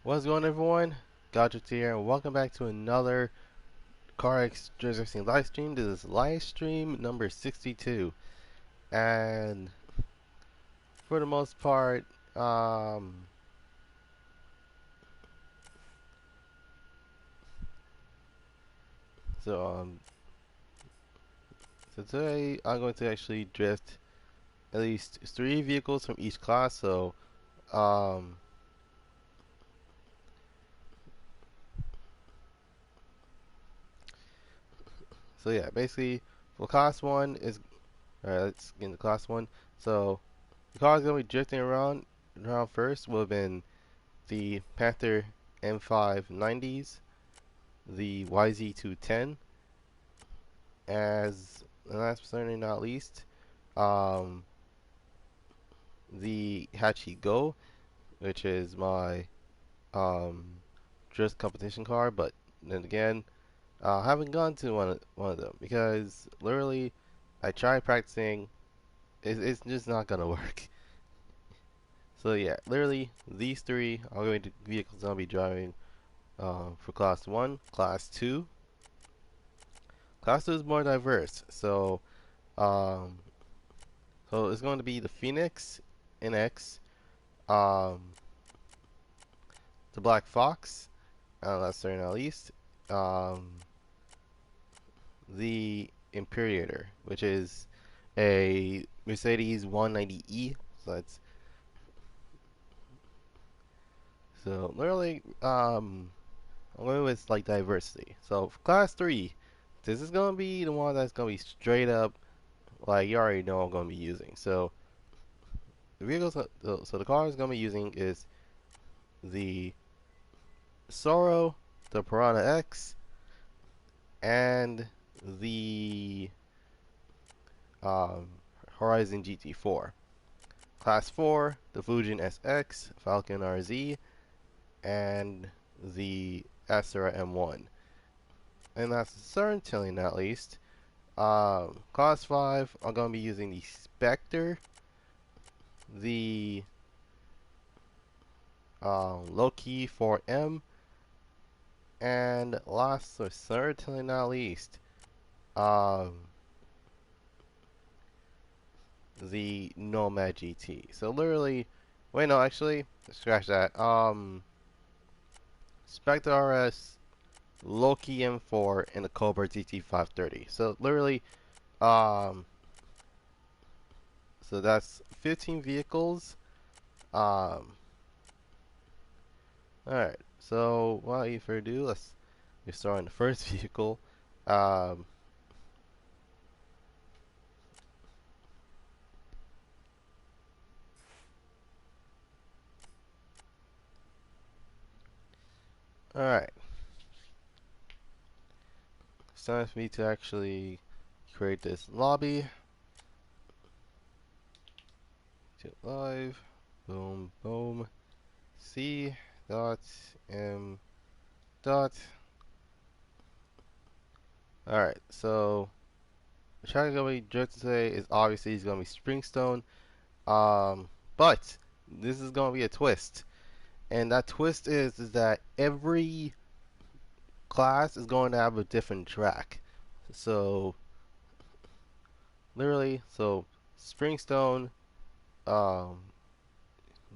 What's going on, everyone? Goddrifter here, and welcome back to another car racing live stream. This is live stream number 62, and for the most part, um, so um, so today I'm going to actually drift at least 3 vehicles from each class. Um, so yeah, basically for class one is alright. Let's get into class one. So the car is going to be drifting around first will have been the Panther M590s, the YZ210, as last but certainly not least, um, the Hachi Go, which is my um, drift competition car. But then again, I haven't gone to one of them because literally, I tried practicing. It's just not gonna work. So yeah, literally these three are going to vehicles I'll be driving for class one, class two. Class two is more diverse. Um, so it's going to be the Phoenix NX, um, the Black Fox, last but not least, um, the Imperator, which is a Mercedes 190E. So that's so literally I'm going with like diversity. So for class three, this is gonna be the one that's gonna be straight up like you already know I'm gonna be using. So the vehicles, so the car is gonna be using is the Sorrow, the Piranha X, and the um, Horizon GT4. Class 4, the Fujin SX, Falcon RZ, and the Acera M1. And that's certainly not least. Class 5, I'm going to be using the Spectre, the Loki 4M, and last but certainly not least, um, the Nomad GT. So literally, wait, no, actually, scratch that. Spectre RS, Loki M4, and the Cobra GT 530. So literally, um, so that's 15 vehicles. Um, all right. So without any further ado, let's start on the first vehicle. Um, all right. It's time for me to actually create this lobby. To live. Boom, boom. C dot M dot. Alright, so the track I'm going to be directed today is obviously going to be Springstone. But this is going to be a twist. And that twist is that every class is going to have a different track. So literally, so Springstone, um,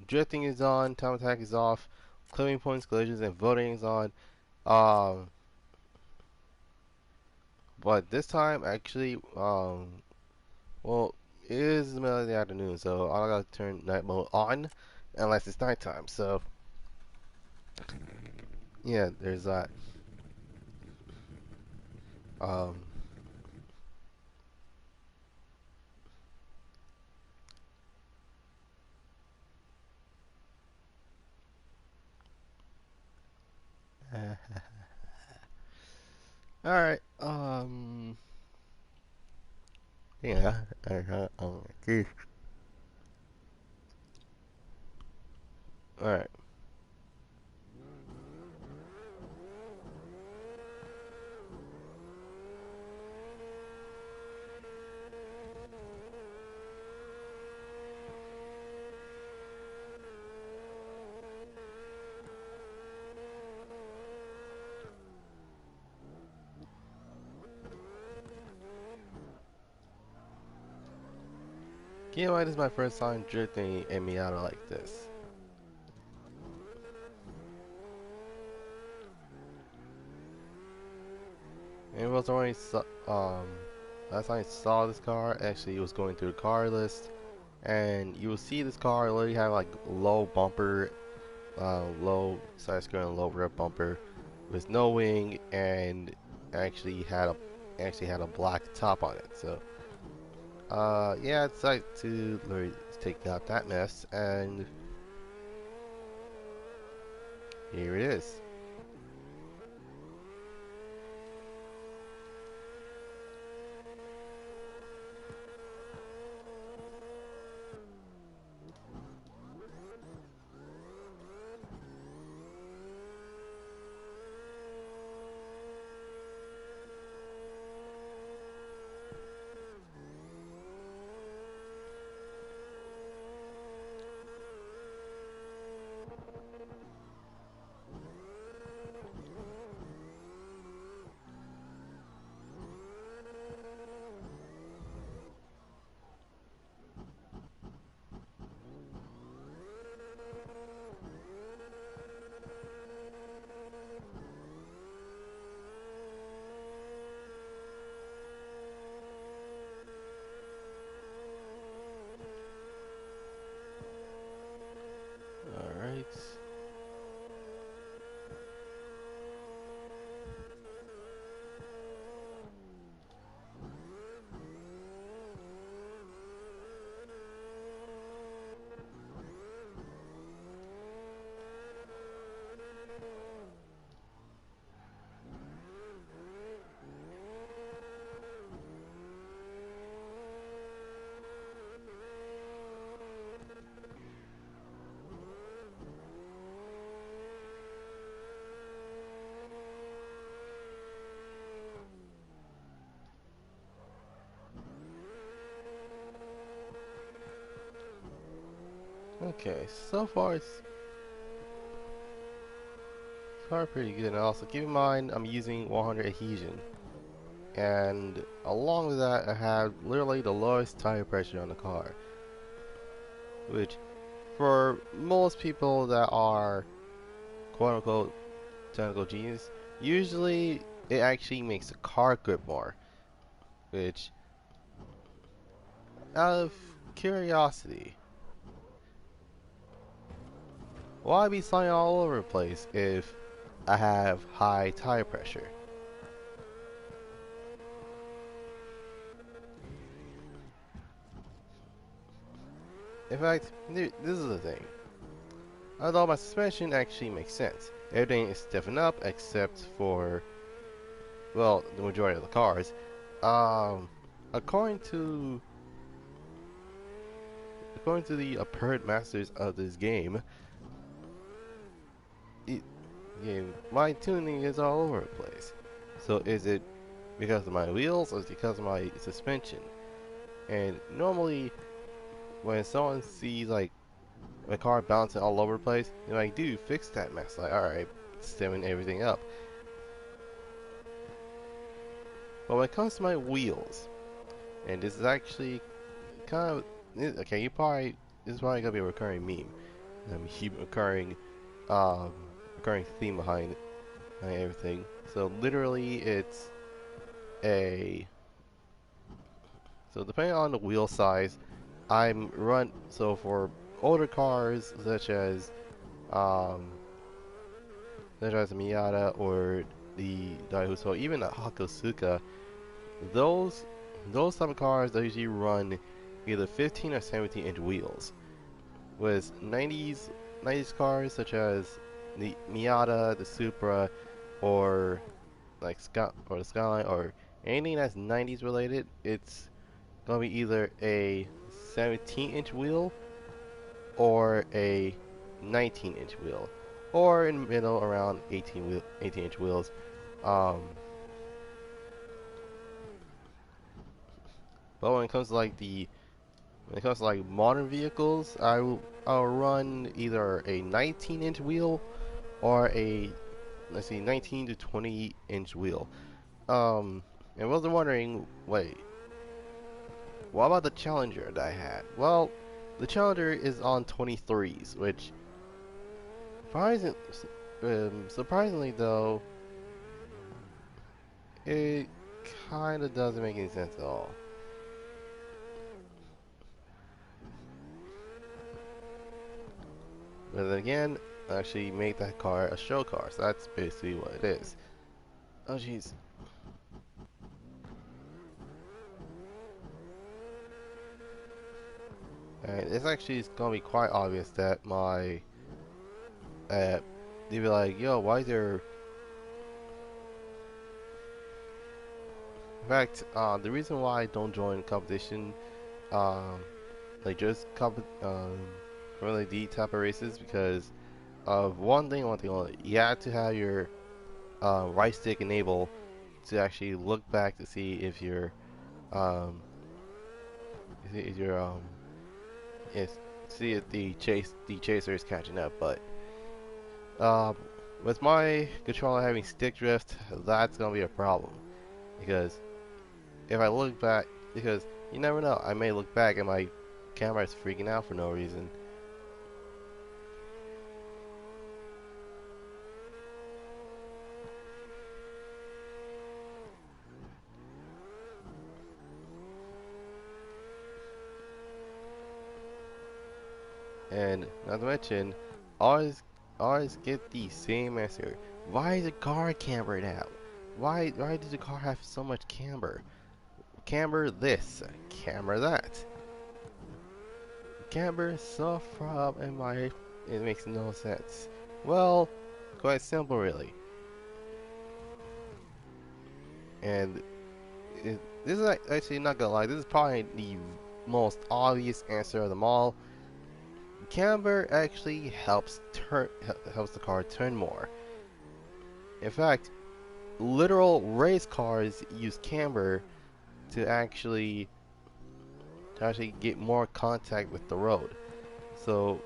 drifting is on, time attack is off, clipping points, collisions, and voting is on. Um, but this time, actually, well, it is the middle of the afternoon, so I gotta turn night mode on, unless it's nighttime. So, yeah, there's that. Um, all right. Yeah. All right. Keep in mind, this is my first time drifting a Miata like this. And it was already last time I saw this car, actually it was going through the car list, and you will see this car literally have like low bumper, low side skirt and low rear bumper, with no wing, and actually had a black top on it. So yeah, I decided to literally take out that mess, and here it is. Alright. Okay, so far pretty good. And also keep in mind I'm using 100 adhesion, and along with that I have literally the lowest tire pressure on the car, which for most people that are quote unquote technical genius, usually it actually makes the car grip more. Which, out of curiosity, why be sliding all over the place if I have high tire pressure? In fact, this is the thing. Although my suspension actually makes sense. Everything is stiffened up except for, well, the majority of the cars. Um, according to the apparent masters of this game, it, my tuning is all over the place. So is it because of my wheels or is it because of my suspension? And normally, when someone sees like a car bouncing all over the place, they're like, "Dude, fix that mess." Like, all right, stemming everything up. But when it comes to my wheels, and this is actually kind of okay, this is probably gonna be a recurring meme. Keep um, recurring theme behind everything. So literally, it's a so depending on the wheel size, so for older cars um such as Miata or the Daihatsu, even the Hakosuka, those those type of cars they usually run either 15 or 17 inch wheels. With 90s cars such as the Miata, the Supra, or the Skyline, or anything that's 90s related, it's gonna be either a 17-inch wheel or a 19-inch wheel, or in the middle around 18-inch wheels. Um, but when it comes to like modern vehicles, I'll run either a 19-inch wheel or a, let's see, 19 to 20-inch wheel. Um, and wasn't wondering, wait, What about the Challenger that I had? Well, the Challenger is on 23s, which surprising, surprisingly though, it kind of doesn't make any sense at all. But then again, I actually made that car a show car, so that's basically what it is. Oh jeez. And it's actually gonna be quite obvious that my they'd be like, yo, why is there? In fact, the reason why I don't join competition, um, like just really D type of races, because of one thing only. You have to have your right stick enabled to actually look back to see if your um, if your is see if the chaser is catching up. But um, with my controller having stick drift, that's gonna be a problem because if I look back, because you never know, I may look back and my camera is freaking out for no reason. And not to mention, always get the same answer. Why is the car cambered out? Why does the car have so much camber? Camber this, camber that. Camber so far up in my, it makes no sense. Well, quite simple really. And this is actually not gonna lie, this is probably the most obvious answer of them all. Camber actually helps the car turn more. In fact, literal race cars use camber to actually get more contact with the road. So,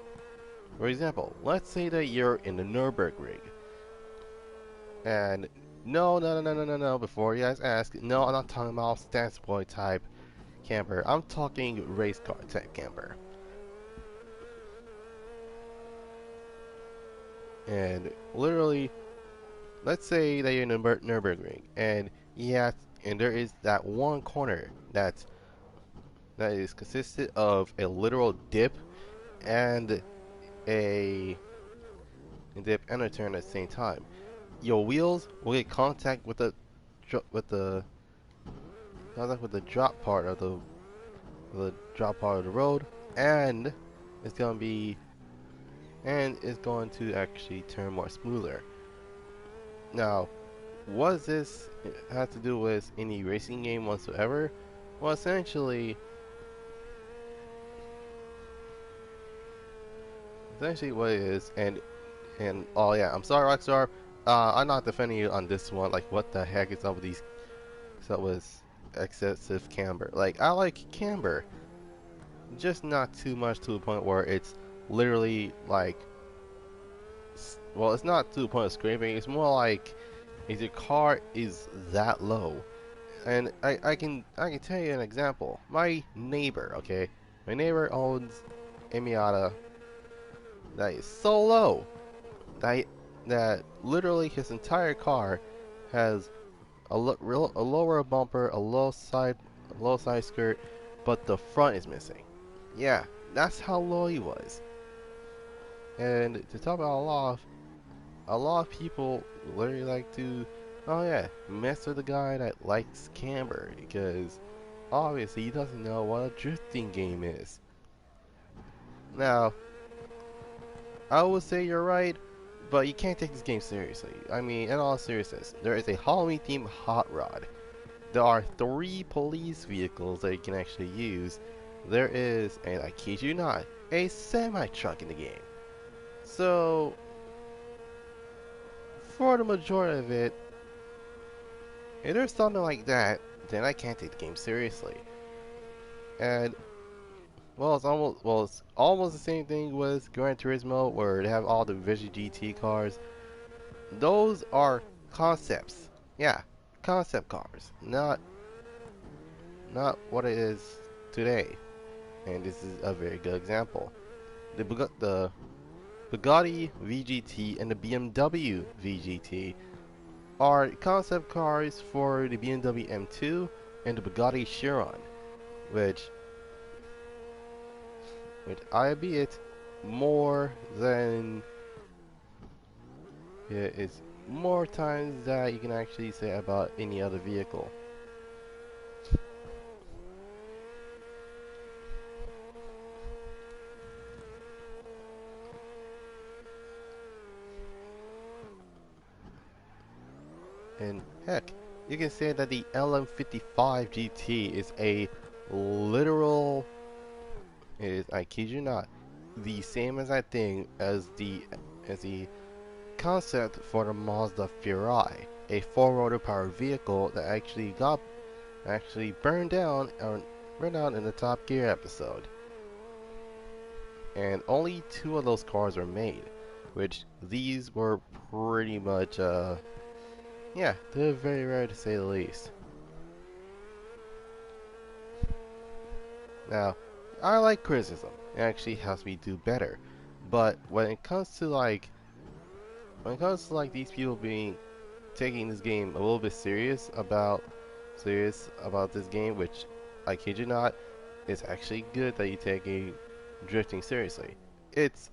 for example, let's say that you're in the Nürburgring, and no. Before you guys ask, no, I'm not talking about stance boy type camber. I'm talking race car type camber. And literally, let's say that you're in the Nürburgring, and yeah, and there is that one corner that is consisted of a literal dip and a a turn at the same time. Your wheels will get contact with with the drop part of the road, and it's gonna be it's going to actually turn more smoother. Now, what does this have to do with any racing game whatsoever? Well, essentially what it is, and oh yeah, I'm sorry, Rockstar. I'm not defending you on this one. Like, what the heck is up with these? So was excessive camber. Like, I like camber, just not too much to the point where it's literally like, well, it's not to the point of scraping. It's more like if your car is that low. And I can tell you an example. My neighbor, okay, my neighbor owns a Miata that is so low that that literally his entire car has a lower bumper, a low side skirt, but the front is missing. Yeah, that's how low he was. And to talk about a lot of people literally like to, oh yeah, mess with the guy that likes camber because obviously he doesn't know what a drifting game is. Now, I would say you're right, but you can't take this game seriously. I mean, in all seriousness, there is a Halloween themed hot rod. There are 3 police vehicles that you can actually use. There is, and I kid you not, a semi-truck in the game. So, for the majority of it, if there's something like that, then I can't take the game seriously. And it's almost the same thing with Gran Turismo, where they have all the Vision GT cars. Those are concepts. Yeah, concept cars, not what it is. today, and this is a very good example. The Bugatti VGT and the BMW VGT are concept cars for the BMW M2 and the Bugatti Chiron, which, albeit more than it's more times that you can actually say about any other vehicle. And heck, you can say that the LM55 GT is a literal, I kid you not, the same exact thing as the concept for the Mazda Furai, a four-rotor powered vehicle that actually burned down in the Top Gear episode. And only two of those cars were made, which these were pretty much yeah, they're very rare to say the least. Now, I like criticism. It actually helps me do better. But when it comes to these people being taking this game a little bit serious about this game, which I kid you not, it's actually good that you take drifting seriously. It's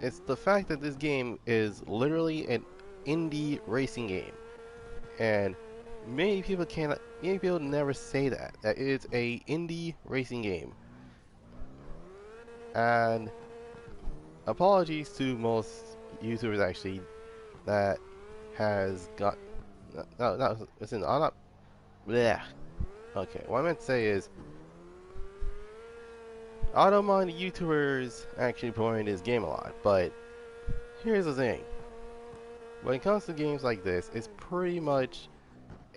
it's the fact that this game is literally an indie racing game, and many people never say that it's a indie racing game. And apologies to most YouTubers actually that has got no, listen, I'm not bleh. Okay, what I meant to say is I don't mind the YouTubers actually promoting this game a lot, but here's the thing. When it comes to games like this, a it's pretty much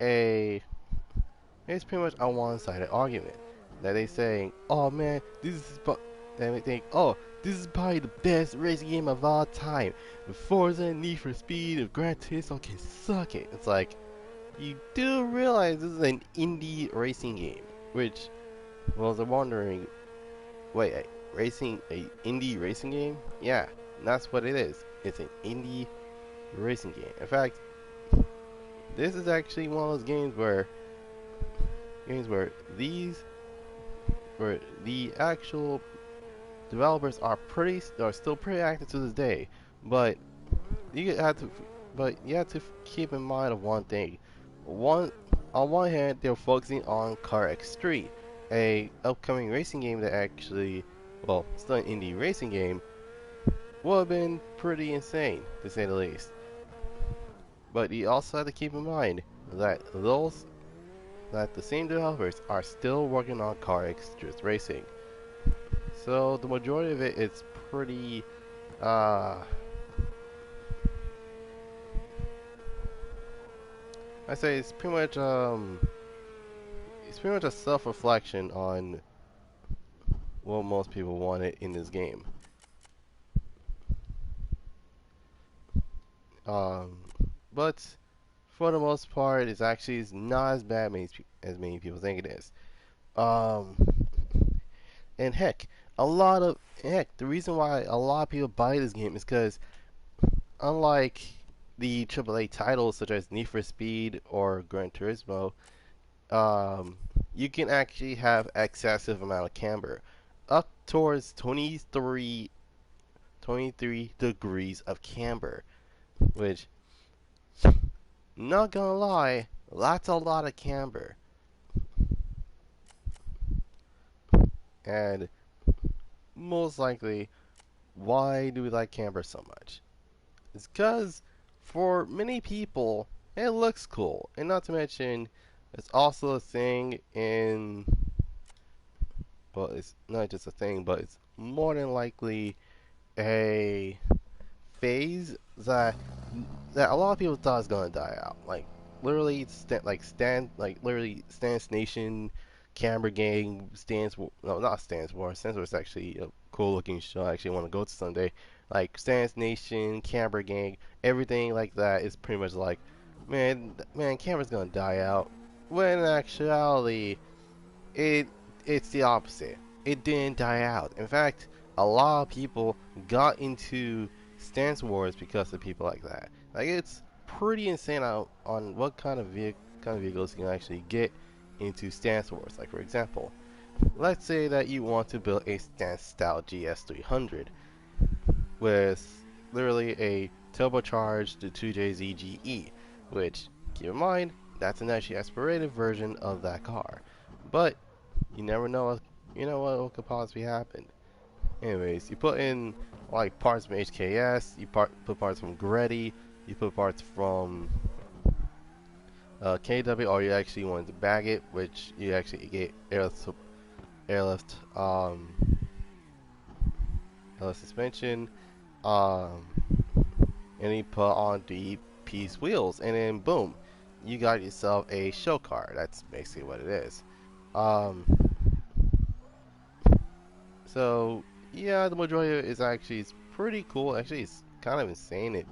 a one-sided argument. That they saying, oh man, they think, oh, this is probably the best racing game of all time. Forza, Need for Speed, and Gran Turismo can suck it. It's like, you do realize this is an indie racing game, which was wondering, wait, a indie racing game? Yeah, that's what it is. It's an indie racing game. In fact, this is actually one of those games where the actual developers are still pretty active to this day, but you have to keep in mind of one thing. One On one hand, they're focusing on Car X3, a upcoming racing game that actually, well, still an indie racing game, would have been pretty insane to say the least. But you also have to keep in mind that the same developers are still working on Car X Racing. So the majority of it is pretty I say it's pretty much a self-reflection on what most people wanted in this game. Um, but for the most part, it's not as bad as many people think it is. Um, and the reason why a lot of people buy this game is because unlike the AAA titles such as Need for Speed or Gran Turismo, you can actually have excessive amount of camber, up towards 23 degrees of camber, which, not gonna lie, that's a lot of camber. And most likely, why do we like camber so much? It's because for many people, it looks cool, and not to mention, it's also a thing in. Well, it's not just a thing, but it's more than likely a phase that a lot of people thought is gonna die out. Like literally, Stance Nation, Camber Gang, no, not Stance War. Stance War is actually a cool looking show. I actually want to go to someday. Like Stance Nation, Camber Gang, everything like that is pretty much like, man, Camber's gonna die out. When in actuality, it it's the opposite. It didn't die out. In fact, a lot of people got into stance wars because of people like that. Like it's pretty insane on what kind of vehicles you can actually get into stance wars. Like for example, let's say that you want to build a stance style GS300 with literally a turbocharged 2JZGE, which keep in mind that's an actually aspirated version of that car. But you never know what could possibly happen. Anyways, you put in like parts from HKS, put parts from Greddy, you put parts from KW, or you actually want to bag it, which you actually get airlift, airlift suspension, um, and you put on the piece wheels, and then boom, you got yourself a show car. That's basically what it is. Um, So yeah, the majority is actually it's pretty cool. Actually, it's kind of insane. It's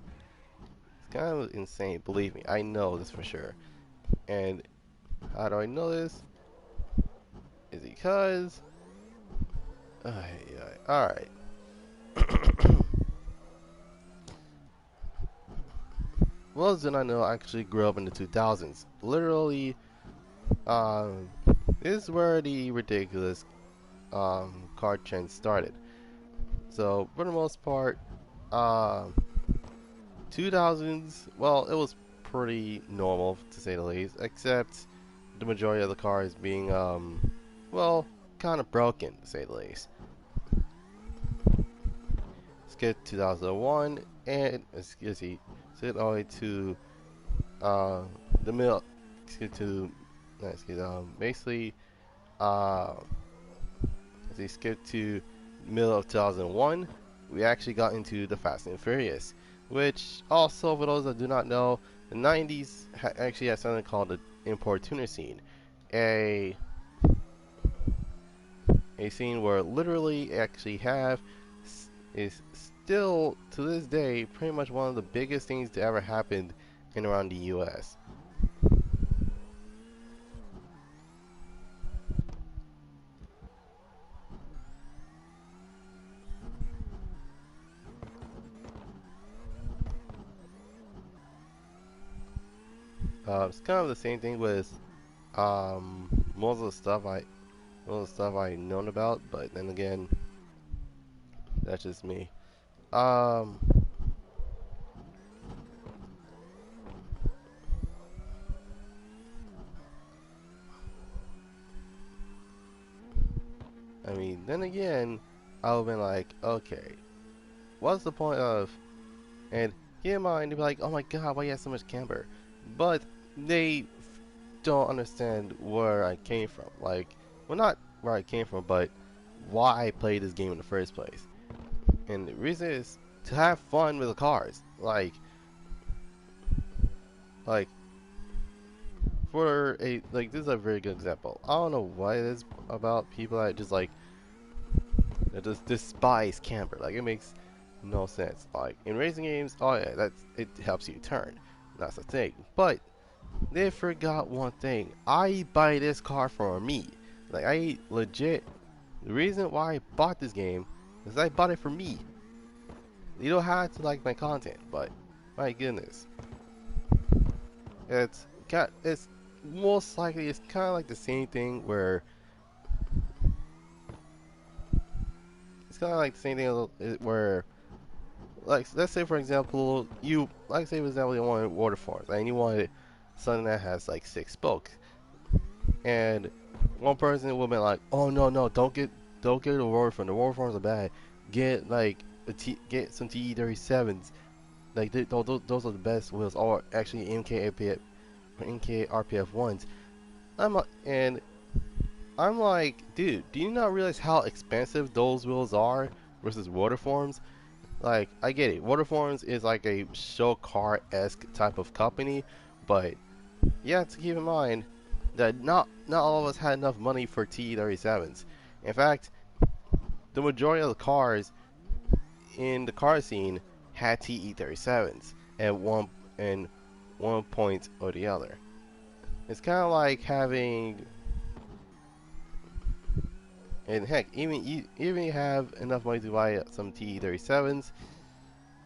kind of insane. Believe me, I know this for sure. And how do I know this? Is because all right. Well, did I know I actually grew up in the 2000s. Literally, um, this is where the ridiculous car trend started. So for the most part, um, 2000s, well, it was pretty normal to say the least, except the majority of the cars being, well, kind of broken to say the least. Let's get 2001, and excuse me, let's get all the way to uh, the middle. Let's get to, basically, uh, let's skip to middle of 2001. We actually got into the Fast and Furious, which also, for those that do not know, the 90s actually had something called the import tuner scene, a scene where literally actually is still to this day pretty much one of the biggest things to ever happen in around the U.S. It's kind of the same thing with um, most of the stuff I known about, but then again, that's just me. Um, I mean, then again, I would've been like, okay, what's the point of? And keep in mind, they'd be like, oh my god, why you have so much camber? But they don't understand where I came from. Like, well, not where I came from, but why I played this game in the first place. And the reason is to have fun with the cars. Like for a this is a very good example. I don't know what it is about people that just just despise camber. Like it makes no sense. Like in racing games, oh yeah, it helps you turn. That's the thing. But they forgot one thing. I buy this car for me. Like I legit. The reason why I bought this game is I bought it for me. You don't have to like my content, but my goodness, it's most likely it's kind of like the same thing where it's kind of like the same thing where like let's say for example you wanted waterfalls and you wanted something that has like 6 spokes, and one person will be like, oh no, don't get the waterfall. The waterfalls are bad. Get get some TE37s. Like those are the best wheels, or actually MK RPF ones. And I'm like, dude, do you not realize how expensive those wheels are versus waterforms? Like, I get it. Waterforms is like a show car-esque type of company, but you have to keep in mind that not all of us had enough money for TE37s. In fact, the majority of the cars in the car scene had TE37s at one point or the other. It's kind of like having And heck, even you have enough money to buy some TE37s,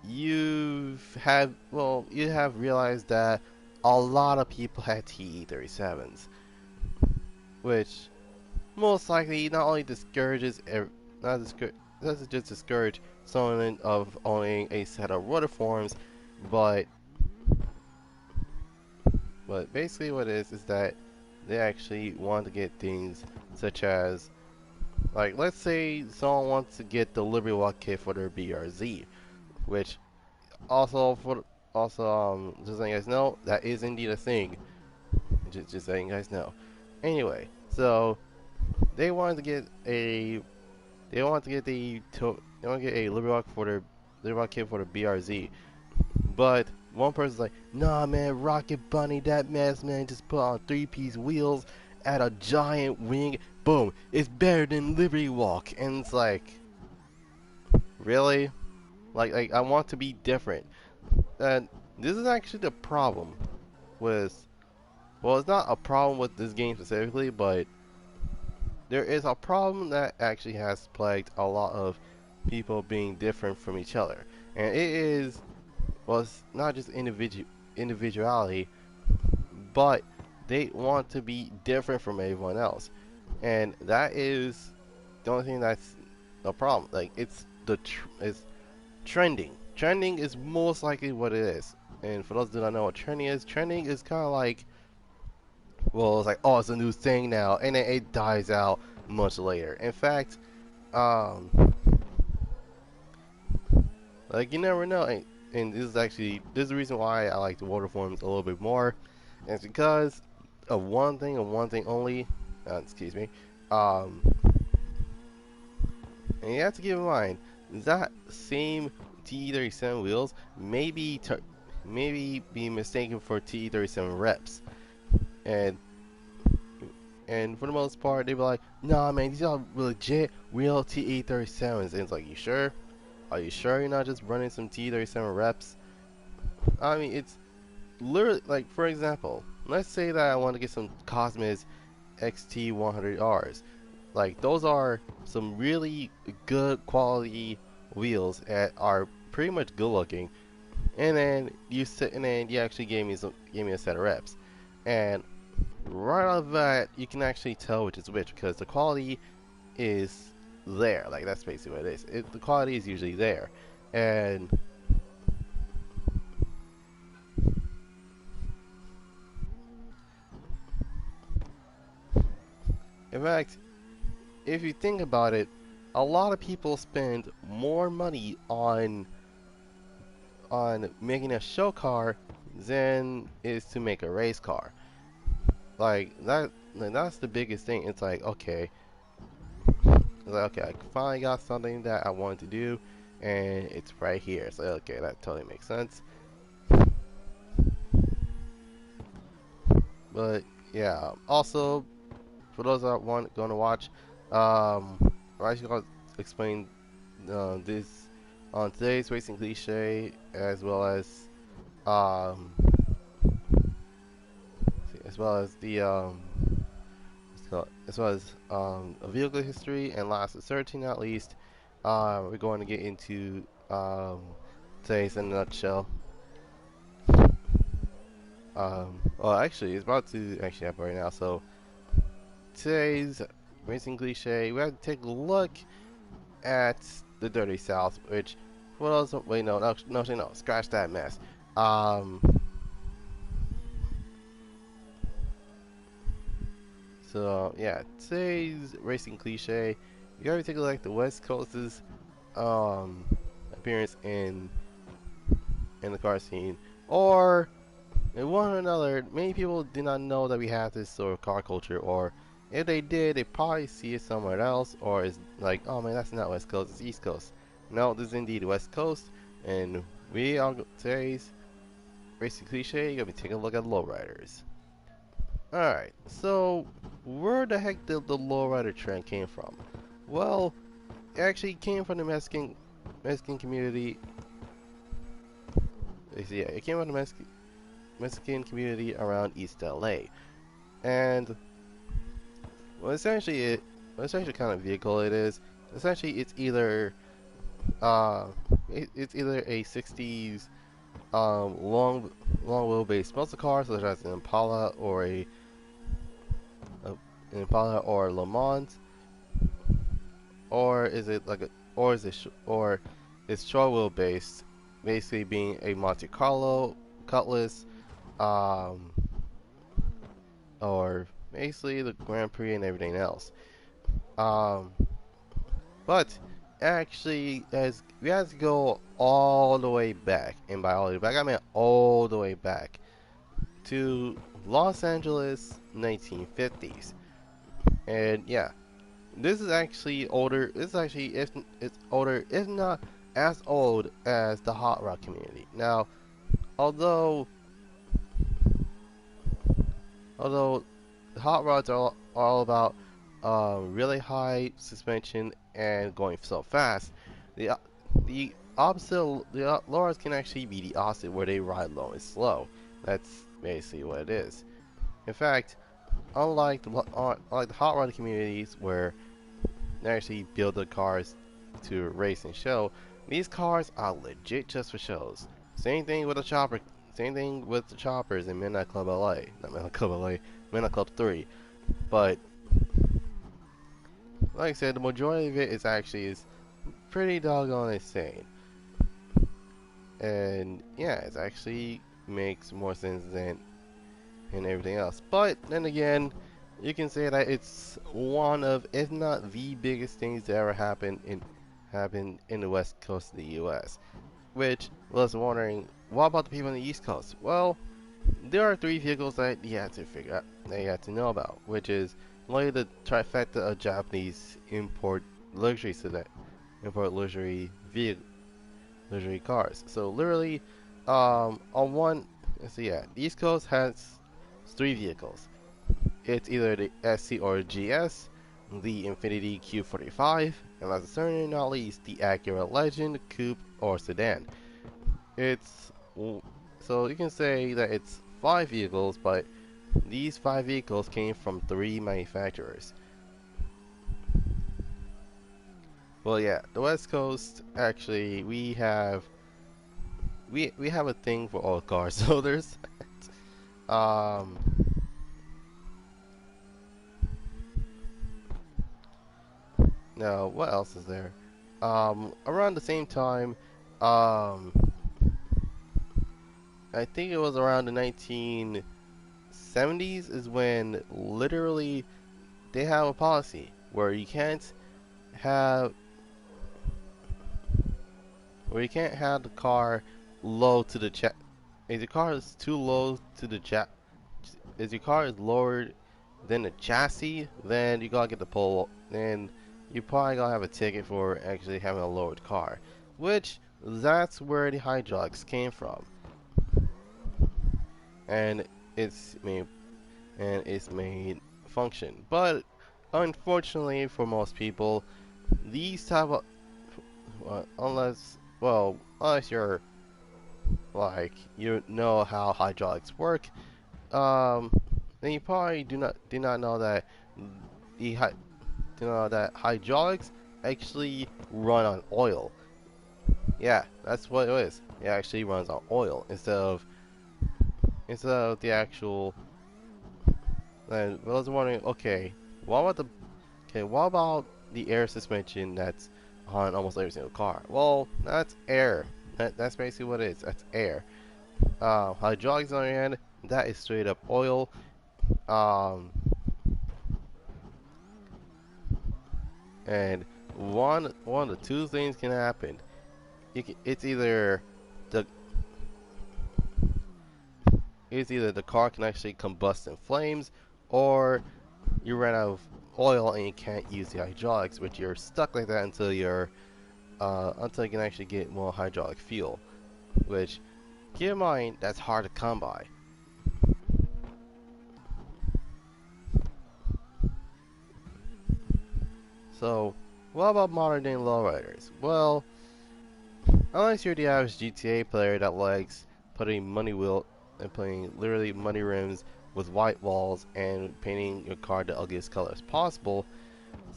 you have realized that a lot of people had TE37s, which most likely not only discourages not discour doesn't just discourage someone of owning a set of rotor forms, but basically what it is that they actually want to get things such as, like, let's say someone wants to get the Liberty Walk kit for their BRZ, which also just letting you guys know that is indeed a thing. Just letting you guys know. Anyway, so they wanted to get a they want to get they want to get a Liberty Walk for their Liberty Walk kit for the BRZ, but one person's like, nah man, Rocket Bunny, that man just put on 3-piece wheels, add a giant wing, boom, it's better than Liberty Walk. And it's like, really? Like I want to be different. And this is actually the problem with, well, it's not a problem with this game specifically, but there is a problem that actually has plagued a lot of people being different from each other. And it is, well, it's not just individuality, but they want to be different from everyone else. And that is the only thing that's a problem. Like, it's trending. Trending is most likely what it is. And for those who don't know what trending is kind of like, well, it's like, oh, it's a new thing now, and then it dies out much later. In fact, um, like, you never know. And this is the reason why I like the water forms a little bit more. And it's because of one thing and one thing only. Excuse me. Um, and you have to keep in mind that same T37 wheels maybe be mistaken for T37 reps. And for the most part, they be like, nah man, these are legit real T37s. And it's like, you sure? Are you sure you're not just running some T37 reps? I mean, it's literally, like, for example, let's say that I want to get some Cosmos XT100Rs. Like, those are some really good quality wheels that are pretty much good looking. And then you actually gave me a set of reps. And right off the bat, you can actually tell which is which because the quality is there. Like, that's basically what it is. The quality is usually there. And in fact, if you think about it, a lot of people spend more money on making a show car than is to make a race car. That's the biggest thing. It's like, okay, I finally got something that I wanted to do, and it's right here. So okay, that totally makes sense. But yeah, also for those that want going to watch, I'm actually gonna explain this on today's racing cliche, as well as um, the as well as a vehicle history, and last but certainly not least, we're going to get into today's in a nutshell. Well, actually, it's about to actually happen right now. So today's racing cliche, we have to take a look at the Dirty South, which, what else? Wait, no, scratch that mess. Um, so yeah, today's racing cliche, you gotta take a look at the West Coast's appearance in the car scene, or in one or another. Many people do not know that we have this sort of car culture, or if they did, they probably see it somewhere else, or it's like, oh man, that's not West Coast, it's East Coast. No, this is indeed West Coast, and we are today's racing cliche. You're gonna be taking a look at lowriders. Alright, so where the heck did the lowrider trend came from? Well, it actually came from the Mexican community. Yeah, it came from the Mexican community around East LA. And well, essentially essentially kind of vehicle it is. Essentially, uh, it's either a 60s long wheelbase muscle car such as an Impala or a an Impala or Le Mans, or is it like a or is it or it's short wheelbase, basically being a Monte Carlo, Cutlass, um, or basically the Grand Prix and everything else. Um, but actually, as we have to go all the way back, and by all the way back, I mean all the way back to Los Angeles, 1950s. And yeah, this is actually older. This is actually, if it's older, if not as old as the hot rod community. Now, although although hot rods are all about really high suspension and going so fast, the the opposite, the low rods can actually be the opposite, where they ride low and slow. That's basically what it is. In fact, unlike the hot rod communities where they actually build the cars to race and show, these cars are legit just for shows. Same thing with the chopper. Same thing with the choppers in Midnight Club LA. Not Midnight Club LA, Midnight Club 3. But like I said, the majority of it is pretty doggone insane. And yeah, it actually makes more sense than everything else. But then again, you can say that it's one of, if not the biggest things to ever happen in the west coast of the U.S. Which was wondering, what about the people on the East Coast? Well, there are three vehicles that you have to figure out, that you have to know about, which is only the trifecta of Japanese import luxury cars. So literally, on one, so yeah, the East Coast has three vehicles. It's either the SC or GS, the Infiniti Q45, and last but certainly not least, the Acura Legend, Coupe, or Sedan. It's so you can say that it's five vehicles, but these five vehicles came from three manufacturers. Well, yeah, the West Coast actually we have a thing for old cars, so there's um now what else is there? Around the same time, um I think it was around the 1970s is when literally they have a policy where have you can't have the car low to the chat. If your car is too low to the chat, if your car is lower than the chassis, then you gotta get the pole. Then you probably gonna have a ticket for actually having a lowered car, which that's where the hydraulics came from, and it's made it's made function. But unfortunately for most people, these type of unless you're like you know how hydraulics work, um, then you probably do not know that the hydraulics actually run on oil. Yeah, that's what it is. It actually runs on oil instead of the actual. And I was wondering, what about the air suspension that's on almost every single car? Well, that's air. That's basically what it is. That's air. Hydraulics on the other hand, that is straight up oil. Um, and one of the two things can happen. The it's either the car can actually combust in flames, or you run out of oil and you can't use the hydraulics, which you're stuck like that until you can actually get more hydraulic fuel. Which, keep in mind, that's hard to come by. So, what about modern day lowriders? Well, unless you're the average GTA player that likes putting literally money rims with white walls and painting your car the ugliest color as possible,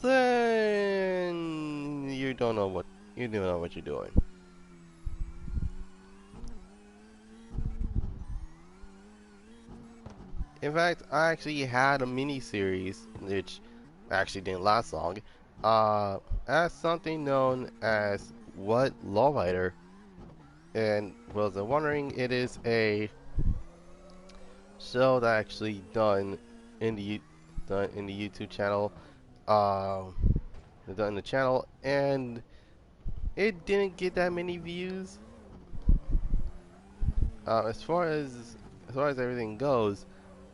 then you don't know what you're doing. In fact, I actually had a mini series which actually didn't last long, as something known as What Lowrider, and was wondering it is a show that actually in the done in the YouTube channel, um, done in the channel, and it didn't get that many views. As far as everything goes,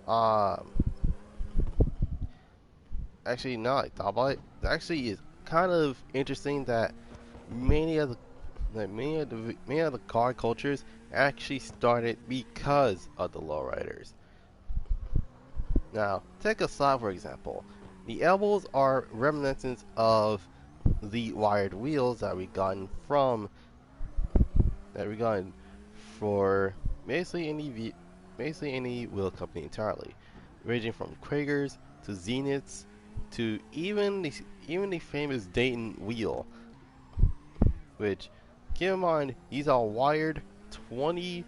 um, actually, now I thought about it, it actually is kind of interesting that many of the many of the car cultures actually started because of the lowriders. Now, take a saw for example. The elbows are reminiscent of the wired wheels that we gotten for basically basically any wheel company entirely, ranging from Kragers to Zeniths to even the famous Dayton wheel, which keep in mind these are wired 20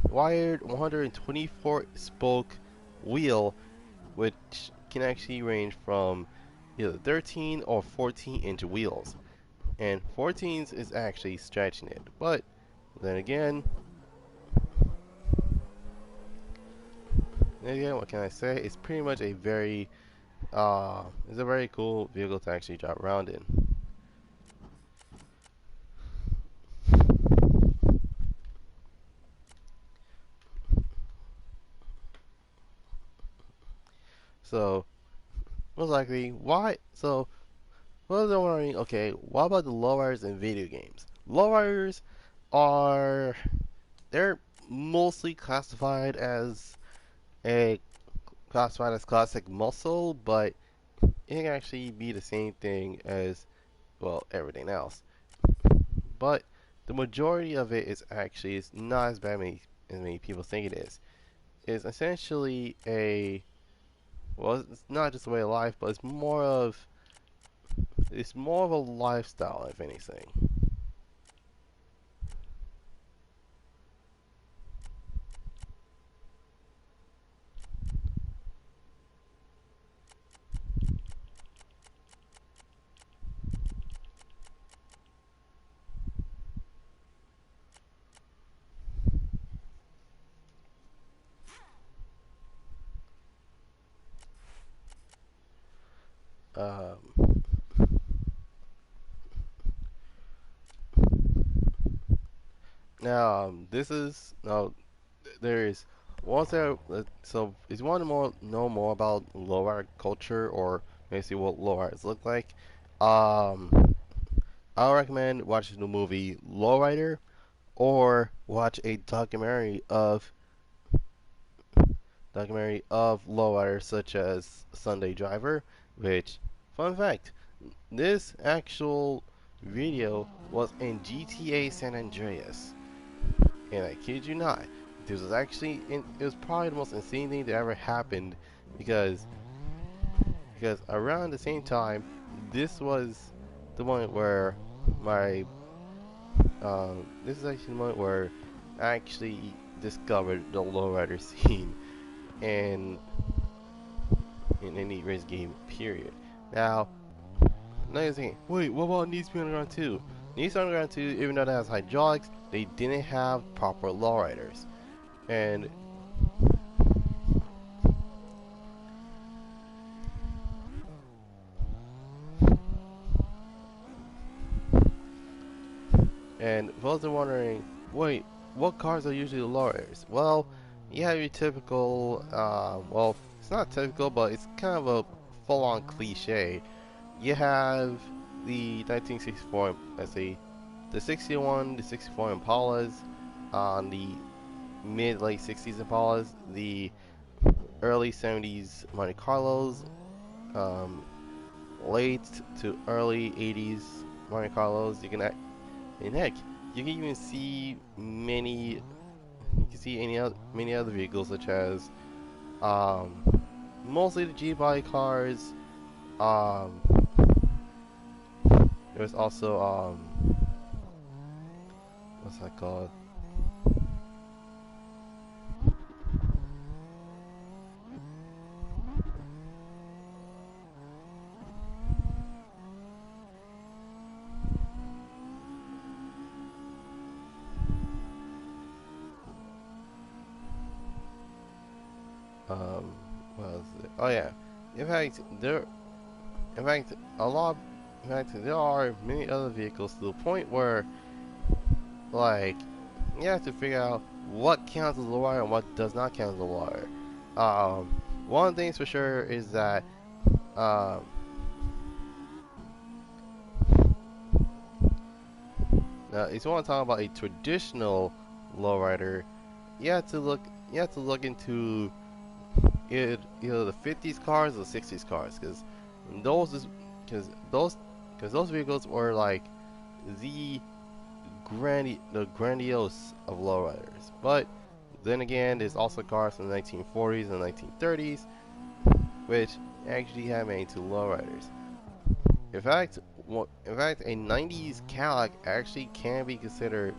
wired 124 spoke wheel, which can actually range from either 13 or 14-inch wheels. And 14s is actually stretching it, but then again, what can I say? It's pretty much it's a very cool vehicle to actually drive around in. So, most likely, why? So, what was I wondering? Okay, what about the lowriders in video games? Lowriders are they're mostly a classified as classic muscle, but it can actually be the same thing as well everything else. But the majority of it is actually it's not as bad as many people think it is. It's essentially a well, it's not just a way of life, but it's more of a lifestyle, if anything. Um, now, this is now there is once there so if you want to know more about lowrider culture or basically what lowriders look like, um, I recommend watching the movie Lowrider or watch a documentary of lowriders such as Sunday Driver, which fun fact, this actual video was in GTA San Andreas. And I kid you not, it was probably the most insane thing that ever happened because around the same time, this was the moment where my this is actually the moment where I actually discovered the lowrider scene in any race game period. Now, now you're saying, wait, what about Need for Speed Underground 2? Need for Speed Underground 2, even though it has hydraulics, they didn't have proper lowriders. And for those are wondering, wait, what cars are usually lowriders? Well, you have your typical, well, it's not typical, but it's kind of a full-on cliche. You have the 1964, let's see, the 64 Impalas, on the mid-late 60s Impalas, the early 70s Monte Carlos, um, late to early 80s Monte Carlos. And heck, you can even see many other vehicles such as um, mostly the G body cars, Um, there's also what's that called? Um, what is it? Oh yeah. In fact, there. In fact, a lot. In fact, there are many other vehicles to the point where, like, you have to figure out what counts as lowrider and what does not count as a lowrider. One of the things for sure is that um, now, if you want to talk about a traditional lowrider, you have to look. You have to look into either the 50s cars or the 60s cars, because those is because those vehicles were like the grandiose of lowriders. But then again, there's also cars from the 1940s and 1930s which actually have made to lowriders. In fact, a 90s Cadillac actually can be considered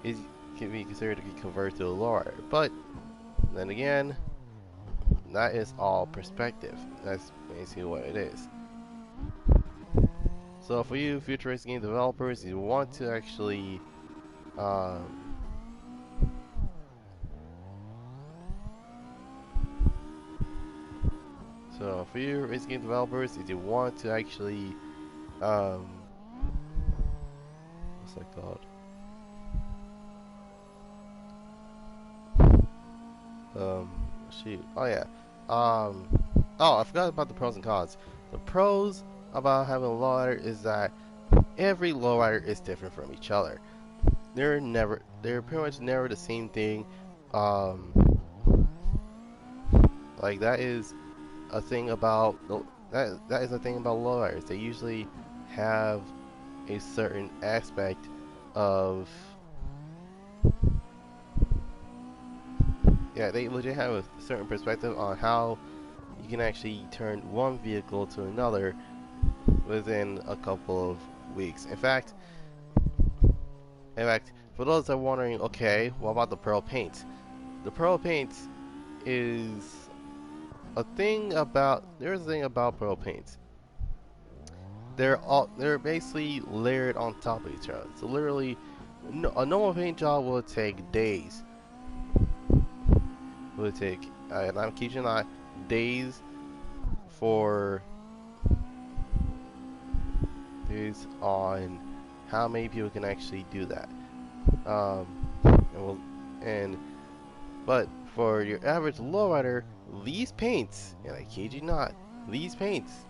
is can be considered to be converted to a lowrider. But then again, that is all perspective. That's basically what it is. So for you futuristic game developers, you want to actually um, so for you racing game developers, if you want to actually what's that called? Um, shoot. Oh yeah. Um, oh, I forgot about the pros and cons. The pros about having a lowrider is that every lowrider is different from each other. They're pretty much never the same thing. Um, like that is a thing about that is a thing about lowriders. They usually have a certain aspect of yeah, they legit have a certain perspective on how you can actually turn one vehicle to another within a couple of weeks. In fact, for those that are wondering, okay, what about the pearl paint? The pearl paint is there's a thing about pearl paints. They're basically layered on top of each other. So literally, a normal paint job will take days. It would take, and I'm keeping not days for days on how many people can actually do that. Um, and we'll, and but for your average lowrider, these paints, and I kid you not, these paints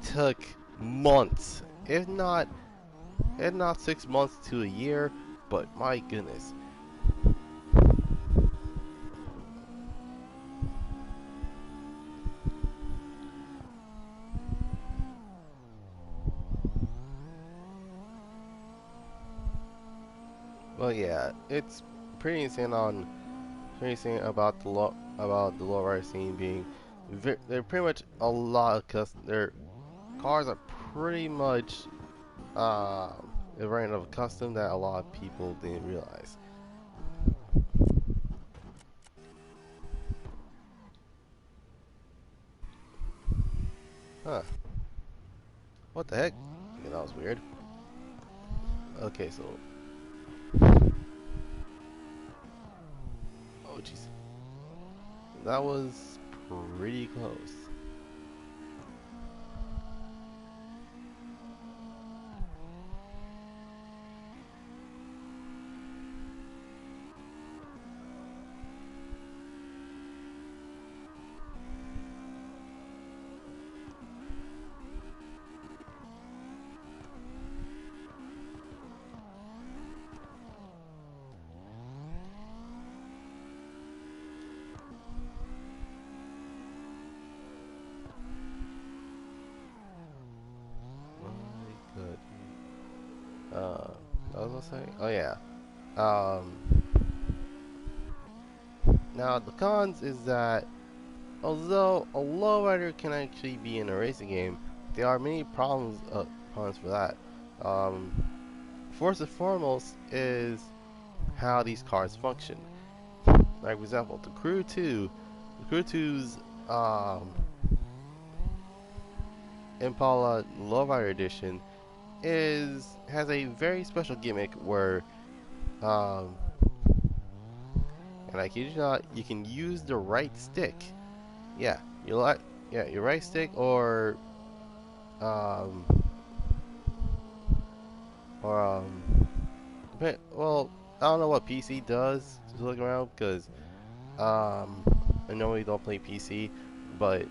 took months, if not 6 months to a year. But my goodness. Well, yeah, it's pretty insane on pretty insane about the lowrider scene being they're pretty much a lot of their cars are pretty much a variant of custom that a lot of people didn't realize. Huh? What the heck? Okay, that was weird. Okay, so oh jeez, that was pretty close. My good. What was I saying? Oh yeah. Um, now the cons is that Although a lowrider can actually be in a racing game, there are many problems for that. Um, First and foremost is how these cars function. Like for example, the Crew 2's Impala Lowrider Edition has a very special gimmick where um, and I kid you not, you can use the right stick. Yeah, your right stick um or well, I don't know what PC does to look around because um I normally don't play PC, but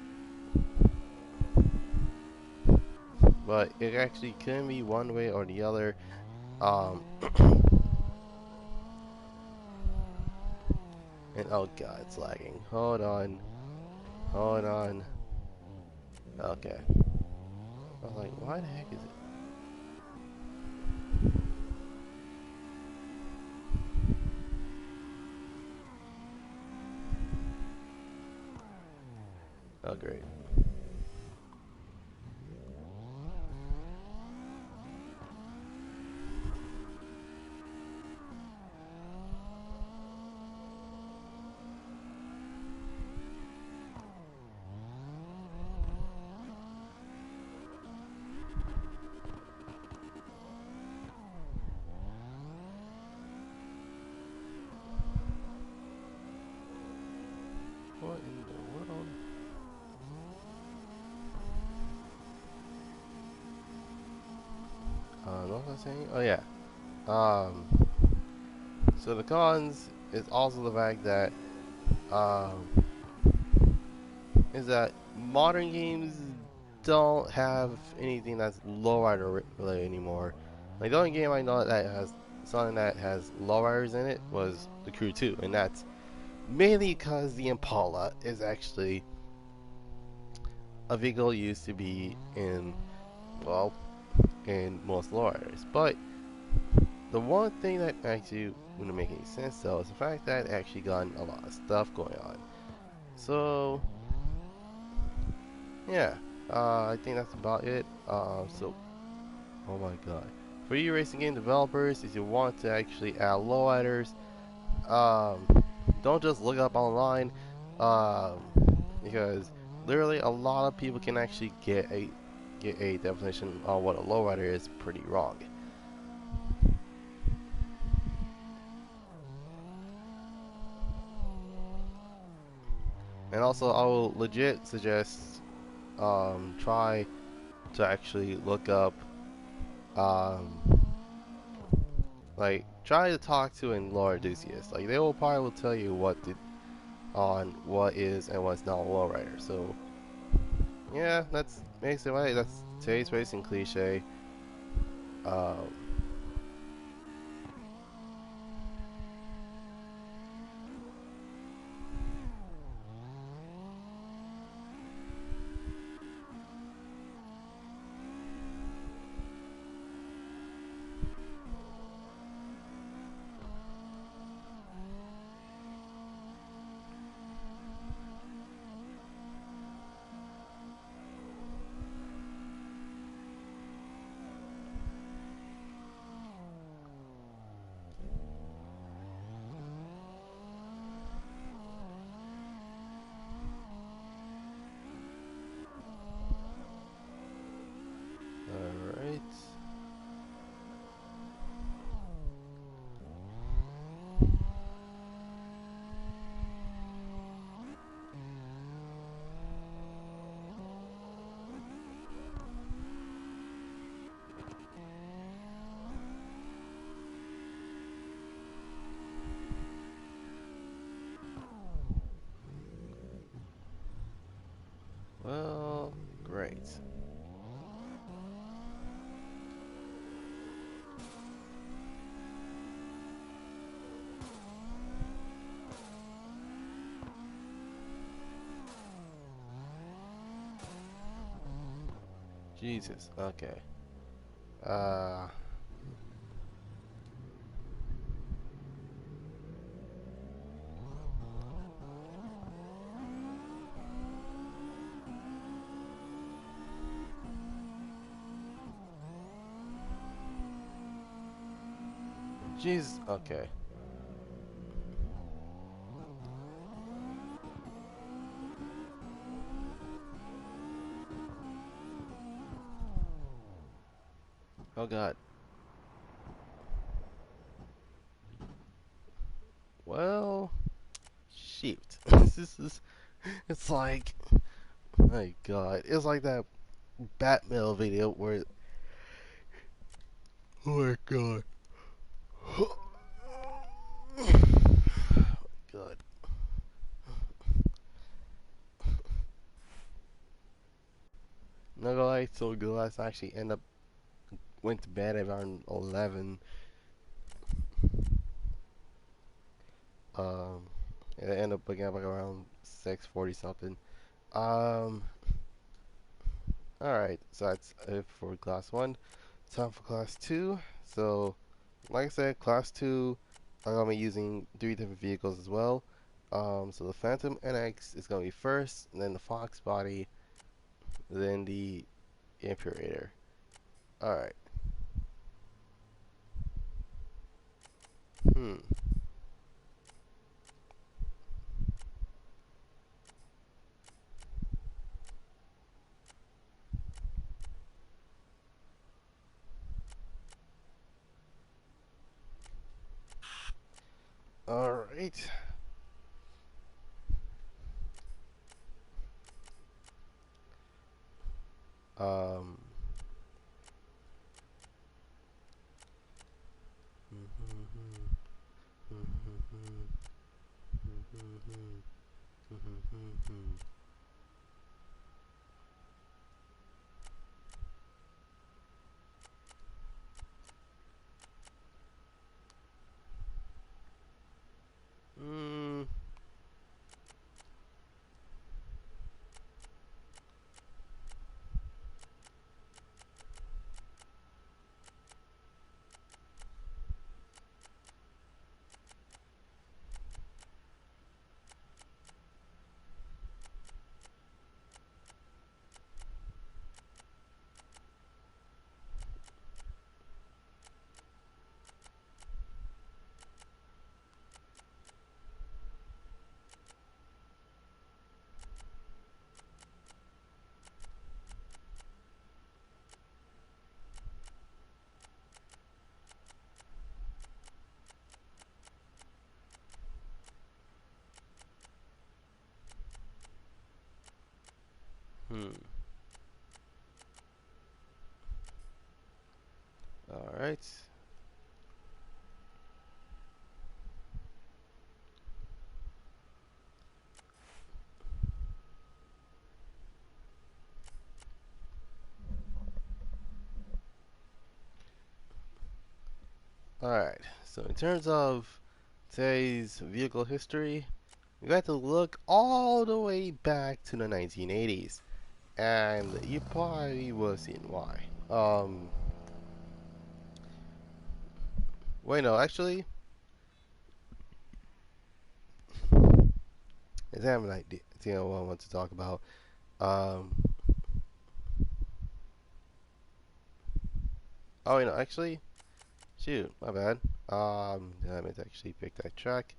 it actually can be one way or the other. Um and oh god, it's lagging. Hold on. Okay. I was like, why the heck is it? Oh great. What in the world? What was I saying? Oh yeah. Um, so the cons is also the fact that um, is that modern games don't have anything that's lowrider related anymore. Like the only game I know that has something that has lowriders in it was the Crew 2, and that's mainly because the Impala is actually a vehicle used to be in well in most lowriders. But the one thing that actually wouldn't make any sense though is the fact that it actually got a lot of stuff going on. So yeah, I think that's about it. Oh my god. For you racing game developers, if you want to actually add lowriders, um, don't just look up online, um, because literally a lot of people can actually get a definition on what a lowrider is pretty wrong. And also, I will legit suggest try to actually look up um, like try to talk to a lore enthusiast. Like they will probably will tell you on what is and what's not a lowrider. So yeah, that's basically that's today's racing cliche. Um, all right. Well, great. Jesus. Okay. Uh, Jeez. Okay. Oh God. Well, shoot. This is. It's like. My God. It's like that Batmail video where. Oh my God. God. Not gonna lie, so good. I actually end up went to bed at around 11. Um, and I end up waking up like around 6:40 something. Um, all right. So that's it for class one. Time for class two. So, like I said, class two, I'm gonna be using 3 different vehicles as well. So the Phantom NX is gonna be first, and then the Fox Body, then the Imperator. All right. Hmm. All right. Um. Mm, hmm. All right. All right. So in terms of today's vehicle history, we got to look all the way back to the 1980s, and you probably will see why. Wait, no, actually, I have an idea. What I want to talk about. Um, oh, wait, no, actually, shoot, my bad. I meant to actually pick that track.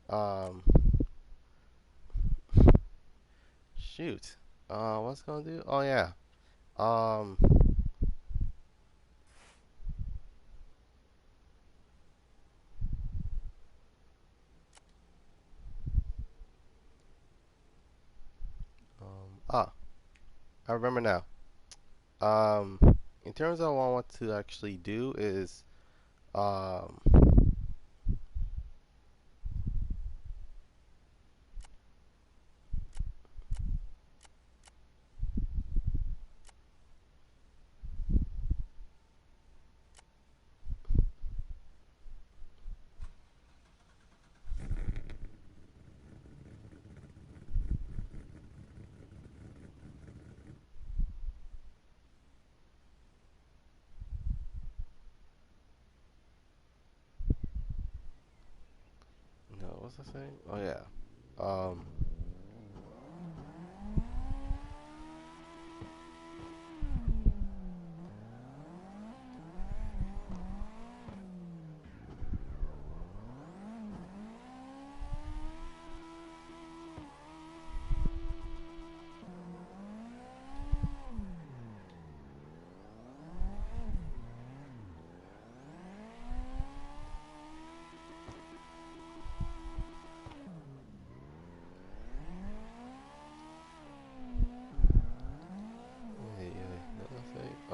Um, shoot. What's it gonna do? Oh yeah. Um, ah, I remember now. Um, in terms of what I want to actually do is, um, no, what's I saying? Oh yeah. Um,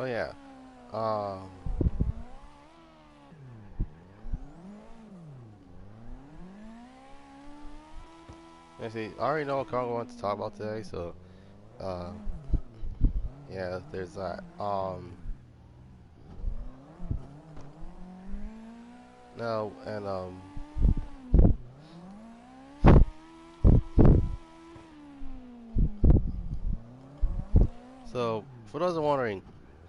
yeah. Um, let's see. I already know what car I want to talk about today, so uh, yeah, there's that. No, and so for those who are wondering,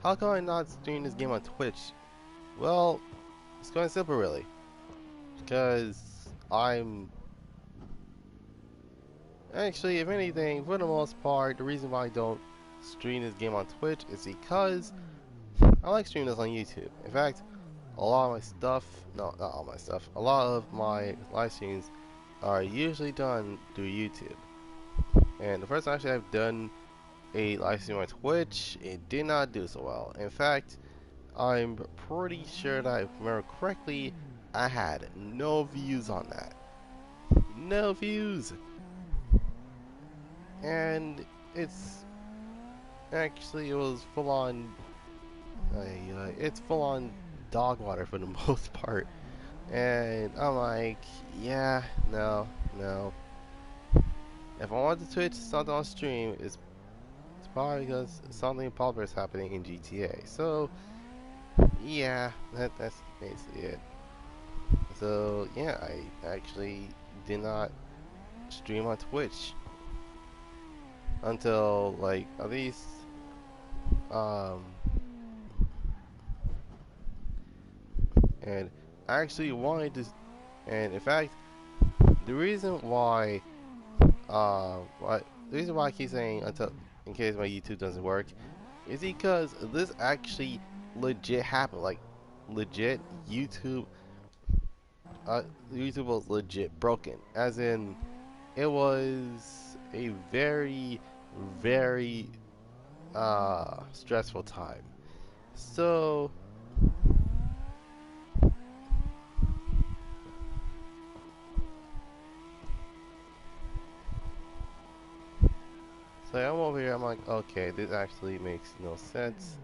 how come I'm not streaming this game on Twitch? Well, it's quite simple, really, because I'm actually, if anything, for the most part, the reason why I don't stream this game on Twitch is because I like streaming this on YouTube. In fact, a lot of my stuff, no, not all my stuff, a lot of my live streams are usually done through YouTube. And the first time actually I've done a live stream on Twitch, it did not do so well. In fact, I'm pretty sure that if I remember correctly, I had no views on that. No views! And it's actually, it was full on, it's full on dog water for the most part. And I'm like, yeah, no, no. If I want to Twitch something on stream, it's probably because something popular is happening in GTA. So, yeah, that's basically it. So, yeah, I actually did not stream on Twitch until, like, at least, um, and I actually wanted to, and in fact, the reason why, the reason why I keep saying until, in case my YouTube doesn't work, is because this actually legit happened. Like, legit, YouTube was legit broken. As in, it was a very, very, stressful time. So, so I'm over here, I'm like, okay, this actually makes no sense.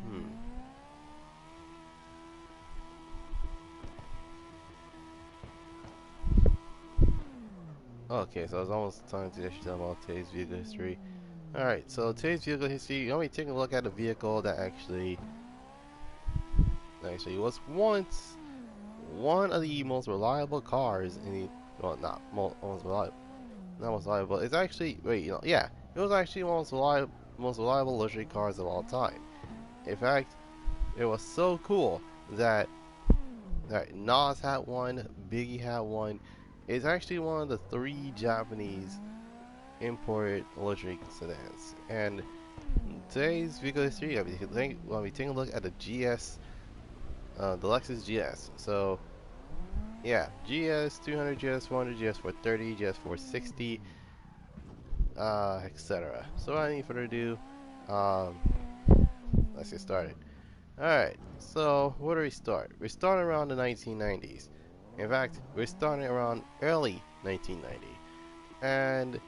Hmm. Okay, so it's almost time to actually tell about today's vehicle history. Alright, so today's vehicle history, you want me to take a look at a vehicle that actually was once one of the most reliable cars in the, well, not most reliable, not most reliable, it's actually, wait, yeah, it was actually one of the most reliable luxury cars of all time. In fact, it was so cool that Nas had one, Biggie had one. It's actually one of the 3 Japanese imported luxury sedans. And today's vehicle history, I'll be taking a look at the GS, the Lexus GS. So, yeah, GS 200, GS 400, GS 430, GS 460, etc. So, without any further ado, um, let's get started. Alright, so where do we start? We start around the 1990s. In fact, we're starting around early 1990. And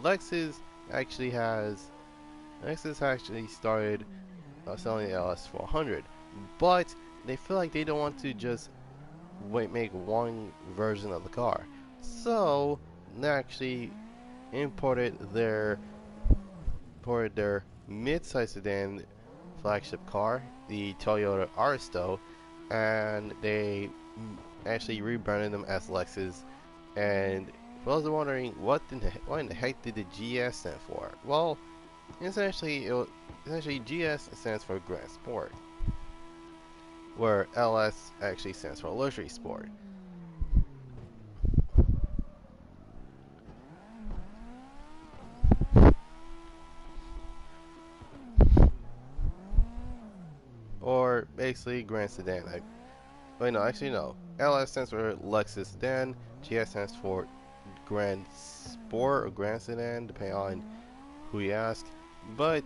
Lexus actually has Lexus actually started selling the LS400, but they feel like they don't want to just make one version of the car, so they actually imported their mid-size sedan flagship car, the Toyota Aristo, and they actually rebranded them as Lexus. And for those who are wondering, what in the heck did the GS stand for? Well, essentially GS stands for Grand Sport, where LS actually stands for Luxury Sport. basically Grand Sedan. Wait, no, actually no. LS stands for Lexus Sedan. GS stands for Grand Sport or Grand Sedan, depending on who you ask. But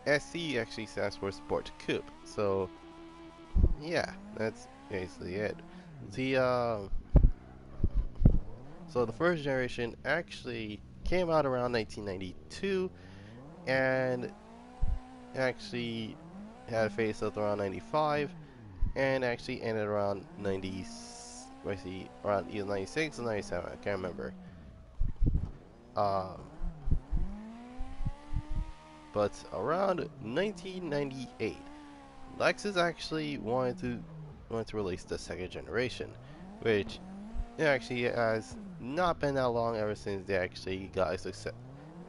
SC actually stands for Sport Coupe. So yeah, that's basically it. The so the first generation actually came out around 1992 and actually had a facelift around 95 and actually ended around 90, around either 96 or 97, I can't remember. Um, but around 1998, Lexus actually wanted to release the second generation, which it actually has not been that long ever since they actually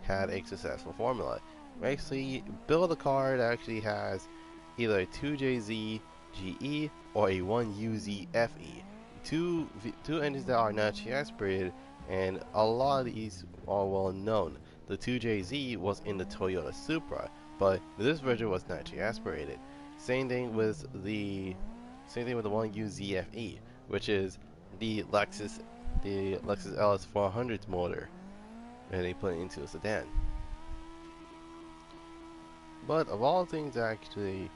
had a successful formula. We actually build a car that actually has either a 2JZ GE or a 1UZ FE. Two engines that are naturally aspirated, and a lot of these are well known. The 2JZ was in the Toyota Supra, but this version was naturally aspirated. Same thing with the 1UZ FE, which is the Lexus LS400 motor, and they put it into a sedan. But of all things that actually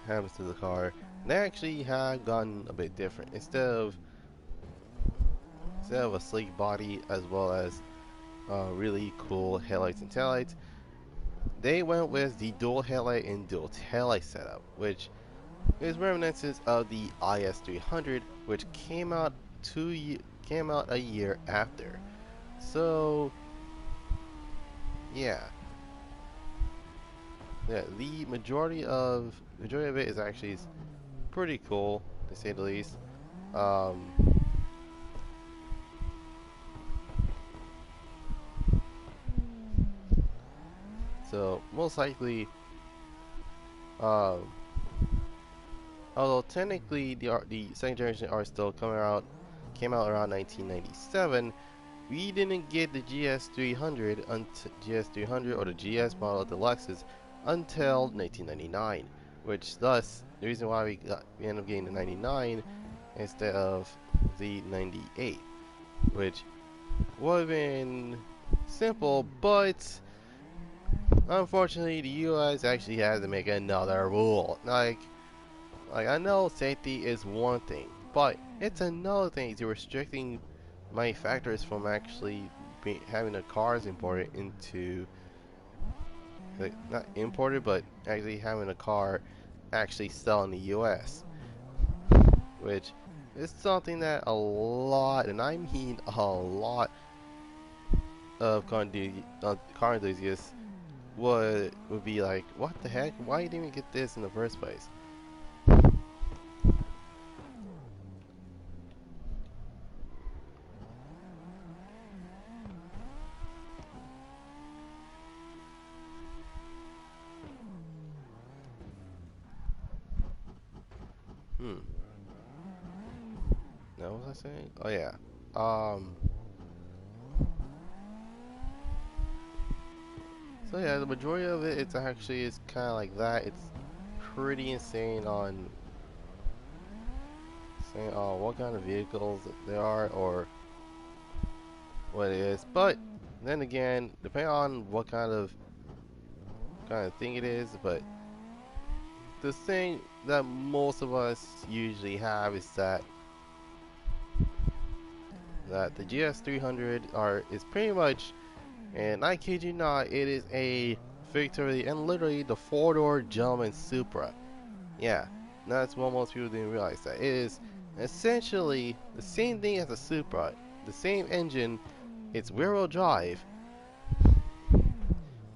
happens to the car, they actually have gotten a bit different. Instead of a sleek body as well as really cool headlights and taillights, they went with the dual headlight and dual taillight setup, which is reminiscent of the IS300, which came out a year after. So yeah, the majority of it is actually pretty cool to say the least. Um, so most likely, um, although technically the second generation are still came out around 1997. We didn't get the GS300 or the GS model of the Lexus until 1999, which thus the reason why we ended up getting the 99 instead of the 98, which would have been simple, but unfortunately the US actually had to make another rule. Like I know safety is one thing, but it's another thing to restricting manufacturers from actually having the cars imported into, like, not imported, but actually having a car actually sell in the U.S., which is something that a lot, and I mean a lot, of car enthusiasts would be like, what the heck? Why didn't we get this in the first place? Hmm. Now what was I saying? Oh yeah. Um. So yeah, the majority of it's actually is kind of like that. It's pretty insane on saying what kind of vehicles there are or what it is. But then again, depending on what kind of thing it is, but the thing that most of us usually have is that the GS300 is pretty much, and I kid you not, it is a victory and literally the four-door gentleman Supra. Yeah, that's what most people didn't realize, that it is essentially the same thing as a Supra, the same engine. It's rear-wheel drive,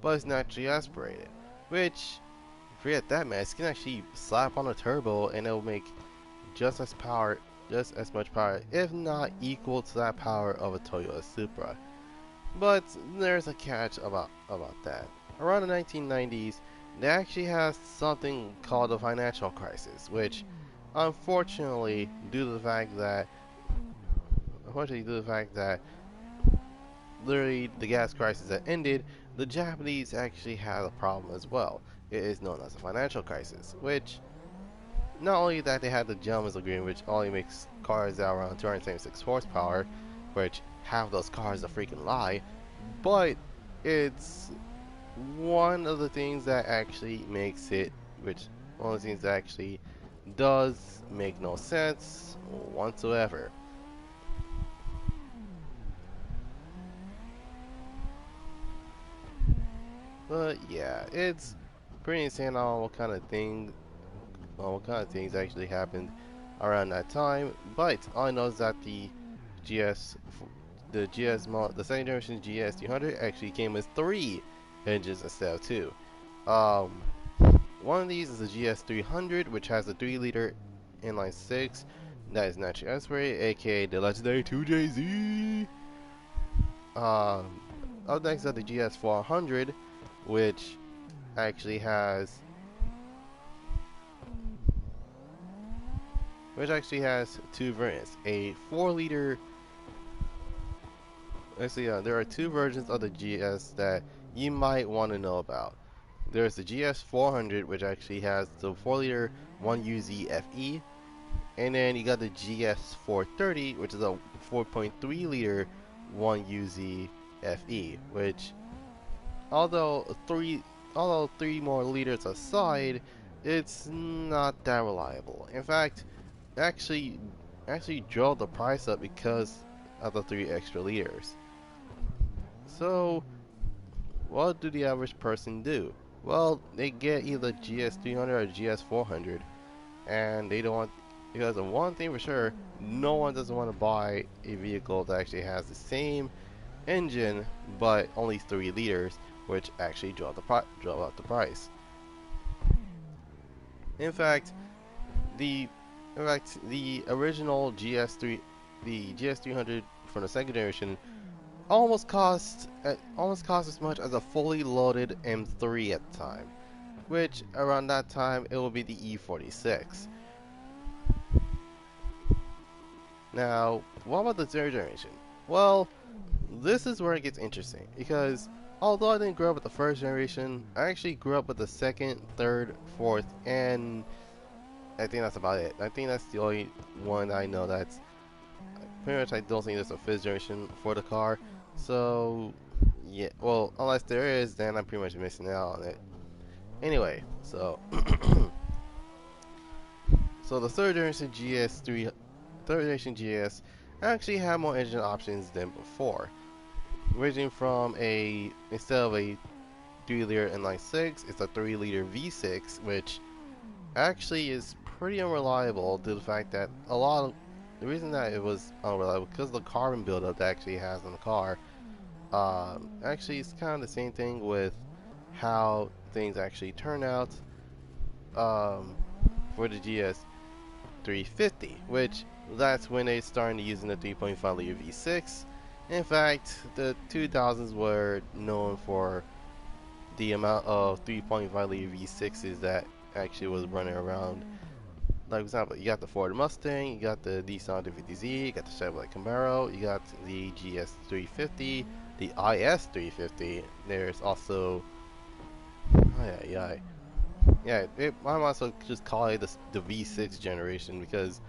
but it's naturally aspirated, which, forget that, man, it can actually slap on a turbo and it'll make just as much power, if not equal to that power of a Toyota Supra. But there's a catch about that. Around the 1990s, they actually had something called a financial crisis, which unfortunately, due to the fact that literally the gas crisis that ended, the Japanese actually had a problem as well. It is known as a financial crisis, which not only that they had the gentleman's agreement, which only makes cars that are around 276 horsepower, which half those cars are freaking lie, but it's one of the things that actually makes it, which one of the things that actually does make no sense whatsoever. But yeah, it's pretty insane on what kind of things actually happened around that time. But all I know is that GS, the second generation GS300 actually came with 3 engines instead of 2. Um, One of these is the GS300, which has a 3-liter inline 6 that is naturally aspirated, aka the legendary 2JZ. Um, Up next are the GS400, which actually has two variants. A 4-liter. Actually, there are 2 versions of the GS that you might want to know about. There's the GS400, which actually has the 4-liter 1UZ FE, and then you got the GS430, which is a 4.3-liter 1UZ FE, which although three more liters aside, it's not that reliable. In fact, actually drove the price up because of the 3 extra liters. So, what do the average person do? Well, they get either GS300 or GS400, and they don't want, because of one thing for sure, no one doesn't want to buy a vehicle that actually has the same engine but only 3 liters, which actually drove up the price. In fact, the original the GS300 from the second generation almost cost as much as a fully loaded M3 at the time, which around that time it will be the E46. Now, what about the third generation? Well, this is where it gets interesting because although I didn't grow up with the first generation, I actually grew up with the second, third, fourth, and I think that's about it. I think that's the only one I know that's pretty much. I don't think there's a fifth generation for the car. So yeah, well, unless there is, then I'm pretty much missing out on it. Anyway, so so the third generation GS actually had more engine options than before, ranging from instead of a 3-liter inline 6, it's a 3-liter V6, which actually is pretty unreliable due to the fact that the reason that it was unreliable because of the carbon buildup that actually has in the car. Actually, it's kind of the same thing with how things actually turn out um, for the GS350, which that's when they started using the 3.5-liter V6. In fact, the 2000s were known for the amount of 3.5-liter V6s that actually was running around. Like, for example, you got the Ford Mustang, you got the Nissan 250Z, you got the Chevrolet Camaro, you got the GS350, the IS350. There's also, I might as well just call it the V6 generation because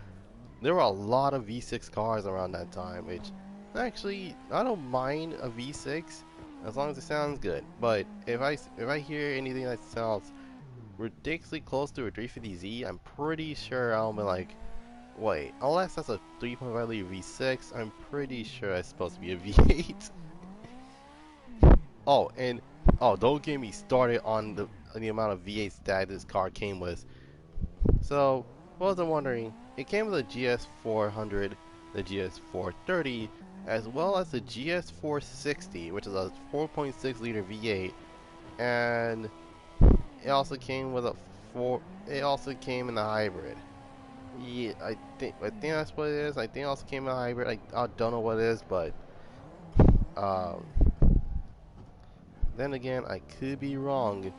there were a lot of V6 cars around that time. Which actually, I don't mind a V6 as long as it sounds good. But if I hear anything that sounds ridiculously close to a 350Z, I'm pretty sure I'll be like, wait, unless that's a 3.5-liter V6, I'm pretty sure it's supposed to be a V8. Oh, and don't get me started on the amount of V8s that this car came with. So, what was I wondering? It came with a GS400, the GS430, as well as the GS460, which is a 4.6-liter V8, and it also came with a four. It also came in a hybrid. Yeah, I think that's what it is. I think it also came in a hybrid. I don't know what it is, but um, then again, I could be wrong.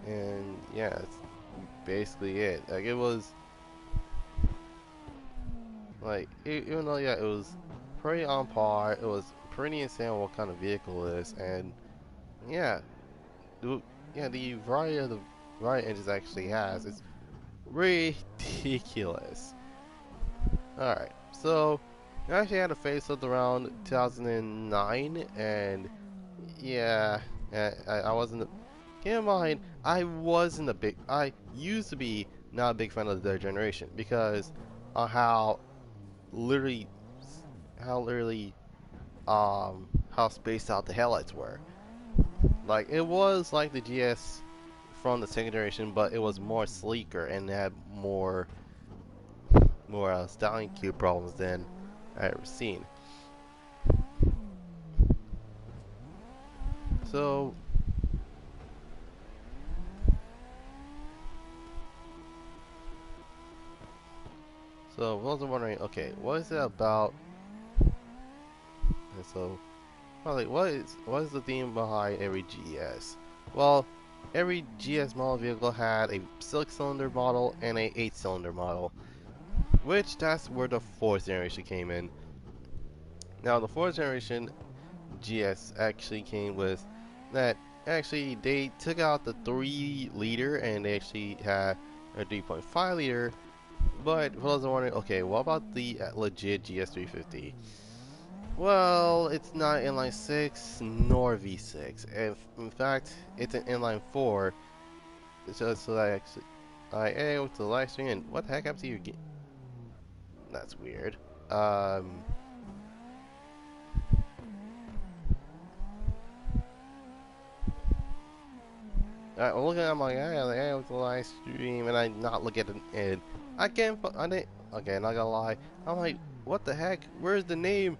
And yeah, that's basically it. Like it was even though yeah, it was pretty on par. It was pretty insane what kind of vehicle it is, and yeah, yeah, the variety of the variety engines actually has is ridiculous. Alright, so I actually had a facelift around 2009, and yeah, I wasn't. Keep in mind, I wasn't a big. I used to be not a big fan of the third generation because of literally, how literally, how spaced out the headlights were. Like it was like the GS from the second generation, but it was more sleeker and had more styling cue problems than I ever seen. So I was wondering, okay, what is it about? And so, well, like, what is the theme behind every GS? Well, every GS model vehicle had a 6-cylinder model and a 8-cylinder model, which that's where the fourth generation came in. Now, the fourth generation GS actually came with that. Actually, they took out the 3-liter and they actually had a 3.5-liter. But for those wondering, okay, what about the legit GS350? Well, it's not inline 6 nor V6. In fact, it's an inline 4. So I actually I went to the live stream and what the heck happened to your game? That's weird. Um, I'm looking at my guy, I went to the live stream and I not look at it and I can't. I didn't. Okay, not gonna lie. I'm like, what the heck? Where's the name?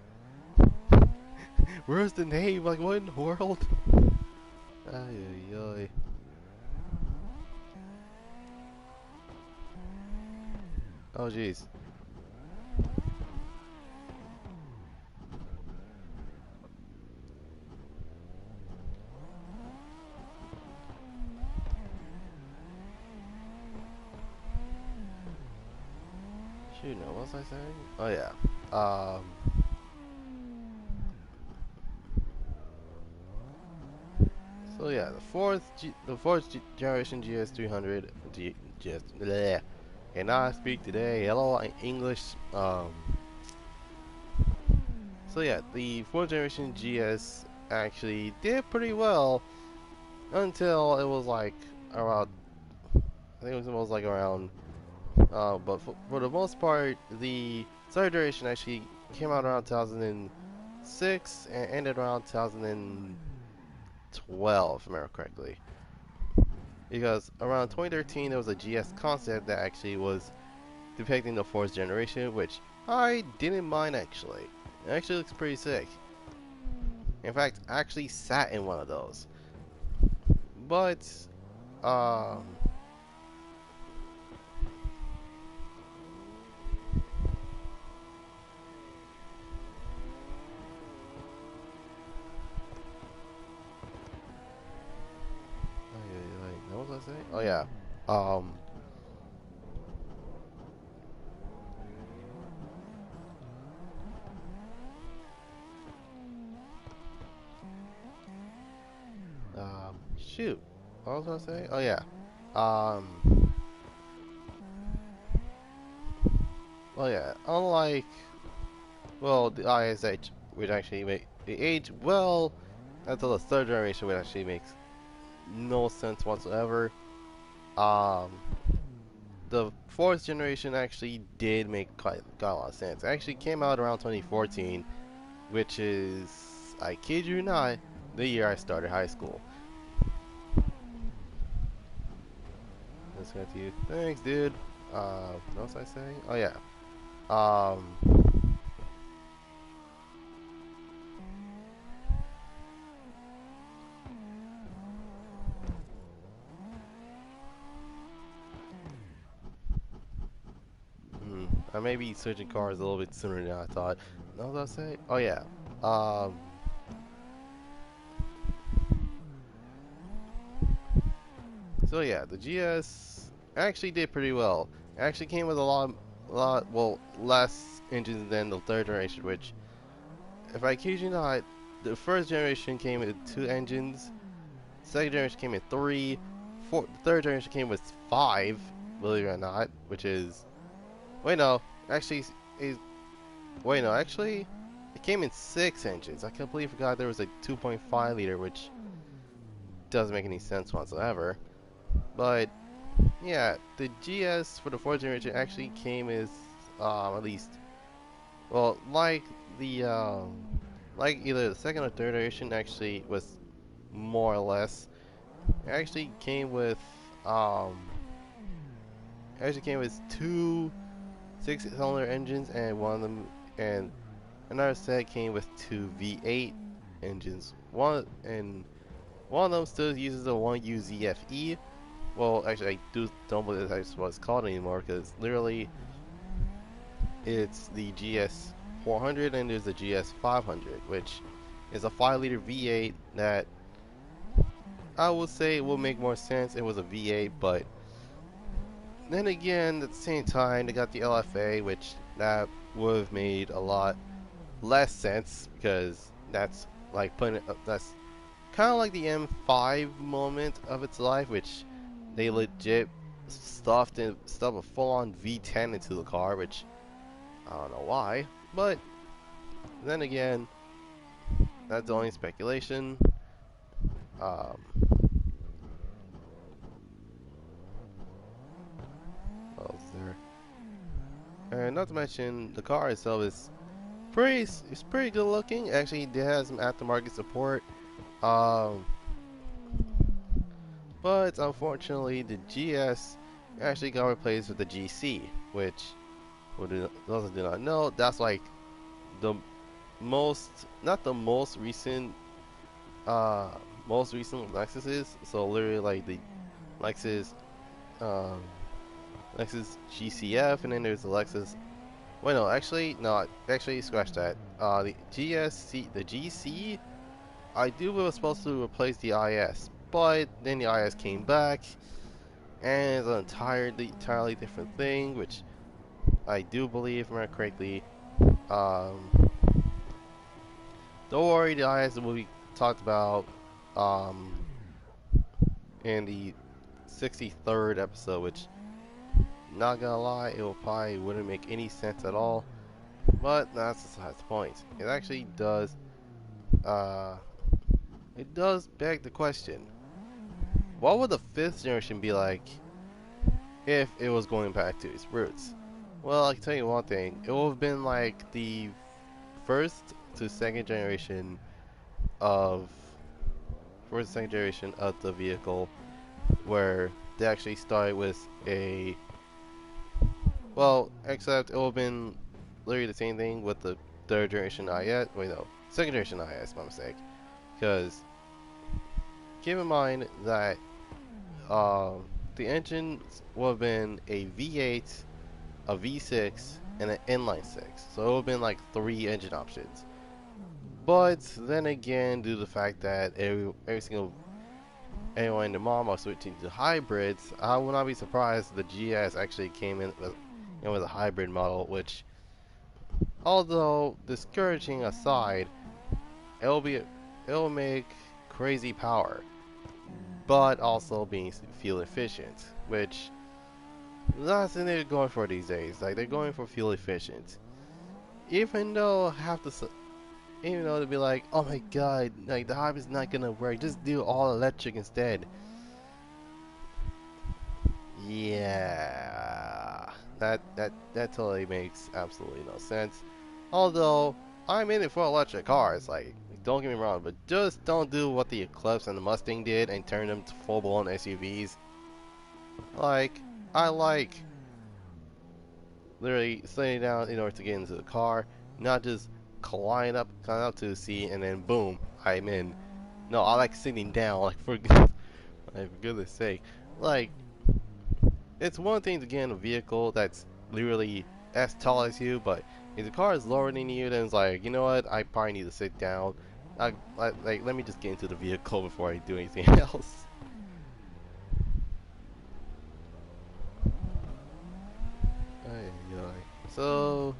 Where's the name? Like, what in the world? Ay, ay, ay. Oh, jeez. Shoot, no, what was I saying? Oh, yeah. So yeah, the fourth generation GS300 GS. Bleh. Cannot speak today. Hello, English. So yeah, the fourth generation GS actually did pretty well until it was like around. I think it was almost like around. But for the most part, the third generation actually came out around 2006 and ended around 2012, if I remember correctly. Because around 2013 there was a GS concept that actually was depicting the fourth generation, which I didn't mind actually. It actually looks pretty sick. In fact, I actually sat in one of those. But um what was I saying? Oh yeah. Um shoot. What was I saying? Oh yeah. Um well yeah, unlike the ISH, which actually make the age well until the third generation, which actually makes no sense whatsoever. Um, the fourth generation actually did make got a lot of sense. It actually came out around 2014, which is, I kid you not, the year I started high school. Let's get to you. Thanks, dude. What was I saying? Oh yeah. Um, I may be switching cars a little bit sooner than I thought. What was I saying? Oh yeah. Um, so yeah, the GS actually did pretty well. It actually came with less engines than the third generation, which, if I kid you not, the first generation came with 2 engines. second generation came in 3, the third generation came with 5, believe it or not, which is, wait no, actually, is, wait no, actually, it came in 6 engines. I completely forgot there was a 2.5 liter, which doesn't make any sense whatsoever. But yeah, the GS for the fourth generation actually came as at least, well, like either the second or third generation actually was more or less. It um actually came with two six-cylinder engines, and one of them, and another set came with two V8 engines. One of them still uses the 1UZFE. Well, actually, don't believe that's what it's called anymore, because literally it's the GS 400 and there's the GS 500, which is a 5-liter V8 that I would say will make more sense. It was a V8, but then again, at the same time, they got the LFA, which that would have made a lot less sense, because that's like that's kind of like the M5 moment of its life, which they legit stuffed a full-on V10 into the car, which I don't know why, but then again, that's only speculation. Um, what else is there? And not to mention, the car itself is pretty good looking. Actually, it has some aftermarket support. Um, but unfortunately, the GS actually got replaced with the GC, which, for those who do not know, that's like the not the uh, most recent Lexuses. So literally like the Lexus, um, Lexus GCF, and then there's the Lexus. Wait, no, actually, scratch that. The GC, I do was supposed to replace the IS, but then the IS came back, and it's an entirely different thing, which I do believe, if I remember correctly. Um, don't worry, the IS will be talked about um, in the 63rd episode, which, not gonna lie, it will probably wouldn't make any sense at all. But that's besides the point. Uh, it does beg the question: what would the fifth generation be like if it was going back to its roots? Well, I can tell you one thing: it would have been like the first to second generation of second generation of the vehicle, where they actually started with a, well, except it would have been literally the same thing with the third generation IS. Wait, no, second generation IS, my mistake. Because keep in mind that the engine would have been a V8, a V6, and an inline 6. So it would have been like 3 engine options. But then again, due to the fact that every single anyone in the mom are switching to hybrids, I would not be surprised if the GS actually came in with a hybrid model, which, although discouraging aside, it'll make crazy power, but also being fuel efficient, which that's what they're going for these days. Like, they're going for fuel efficient, even though even though they'd be like, oh my god, like the hybrid's not gonna work, just do all electric instead. Yeah, that totally makes absolutely no sense. Although I'm in it for electric cars, like, don't get me wrong, but just don't do what the Eclipse and the Mustang did and turn them to full-blown SUVs. Like, I like literally sitting down in order to get into the car, not just climb up to the seat and then boom, I'm in. No, I like sitting down, like, like, for goodness sake, like, it's one thing to get in a vehicle that's literally as tall as you, but if the car is lower than you, then it's like, you know what, I probably need to sit down. Like, let me just get into the vehicle before I do anything else. So,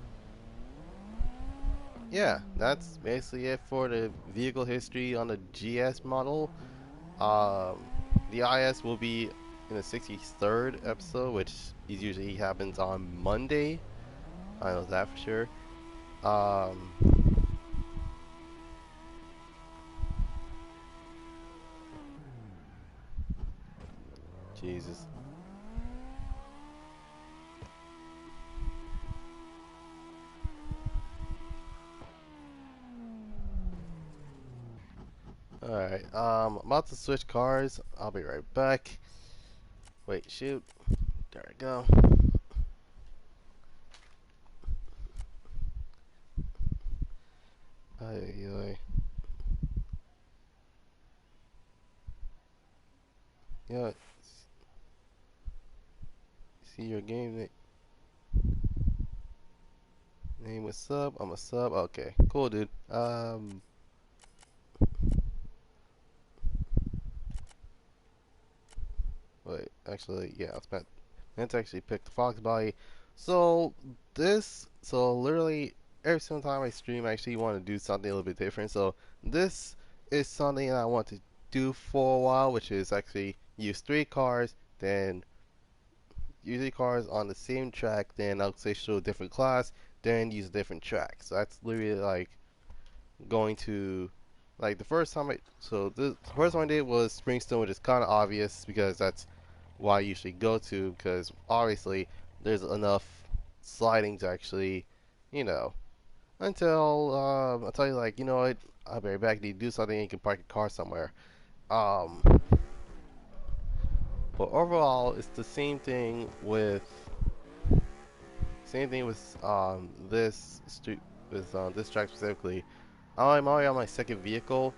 yeah, that's basically it for the vehicle history on the GS model. Um, the IS will be in the 63rd episode, which is usually happens on Monday. I know that for sure. Um, Jesus. Alright, I'm about to switch cars. I'll be right back. Wait, shoot. There we go. Ay, ay. Yeah, see your name was sub. I'm a sub. Okay, cool, dude. Wait, actually, yeah, I was meant to actually pick the Fox body. So so literally every single time I stream, I actually want to do something a little bit different. So this is something that I want to do for a while, which is actually use three cars, then use three cars on the same track, then I'll say show a different class, then use a different track. So that's literally like going to like the first time the first one I did was Springstone, which is kind of obvious because that's why you should go to, because obviously there's enough sliding to actually, you know, until I'll tell you like, you know what, I'll be right back. Need to do something. You can park your car somewhere. Um, but overall, it's the same thing with this street with this track specifically. I'm already on my second vehicle,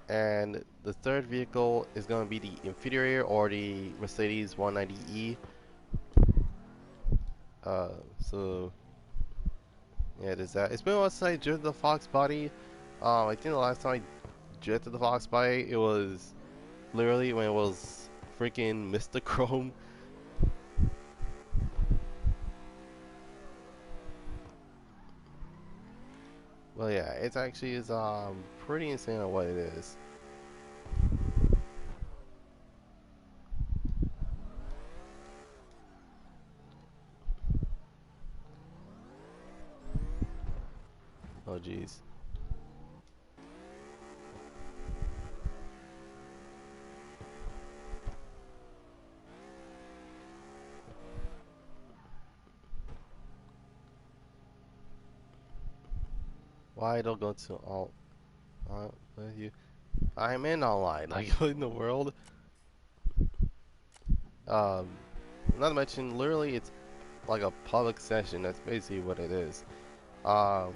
and the third vehicle is going to be the Inferior or the Mercedes 190E. So yeah, it is that. It's been a while since I drifted the Fox body. I think the last time I drifted the Fox body, it was literally when it was freaking Mr. Chrome. Well, yeah, it actually is pretty insane on what it is. Oh jeez. Why don't go to all? With you? I'm in online. Like what in the world? Um, not to mention, literally, it's like a public session. That's basically what it is. Um,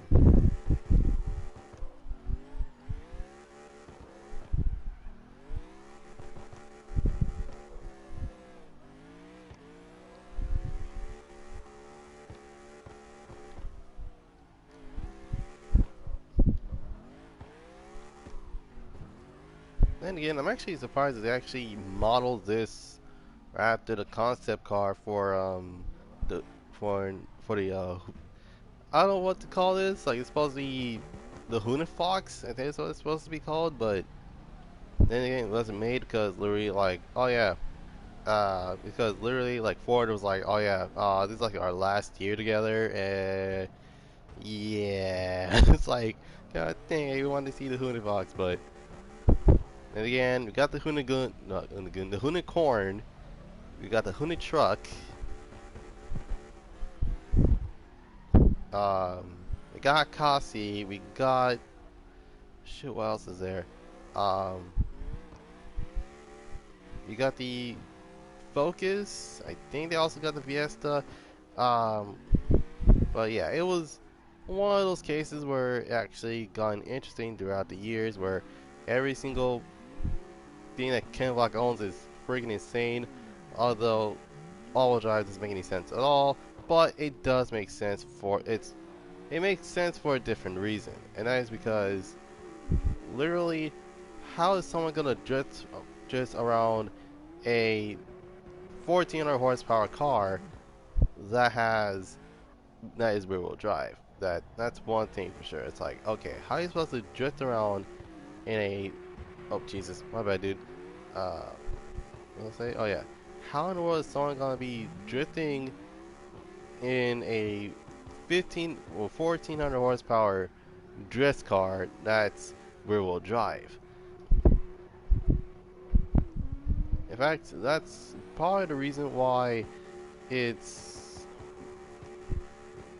then again, I'm actually surprised that they actually modeled this after the concept car for the for the I don't know what to call this. Like it's supposed to be the Hoon Fox. I think that's what it's supposed to be called, but then again, it wasn't made because literally like oh yeah, because literally like Ford was like oh yeah, this is like our last year together, and yeah, it's like god dang, we wanted to see the Hoon Fox, but then again, we got the Hoonigan, not Hoonigan, the Hoonicorn. We got the Huni truck. We got Kasi. We got shit. What else is there? Um, we got the Focus. I think they also got the Fiesta. Um, but yeah, it was one of those cases where it actually gotten interesting throughout the years, where every single thing that Ken Block owns is freaking insane. Although all-wheel drive doesn't make any sense at all, but it does make sense for its. It makes sense for a different reason, and that is because literally, how is someone gonna drift around a 1400 horsepower car that is rear-wheel drive? That's one thing for sure. It's like, okay, how are you supposed to drift around in a Oh Jesus, my bad, dude. What did I say? Oh yeah. How in the world is someone gonna be drifting in a 15 or 1400 horsepower drift car that's rear-wheel drive? In fact, that's probably the reason why it's.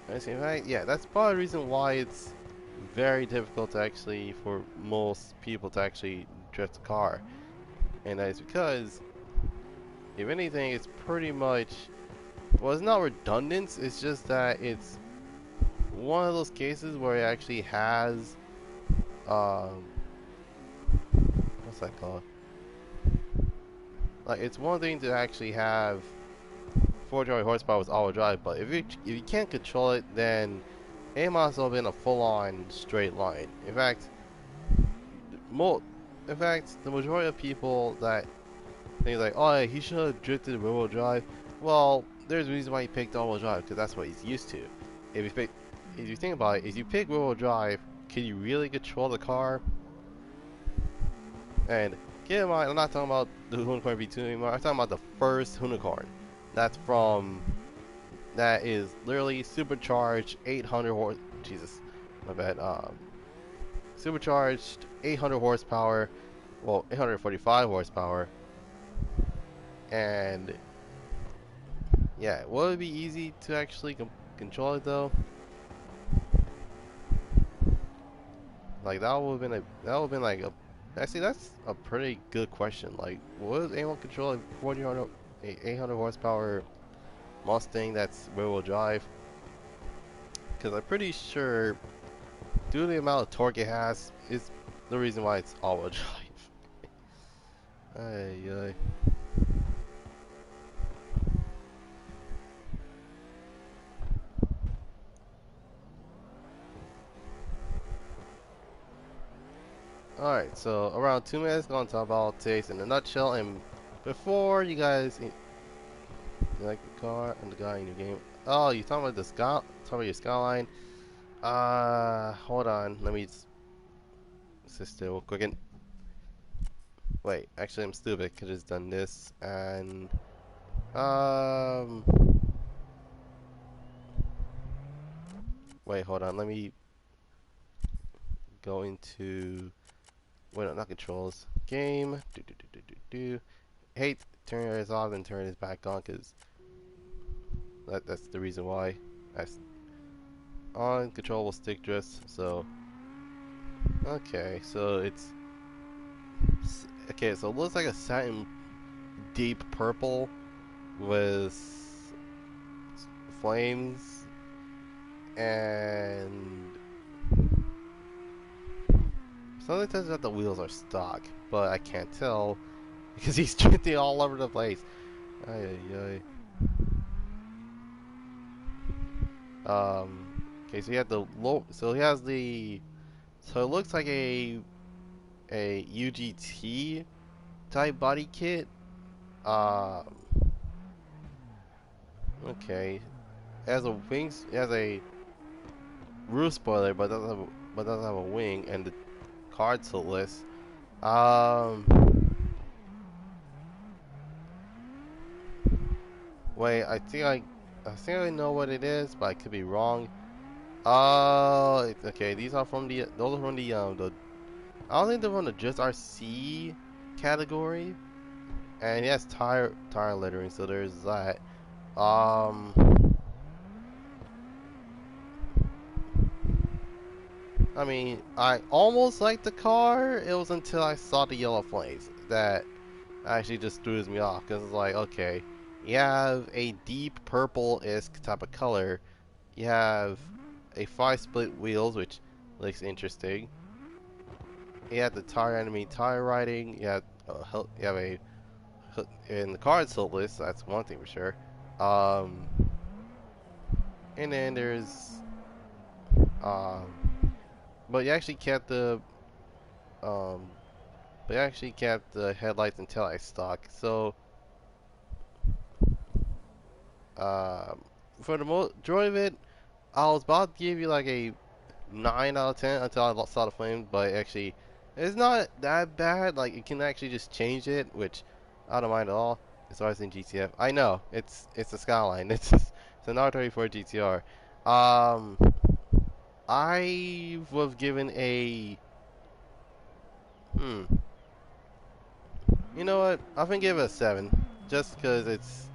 In fact, yeah, that's probably the reason why it's very difficult to actually for most people to actually drift a car, and that is because, if anything, it's pretty much, well, it's not redundant. It's just that it's one of those cases where it actually has, um, what's that called? Like, it's one thing to actually have 400 horsepower with all-wheel drive, but if you can't control it, then it might as well have been a full-on straight line. Mo in fact, the majority of people that think like, oh, yeah, he should have drifted rear-wheel drive. Well, there's a reason why he picked all-wheel drive, because that's what he's used to. If you pick, if you think about it, if you pick rear-wheel drive, can you really control the car? And keep in mind, I'm not talking about the Unicorn V2 anymore. I'm talking about the first Unicorn. That's from, that is literally supercharged 800 horse. Jesus, my bad. Supercharged 800 horsepower. Well, 845 horsepower. And yeah, will it be easy to actually control it though? Like that would have been like a. Actually, that's a pretty good question. Like, would anyone control a 800 horsepower Mustang that's rear-wheel drive? Because I'm pretty sure, due to the amount of torque it has, is the reason why it's all-wheel drive. Ay, ay. Alright, so around 2 minutes, gonna talk about taste in a nutshell. And before you guys, you like the car and the guy in your game. Oh, you talking about the talking about your skyline? Hold on, let me sit still real quick. And wait, actually, I'm stupid. Could have just done this and um. Wait, hold on. Let me go into. Wait, no, not controls. Game. Do. Hate turn this off and turn this back on because that's the reason why. That's on controllable stick drifts. So okay, so it's okay. So it looks like a satin deep purple with flames and something tells me that the wheels are stock, but I can't tell because he's drifting all over the place. Ay, ay, ay. Okay, so he had the low. So he has the. So it looks like a UGT type body kit. Um. Okay. It has a wings. It has a roof spoiler, but doesn't have a wing, and the card tiltless. Um. Wait, I think I know what it is, but I could be wrong. Oh, okay. These are from those are from the. I don't think they're from the Just RC category, and it has tire lettering, so there's that. Um, I mean, I almost liked the car. It was until I saw the yellow flames that actually just threw me off. Cause it's like, okay, you have a deep purple-esque type of color. You have a 5-split wheels, which looks interesting. You have the tire enemy tire riding. You have a in the card sold list. That's one thing for sure. Um, and then there's um, but you actually kept the um, but you actually kept the headlights and taillights stock. So um, for the majority of it, I was about to give you like a 9 out of 10 until I saw the flame, but actually, It's not that bad. Like, you can actually just change it, which I don't mind at all. As far as in GTF, I know it's a Skyline. It's an R34 GTR. Um, I was given a hmm. You know what? I'm gonna give it a 7, just because it's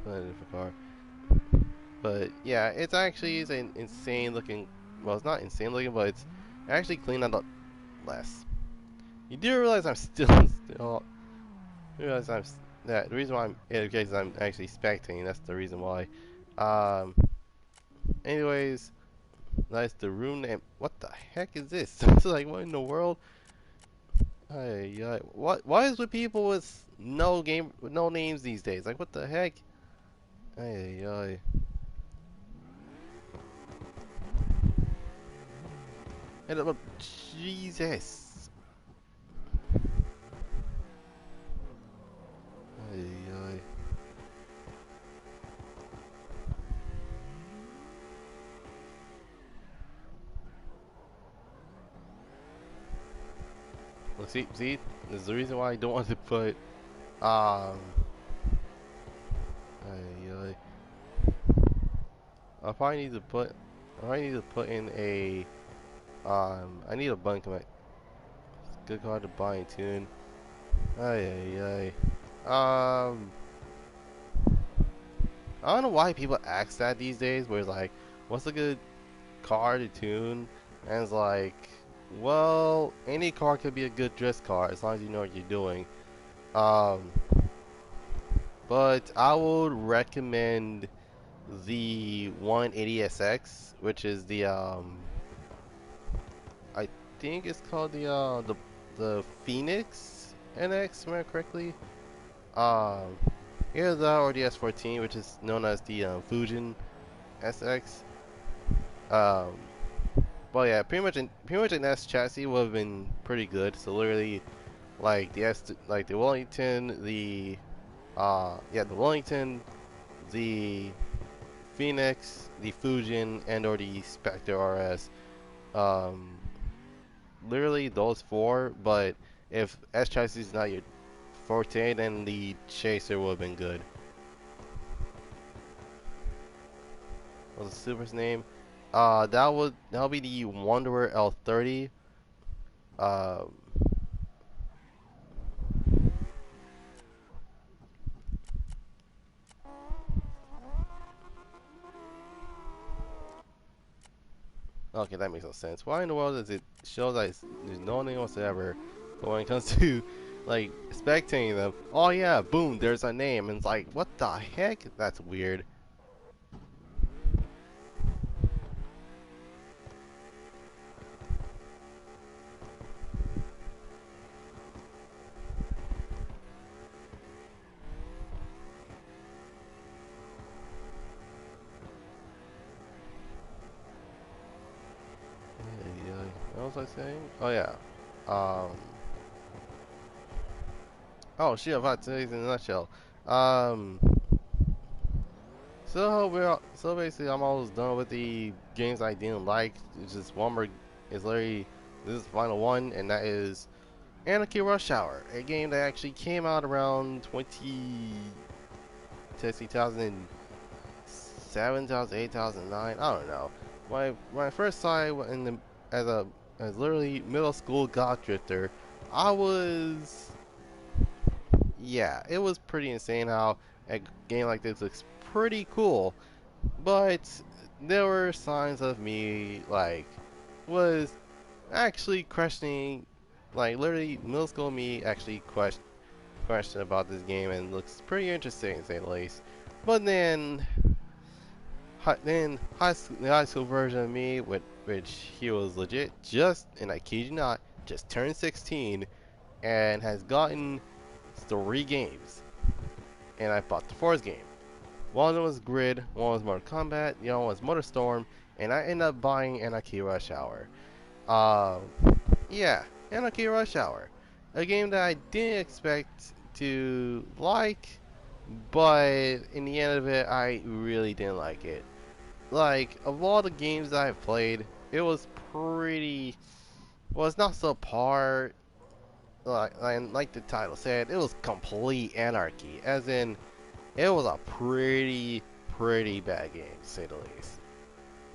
a different car. But yeah, it's actually is an insane looking. Well, it's not insane looking, but it's actually cleaned up less. You do realize I'm still realize that the reason why I'm because I'm actually spectating. That's the reason why. Um. Anyways, that's the room name. What the heck is this? It's like, what in the world? Hey, what? Why is with people with no names these days? Like, what the heck? Hey, and Jesus. Hey. Well, see, this is the reason why I don't want to put um. Ay. I probably need to put. I probably need to put in a. I need a bunk. Good card to buy and tune. Ay. I don't know why people ask that these days. Where it's like, what's a good car to tune? And it's like, well, any car could be a good drift car as long as you know what you're doing. Um, but I would recommend the 180SX, which is the I think it's called the Phoenix NX, remember correctly. Um, Either that or the S14, which is known as the Fusion SX. Um, but yeah, pretty much an S chassis would have been pretty good. So literally, like the Wellington, the Wellington, the Phoenix, the Fusion, and or the Spectre RS. Um, Literally those four. But if S chassis is not your forte, then the Chaser would have been good. What's the Super's name? That'll be the Wanderer L30. Um, okay, that makes no sense. Why in the world does it show that there's no name whatsoever? But when it comes to like spectating them, oh yeah, boom, there's a name, and it's like, what the heck? That's weird. What was I saying? Oh yeah. Um. Oh shit! About today's in a nutshell. Um. So basically I'm almost done with the games I didn't like. It's just one more. It's literally this is the final one, and that is Anarchy Rush Hour, a game that actually came out around 2007, 2008, 2009. I don't know. When I first saw it in the as a as literally middle school Goddrifter, I was yeah, it was pretty insane how a game like this looks pretty cool. But there were signs of me like was actually questioning, like literally middle school me actually question about this game, and looks pretty interesting to say the least. But then the high school version of me, which he was legit just, and I kid you not, just turned 16 and has gotten 3 games, and I bought the 4th game. One of them was Grid, one was Mortal Kombat, the other one was Motorstorm, and I ended up buying Anarchy Rush Hour. Uh, yeah, Anarchy Rush Hour, a game that I didn't expect to like, but in the end of it, I really didn't like it. Like, of all the games that I've played, it was pretty. Well, it's not subpar. Like the title said, it was complete anarchy. As in, it was a pretty bad game, to say the least.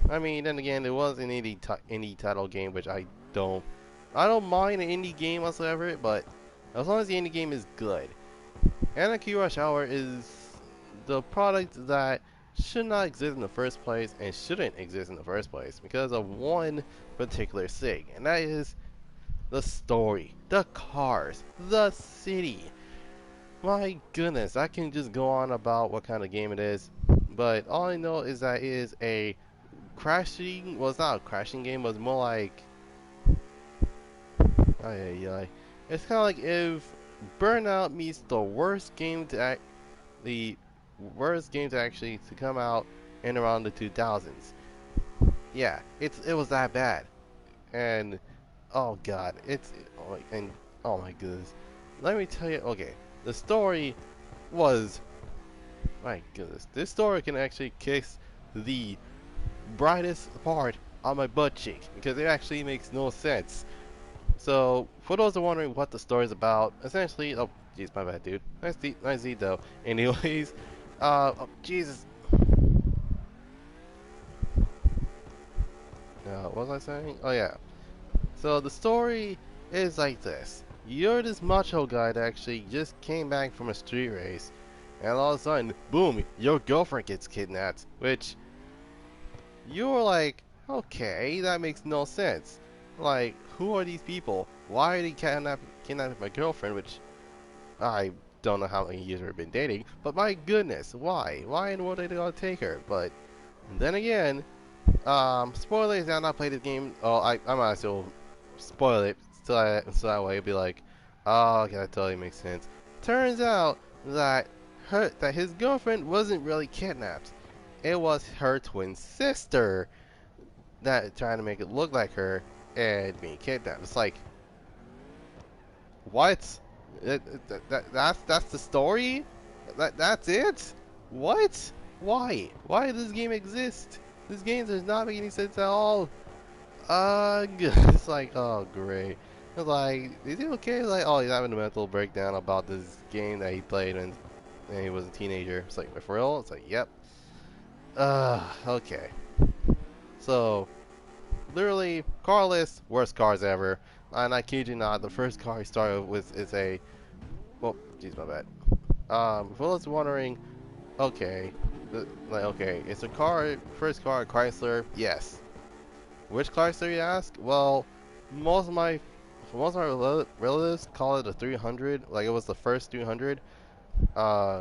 I mean, then again, it was an indie title game, which I don't mind an indie game whatsoever. But as long as the indie game is good, Anarchy Rush Hour is the product that should not exist in the first place and shouldn't exist in the first place because of one particular thing, and that is the story, the cars, the city. My goodness, I can just go on about what kind of game it is, but all I know is that it is a crashing. Well, it's not a crashing game, but it's more like, it's kind of like if Burnout meets the worst game to actually to come out in around the 2000s. Yeah, it was that bad, and oh god, oh my goodness. Let me tell you, okay, the story was, my goodness, this story can actually kiss the brightest part on my butt cheek because it actually makes no sense. So, for those who are wondering what the story is about, essentially, oh, jeez, my bad, dude. Nice eat though. Anyways, oh, Jesus. What was I saying? Oh yeah. So the story is like this. You're this macho guy that actually just came back from a street race, and all of a sudden, boom, your girlfriend gets kidnapped, which you're like, okay, that makes no sense. Like, who are these people? Why are they kidnapping my girlfriend, which I don't know how many years we've been dating, but my goodness, why? Why in the world are they gonna take her? But then again, spoilers, I've not played this game. Oh, I might as well spoil it so that way it'd be like, oh, okay, that totally makes sense. Turns out that his girlfriend wasn't really kidnapped. It was her twin sister that trying to make it look like her and being kidnapped. It's like, what? That's the story? That's it? What? Why? Why does this game exist? This game does not make any sense at all. It's like, oh, great. It's like, is he okay? It's like, oh, he's having a mental breakdown about this game that he played when he was a teenager. It's like, for real? It's like, yep. Okay. So, literally, car list, worst cars ever. And I kid you not, the first car he started with is a, well, jeez, my bad. For those wondering, okay, okay, it's a first car, Chrysler, yes. Which Chrysler, you ask? Well, most of my relatives call it a 300, like it was the first 300. But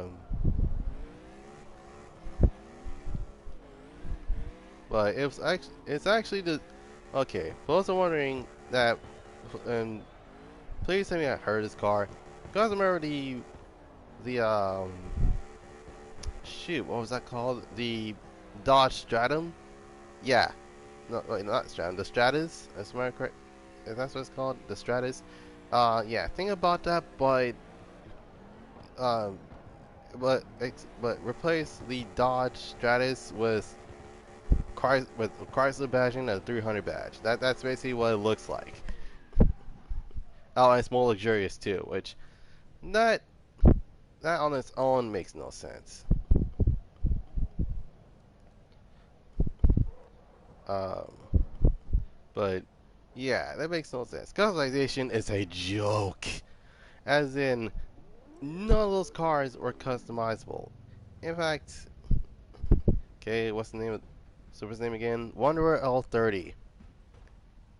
it's actually the, okay, for those wondering that, and please tell me I heard this car. You guys remember the shoot, what was that called? The Dodge Stratum? Yeah. No, wait, not Stratum. The Stratus. That's my correct. If that's what it's called, the Stratus. Yeah. Think about that, um, but replace the Dodge Stratus with Chrysler badging and a 300 badge. That's basically what it looks like. Oh, and it's more luxurious too, which that on its own makes no sense. Um, but yeah, that makes no sense. Customization is a joke, as in none of those cars were customizable. In fact, okay, what's the name of Super's name again? Wanderer L30.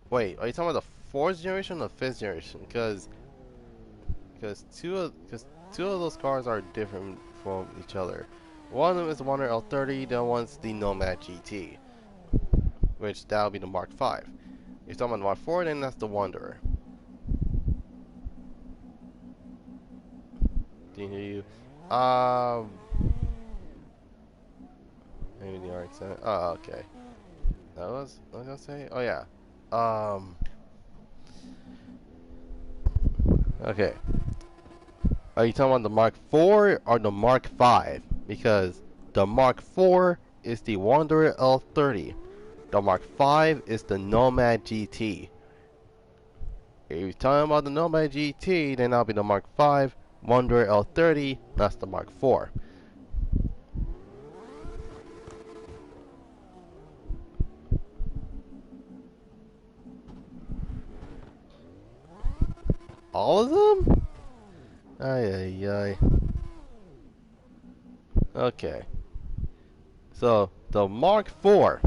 Wait, are you talking about the fourth generation or the fifth generation? Because two of those cars are different from each other. One of them is the Wanderer L30, the other one's the Nomad GT, which that'll be the Mark V. If you're talking about the Mark IV, then that's the Wanderer. Didn't hear you. Maybe the RX-7. Oh, okay. That was what was I gonna say? Oh yeah. Okay. Are you talking about the Mark IV or the Mark V? Because the Mark IV is the Wanderer L30. The Mark V is the Nomad GT. If you're talking about the Nomad GT, then that'll be the Mark 5. Wanderer L30, that's the Mark 4. All of them? Ay, ay, ay. Okay. So, the Mark 4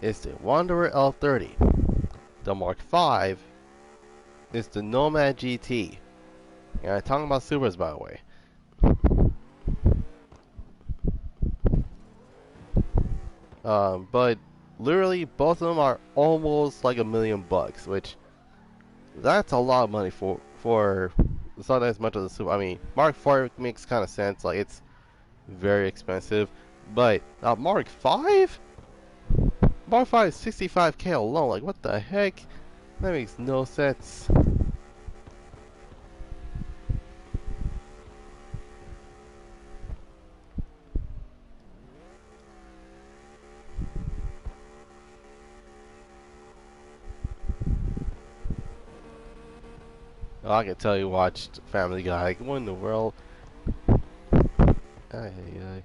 is the Wanderer L30. The Mark 5 is the Nomad GT. And I'm talking about Supers, by the way. But literally, both of them are almost like $1,000,000, which that's a lot of money for it's not as much as a Super. I mean, Mark 4 makes kind of sense, like it's very expensive, but Mark 5? Mark 5 is 65K alone. Like, what the heck? That makes no sense. Oh, I can tell you watched Family Guy. Like, what in the world? Ay, ay, ay.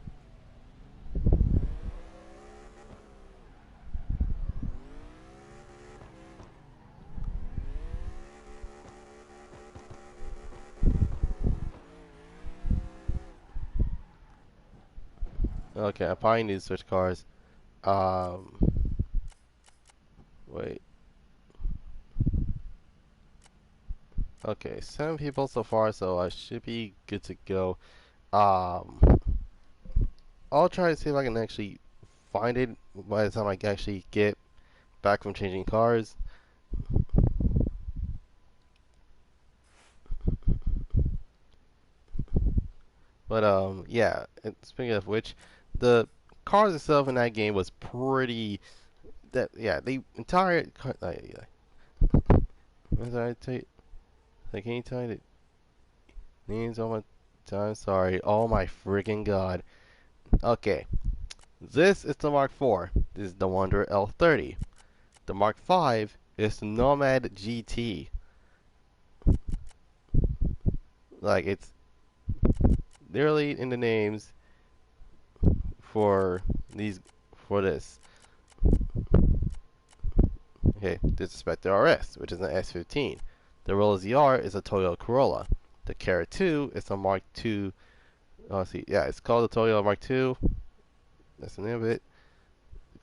Okay, I probably need to switch cars. Um, Wait. Okay, 7 people so far, so I should be good to go. Um, I'll try to see if I can actually find it by the time I can actually get back from changing cars. But yeah. Speaking of which, the cars itself in that game was pretty. That yeah, the entire. Yeah. What did I tell you? Like, can you tell me the names all my time? Sorry. Oh my freaking god. Okay. This is the Mark 4. This is the Wanderer L30. The Mark 5 is the Nomad GT. Like, it's literally in the names for these for this. Okay, this is Spectre RS, which is an S15. The Rolla ZR is a Toyota Corolla. The Carrot 2 is a Mark II. Oh, see, yeah, it's called the Toyota Mark II. That's the name of it.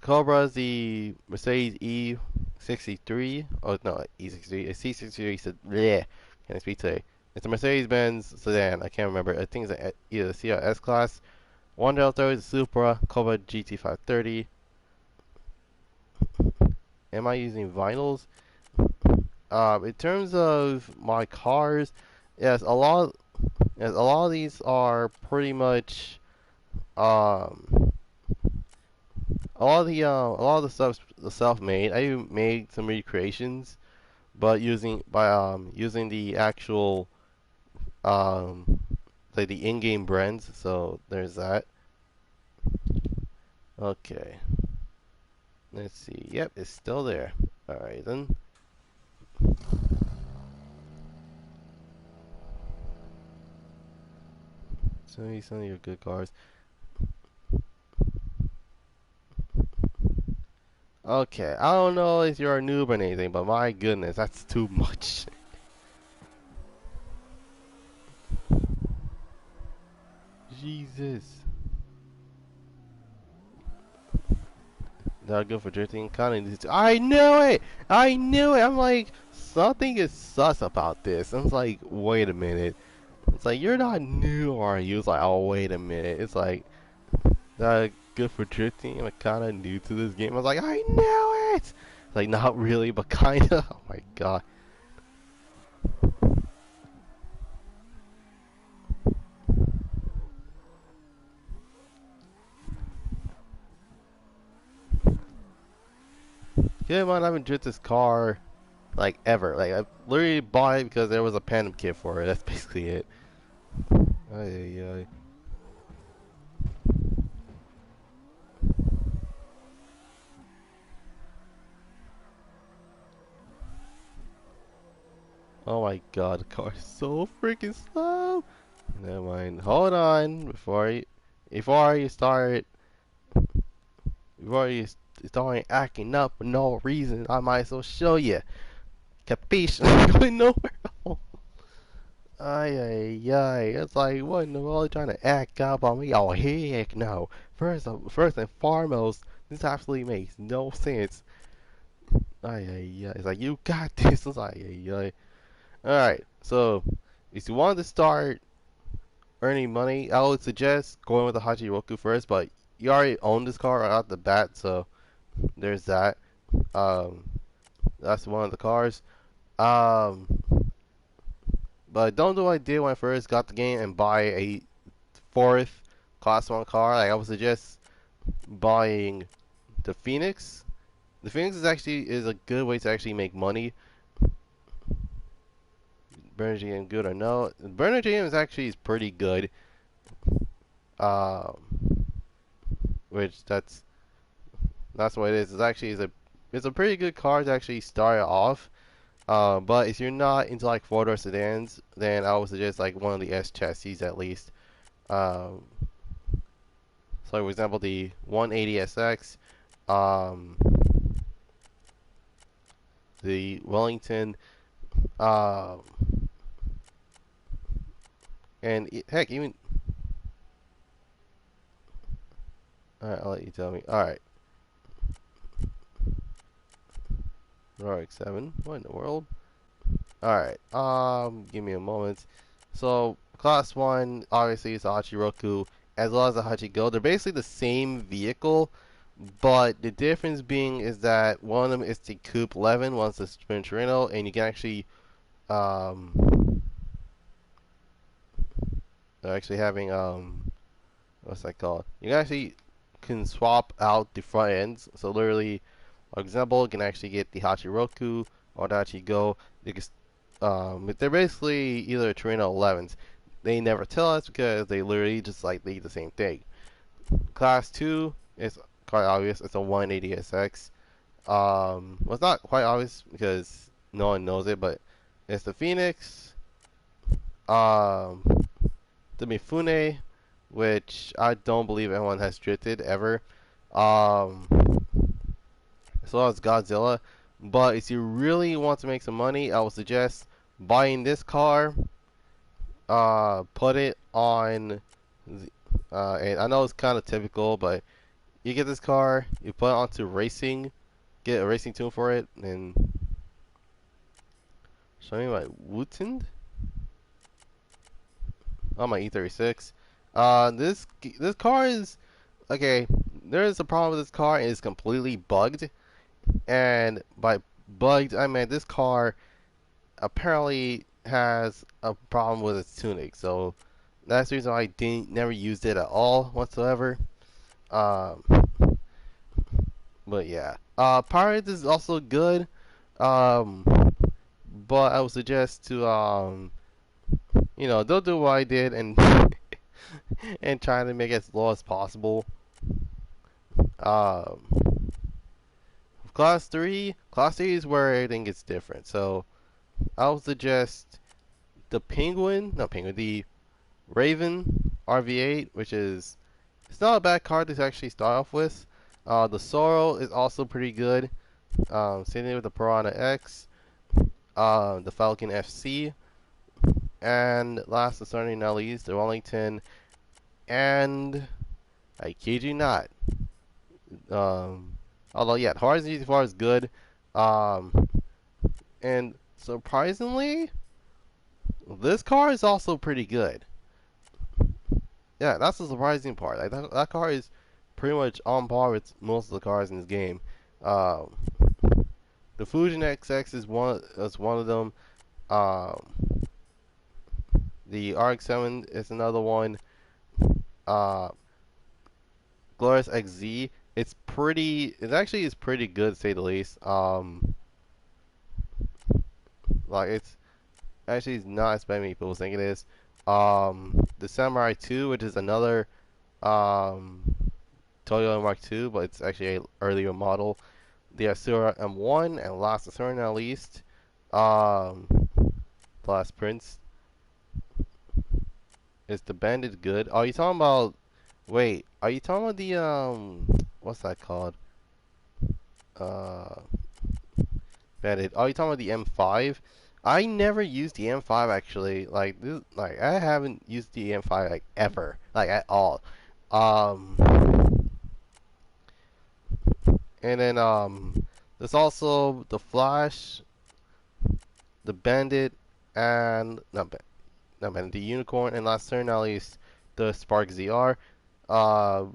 Cobra is the Mercedes E63. Oh no, E63. It's C63. So, bleh. Can't speak today. It's a Mercedes-Benz sedan. I can't remember. I think it's either the C or S class. One L30 is a Supra. Cobra GT530. Am I using vinyls? In terms of my cars, yes, a lot of these are pretty much, um, a lot of the stuff's self-made. I made some recreations, but using the actual, um, like the in-game brands. So there's that. Okay, let's see. Yep, it's still there. All right then. Some of your good cars. Okay, I don't know if you're a noob or anything, but my goodness, that's too much. Jesus. Not good for drifting. I knew it! I knew it! I'm like, something is sus about this. I was like, wait a minute. It's like, you're not new, are you? It's like, oh, wait a minute. It's like, not good for drifting. I'm kind of new to this game. I was like, I knew it! Like, not really, but kind of. Oh my god. Yeah, man, I haven't drifted this car like ever. Like I literally bought it because there was a Phantom kit for it. That's basically it. Ay, ay, ay. Oh my god, the car is so freaking slow. Never mind. Hold on before you start before you start acting up for no reason. I might as well show you. Capiche? I'm going nowhere. Ay ay ay. It's like what in the world are you trying to act up on me? Oh heck no. First and foremost, this absolutely makes no sense. Ay ay ay. It's like you got this. It's like ay ay. Alright, so if you want to start earning money, I would suggest going with the Hachiroku first, but you already own this car right off the bat, so there's that. Um, that's one of the cars. Um, but don't do what I did when I first got the game and buy a fourth Class 1 car. Like, I would suggest buying the Phoenix. The Phoenix is a good way to actually make money. Burner GM good or no? Burner GM is pretty good. Um, which that's what it is. It's a pretty good car to actually start out off. But if you're not into like four-door sedans, then I would suggest like one of the S chassis at least. Um, so for example, the 180SX, um, the Wellington, um, and heck, even. Alright, I'll let you tell me. Alright, RX-7. What in the world? Alright, give me a moment. So, Class 1, obviously, is the Hachiroku, as well as the Hachigo. They're basically the same vehicle, but the difference being is that one of them is the Coupe 11, one's the Sprint Torino, and you can actually, they're actually having, what's that called? You can swap out the front ends. So literally, for example, you can actually get the Hachiroku or the Hachigo. You can, they're basically either Torino 11s. They never tell us because they literally just like lead the same thing. Class 2 is quite obvious. It's a 180SX. Well, it's not quite obvious because no one knows it, but it's the Phoenix, um, the Mifune, which I don't believe anyone has drifted ever. Um, as well as Godzilla. But if you really want to make some money, I would suggest buying this car. Put it on. And I know it's kind of typical, but you get this car, you put it onto racing, get a racing tune for it, and show me my Wootend. On my E36. This car is okay. There is a problem with this car. It is completely bugged, and by bugged I mean this car apparently has a problem with its tuning. So that's the reason why I didn't never used it at all whatsoever. Um, but yeah, Pirates is also good. Um, but I would suggest to don't do what I did and and try to make it as low as possible. Um, Class 3 is where everything gets different. So I would suggest the Raven RV8, which is it's not a bad card to actually start off with. The Sorrow is also pretty good. Same thing with the Piranha X, the Falcon FC, and last but certainly not least, the Wellington, and I kid you not. Although yeah, Horizon Zero 4 is good. Um, and surprisingly, this car is also pretty good. Yeah, that's the surprising part. Like that car is pretty much on par with most of the cars in this game. Um, the Fusion XX is one of them. Um, the RX-7 is another one. Uh, Glorious XZ. It actually is pretty good to say the least. Like it's not as bad as many people think it is. The Samurai 2, which is another um Toyota Mark II, but it's actually an earlier model. The Asura M1, and last but certainly not least, um, Blast Prince. Is the bandit good? Are you talking about? Wait, are you talking about the what's that called? Uh, bandit. Are you talking about the M5? I never used the M5 actually. Like this, like I haven't used the M5 like ever, like at all. Um, and then there's also the Flash, the Bandit, and not Bandit, the Unicorn, and last turn at least the Spark ZR. Uh,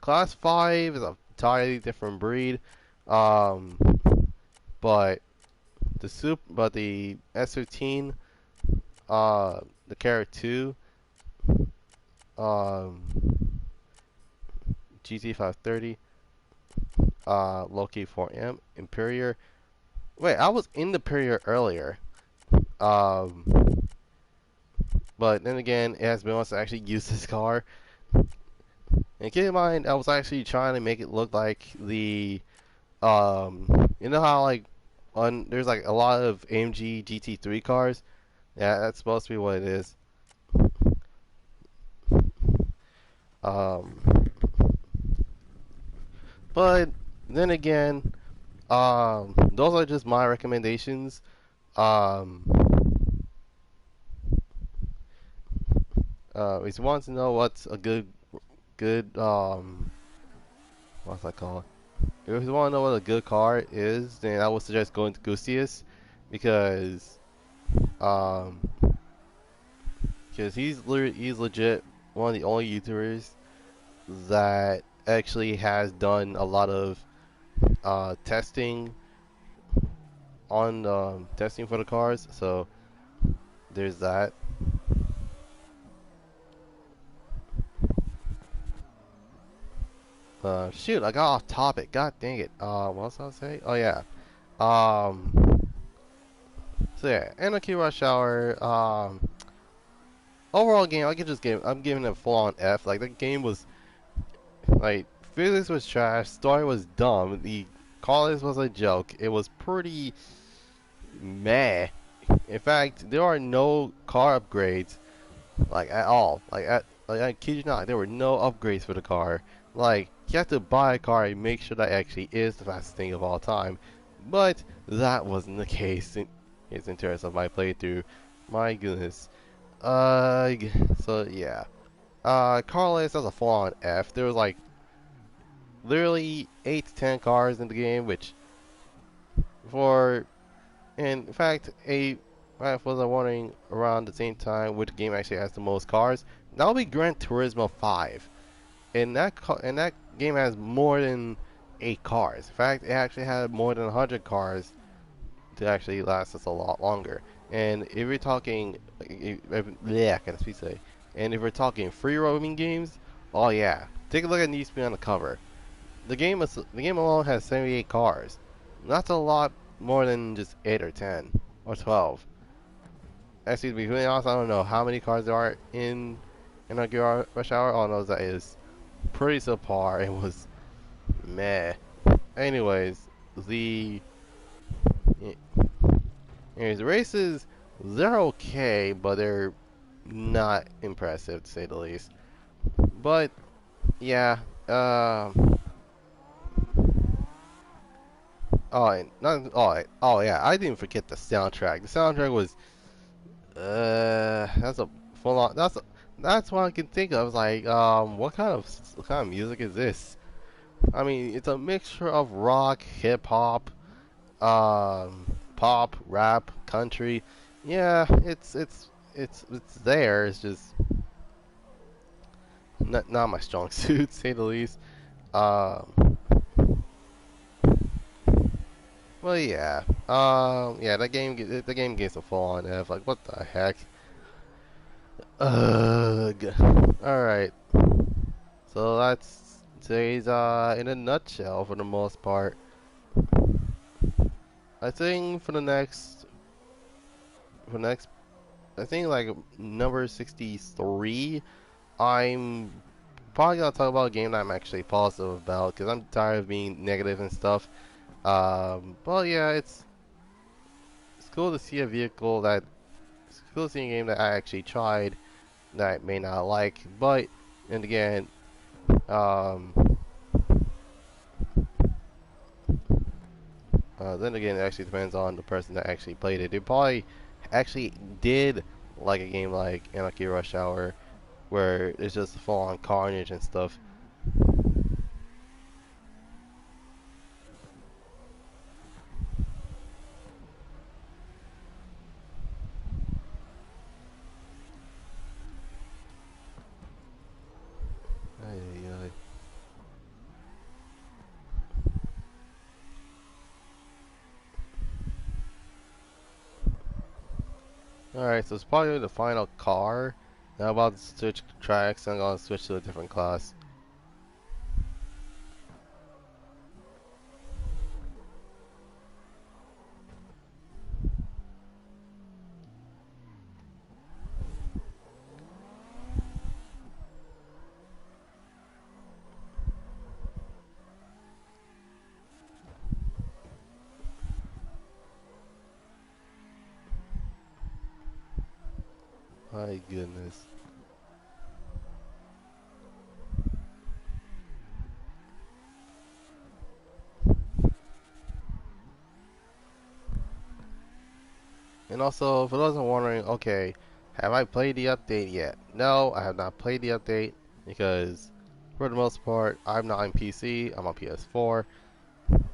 Class 5 is a entirely different breed. Um, but the S15, the Carrot 2, um, GT530, Loki 4M, Imperior. Wait, I was in the Imperior earlier. Um, but then again, it has been once to actually use this car. And keep in mind, I was actually trying to make it look like the, you know how like there's like a lot of AMG GT3 cars. Yeah, that's supposed to be what it is. Um, but then again, those are just my recommendations. Um, if you want to know what's a good what's that called? If you want to know what a good car is, then I would suggest going to Gustius because um because he's legit one of the only YouTubers that actually has done a lot of testing on testing for the cars. So there's that. Shoot, I got off topic. God dang it. What else I'll say? Oh yeah. Um. So yeah, Anarchy Rush Hour. Overall game, I could just give. I'm giving it a full-on F. Like the game was like physics was trash, story was dumb, the college was a joke. It was pretty meh. In fact, there are no car upgrades like at all. Like I kid you not, there were no upgrades for the car. Like you have to buy a car and make sure that actually is the fastest thing of all time. But that wasn't the case in terms of my playthrough. My goodness. So yeah. Carlos has a full-on F. There was like literally 8 to 10 cars in the game, which for in fact I was wondering around the same time which game actually has the most cars. That would be Gran Turismo 5. And that game has more than 8 cars. In fact, it actually had more than 100 cars to actually last us a lot longer. And if we're talking, yeah, I can speak say. And if we're talking free roaming games, oh yeah, take a look at Need for Speed on the cover. The game alone has 78 cars. That's a lot more than just 8 or 10 or 12. Actually, to be really honest, I don't know how many cars there are in a rush hour. All I know is that it's pretty subpar. It was meh. Anyways, the anyways, the races, they're okay, but they're not impressive to say the least. But yeah, oh, and not oh yeah, I didn't forget the soundtrack. The soundtrack was that's a full on. That's what I can think of. Like, what kind of music is this? I mean, it's a mixture of rock, hip hop, pop, rap, country. Yeah, it's there. It's just not my strong suit, to say the least. Um, well, yeah. Yeah, the game gets a full on F. Like, what the heck? Ugh. All right. So that's today's in a nutshell for the most part. I think for the next I think like number 63, I'm probably gonna talk about a game that I'm actually positive about because I'm tired of being negative and stuff. But yeah, it's cool to see a vehicle that it's cool to see a game that I actually tried that I may not like, but and again, um, then again, it actually depends on the person that actually played it. They probably actually did like a game like Anarchy Rush Hour, where it's just full on carnage and stuff. Ay, ay, ay. Alright, so it's probably the final car. Now I'm about to switch tracks. I'm gonna switch to a different class. My goodness. And also, for those who are wondering, okay, have I played the update yet? No, I have not played the update because, for the most part, I'm not on PC. I'm on PS4,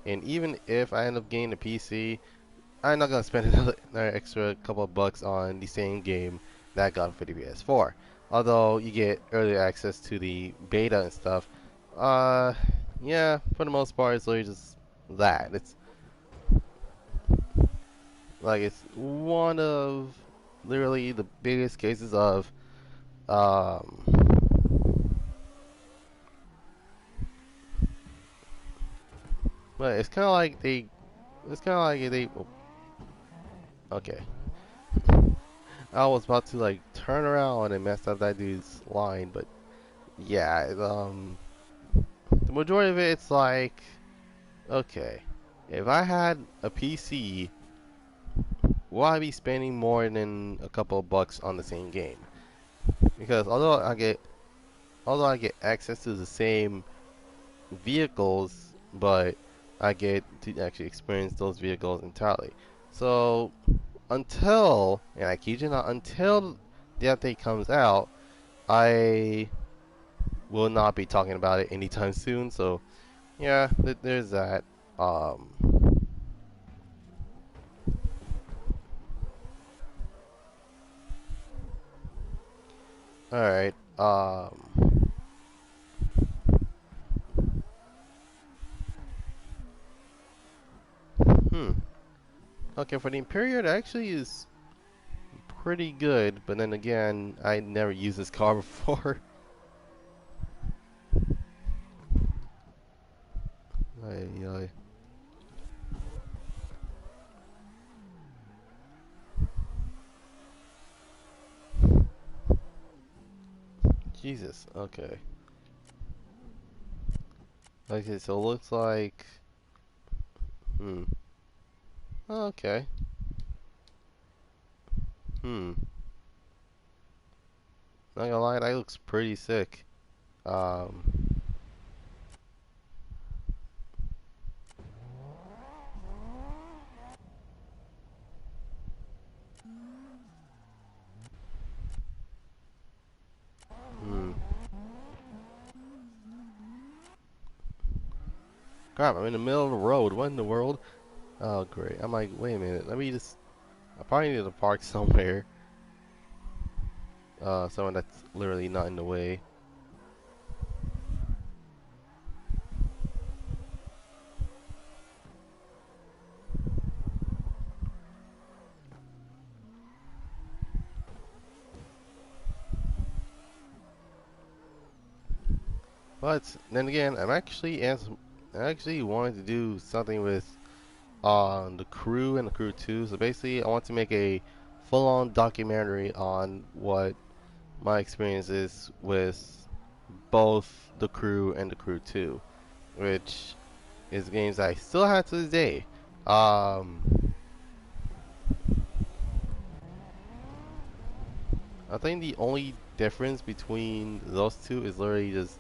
and even if I end up getting a PC, I'm not gonna spend another extra couple of bucks on the same game that I got for the PS4. Although you get early access to the beta and stuff, uh, yeah, for the most part, it's literally just that. It's like it's one of literally the biggest cases of um, but it's kind of like they. Oh, okay, I was about to like turn around and mess up that dude's line, but yeah, the majority of it, it's like, okay, if I had a PC, will I be spending more than a couple of bucks on the same game? Because although I get access to the same vehicles, but I get to actually experience those vehicles entirely. So until, and I kid you not, until the update comes out, I will not be talking about it anytime soon. So yeah, there's that. Um, all right. Hmm. Okay, for the Imperial, it actually is pretty good, but then again, I never used this car before. Ay, ay. Jesus. Okay. Okay, so it looks like. Hmm. Okay. Hmm. Not gonna lie, that looks pretty sick. Um. Hmm. Crap, I'm in the middle of the road. What in the world? Oh, great. I'm like, wait a minute. Let me just. I probably need to park somewhere. Someone that's literally not in the way. But then again, I actually wanted to do something with the crew and the crew 2. So basically, I want to make a full-on documentary on what my experience is with both the crew and the crew 2, which is games I still have to this day. Um, I think the only difference between those two is literally just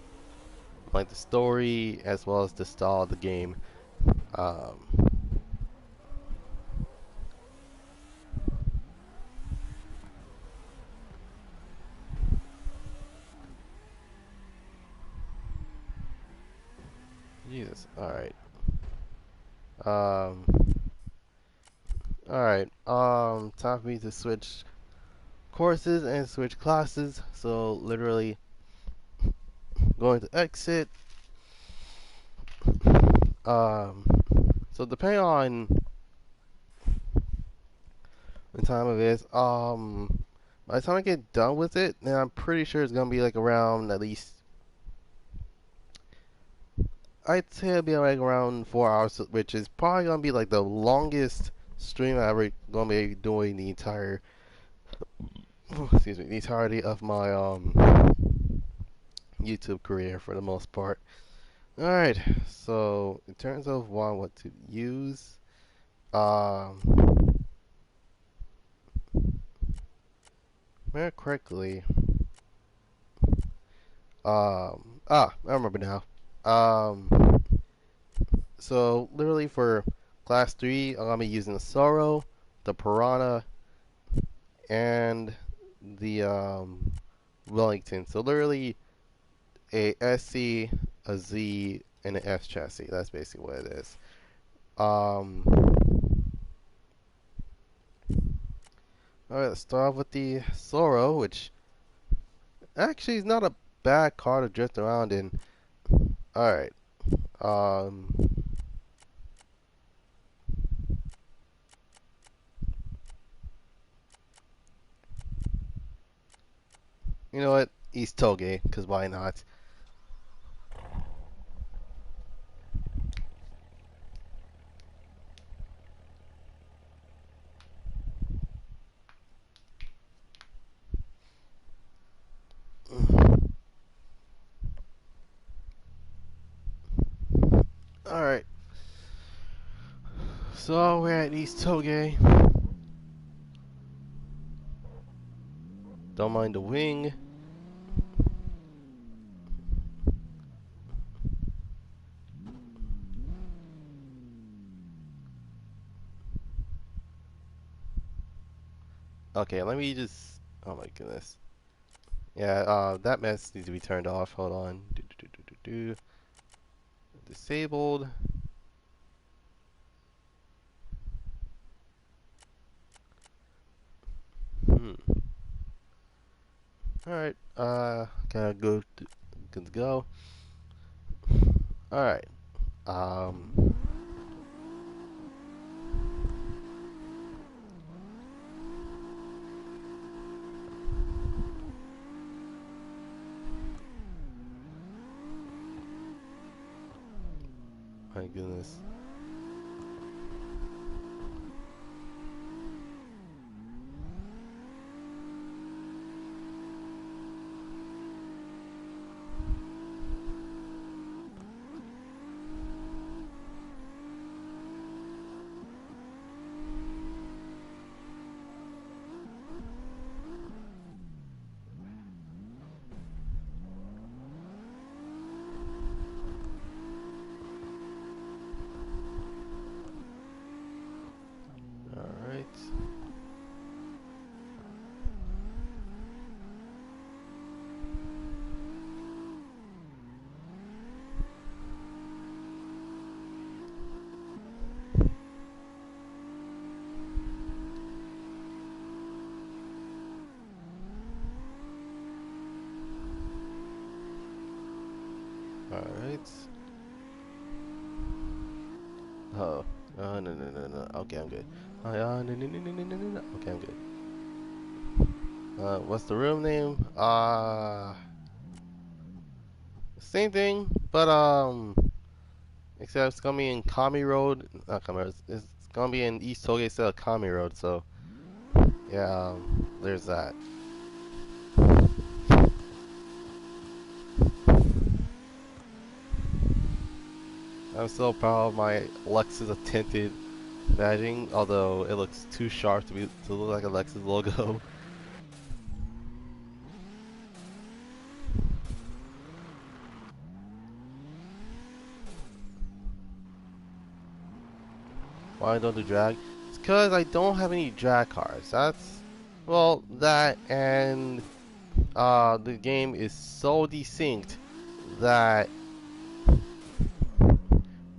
like the story as well as the style of the game. Um, Jesus. All right. Um, all right. Time for me to switch courses and switch classes. So literally going to exit. Um, so depending on the time of it, by the time I get done with it, then I'm pretty sure it's gonna be like around at least. I'd say it'll be like around 4 hours, which is probably gonna be like the longest stream I ever gonna be doing the entire, excuse me, the entirety of my YouTube career for the most part. All right, so in terms of what to use, um, very correctly, I remember now. So literally for class 3, I'm gonna be using the Sorrow, the Piranha, and the Wellington. So literally a SC, a Z, and an S chassis. That's basically what it is. Um, Alright, let's start off with the Sorrow, which actually is not a bad car to drift around in. Alright. Um, you know what? East Toge, because why not? Alright. So we're at East Toge. Don't mind the wing. Okay, let me just. Oh my goodness. Yeah, that mess needs to be turned off. Hold on. Disabled. Hmm. Alright, gotta go. Good to go. Alright. Um. My goodness. Alright. Alright. Oh. Oh, no, no, no, no. Okay, I'm good. Oh, no, no, no, no, no, no, no, no. Okay, I'm good. What's the room name? Same thing, but, except it's gonna be in Kami Road. Not Kami Road. It's gonna be in East Toge instead of Kami Road, so, yeah, there's that. I'm still proud of my Lexus tinted badging, although it looks too sharp to look like a Lexus logo. why I don't do drag? It's because I don't have any drag cars. That's, well, that and the game is so desynced that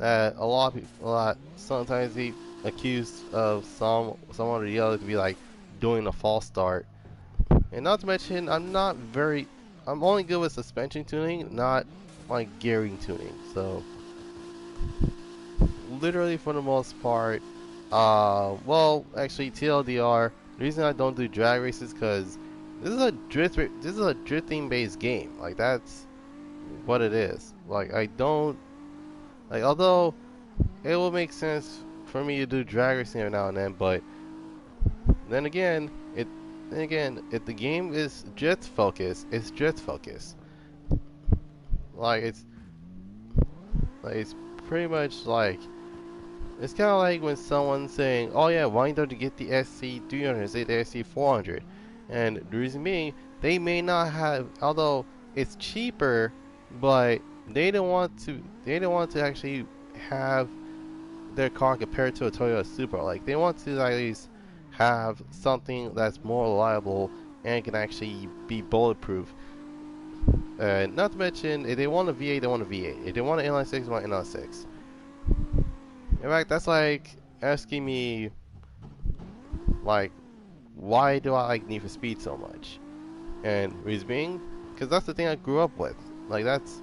a lot of people, sometimes they accused of someone or the other to be like doing a false start. And not to mention, I'm only good with suspension tuning, not like gearing tuning. So literally for the most part, well, actually TLDR, the reason I don't do drag races because this is a drifting based game. Like that's what it is. Like I don't like, although it will make sense for me to do drag racing every now and then, but then again, if the game is drift focused, it's drift focused. Like it's pretty much like it's kind of like when someone's saying, "Oh yeah, why don't you get the SC300 instead of the SC400?" And the reason being, they may not have, although it's cheaper, but they don't want to. They don't want to actually have their car compared to a Toyota Supra. Like they want to at least have something that's more reliable and can actually be bulletproof. Not to mention, if they want a V8, they want a V8. If they want an inline six, they want an inline six. In fact, that's like asking me, like, why do I like Need for Speed so much? And reason being, because that's the thing I grew up with. Like that's,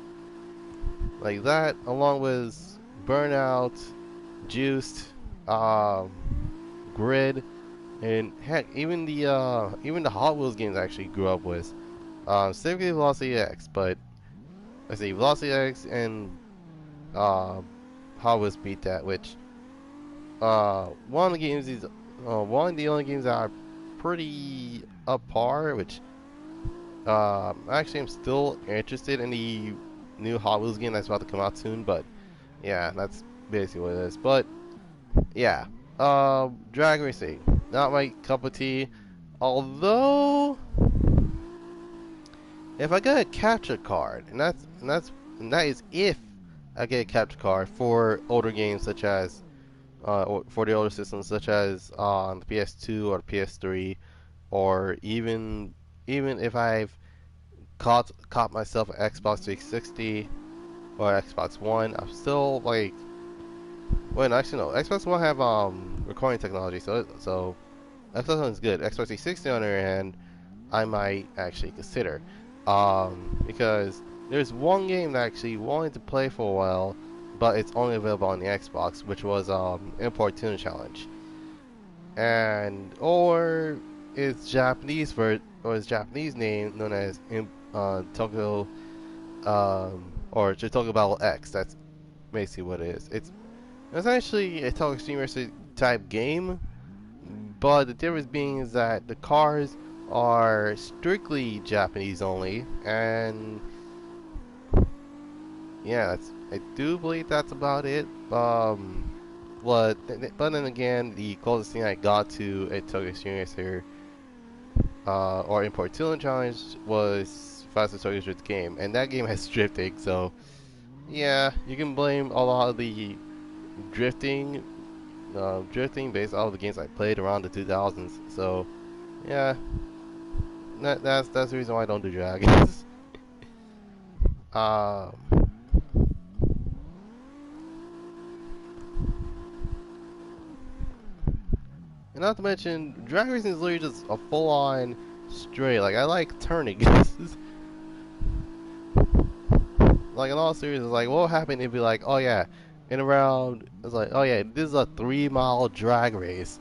like that, along with Burnout, Juiced, Grid, and heck, even the Hot Wheels games I actually grew up with. Specifically Velocity X, but let's see, Velocity X and Hot Wheels beat that, which one of the games is one of the only games that are pretty up par, which actually I'm still interested in the new Hot Wheels game that's about to come out soon, but yeah, that's basically what it is. But yeah, drag racing, not my cup of tea. Although, if I get a capture card, and that is if I get a capture card for older games such as or for the older systems such as on the PS2 or the PS3, or even if I've caught myself an Xbox 360 or Xbox One, I'm still like, wait, actually no, Xbox One have recording technology, so Xbox One is good. Xbox 360 on the other hand, I might actually consider, because there's one game that I actually wanted to play for a while, but it's only available on the Xbox, which was Import Tuna Challenge, and or its Japanese name known as Tokyo, or just Tokyo Battle X. That's basically what it is. It's essentially a Tokyo Extreme Racer type game, but the difference being is that the cars are strictly Japanese only, and yeah, I do believe that's about it. But then again, the closest thing I got to a Tokyo Extreme Racer or Import Tuna Challenge was Fastest Tokyo Drift game, and that game has drifting, so yeah, you can blame a lot of the drifting based off the games I played around the 2000s. So yeah, that's the reason why I don't do dragons. um, and not to mention, drag racing is literally just a full-on straight. Like I like turning. Like in all seriousness, like what would happen if you like, oh yeah, in around, it's like, oh yeah, this is a 3 mile drag race.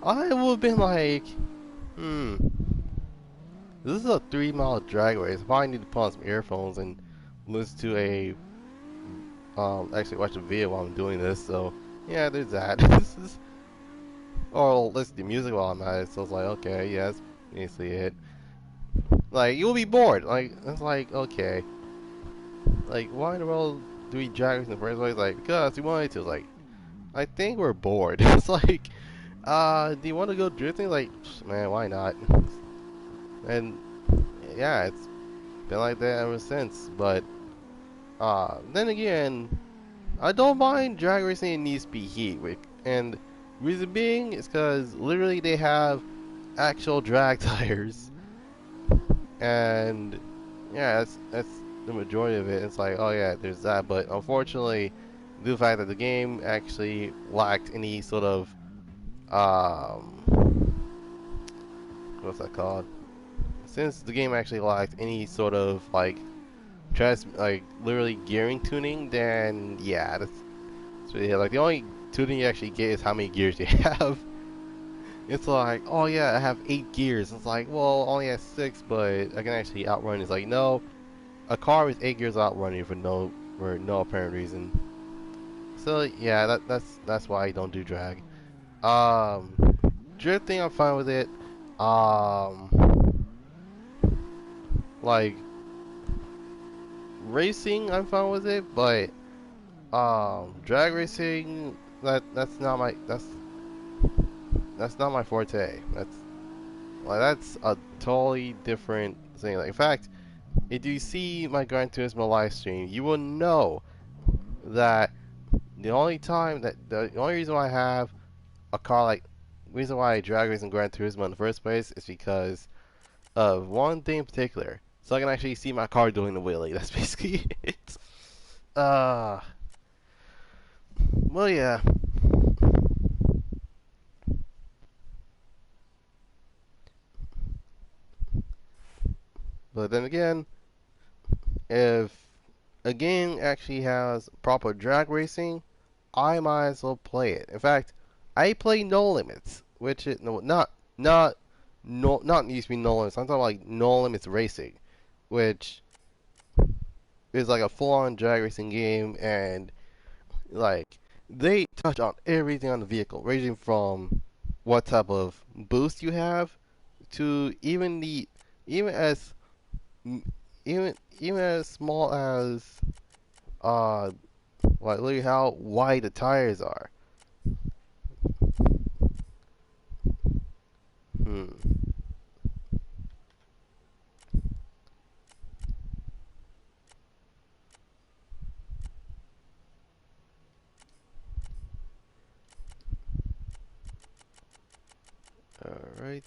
I would have been like, this is a 3 mile drag race. I probably need to put on some earphones and listen to a, actually watch a video while I'm doing this. So yeah, there's that. Or listen to music while I'm at it. So it's like, okay, yeah, that's basically it. Like you'll be bored. Like it's like, okay, like why in the world do we drag race in the first place? Like because we wanted to. Like I think we're bored. It's like, do you want to go drifting? Like, man, why not? And yeah, it's been like that ever since. But then again, I don't mind drag racing in Need Speed Heat, and Reason being is because literally they have actual drag tires, and yeah, that's the majority of it. It's like, oh yeah, there's that, but unfortunately, the fact that the game actually lacked any sort of what's that called? Since the game actually lacked any sort of like literally gearing tuning, then yeah, that's so yeah, like the only tuning you actually get is how many gears you have. It's like, oh yeah, I have 8 gears. It's like, well, only has 6, but I can actually outrun. It's like, no, a car with 8 gears outrunning for no apparent reason. So yeah, that's why I don't do drag. Um, drifting, I'm fine with it. Um, like racing, I'm fine with it, but drag racing, that's not my forte. That's a totally different thing. Like, in fact, if you see my Gran Turismo live stream, you will know that the only reason why I have a car like reason why I drag race in Gran Turismo in the first place is because of one thing in particular. So I can actually see my car doing the wheelie. That's basically it. Uh, well, yeah. But then again, if a game actually has proper drag racing, I might as well play it. In fact, I play No Limits, which is no, not used to be No Limits. I'm talking like No Limits Racing, which is like a full-on drag racing game, and like they touch on everything on the vehicle, ranging from what type of boost you have to even as even as small as uh like look at how wide the tires are. Hmm. All right.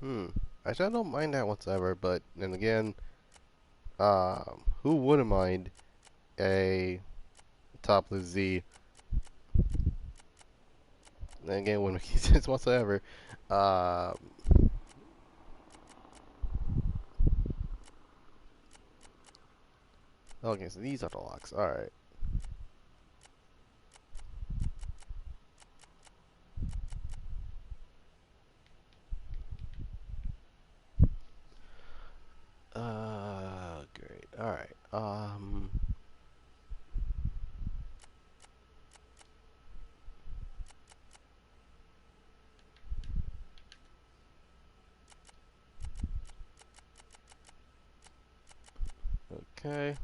Hmm. Actually, I don't mind that whatsoever, but then again, who wouldn't mind a topless Z? Then again, wouldn't make sense whatsoever. Um. Okay, so these are the locks. All right. Great. All right. Okay.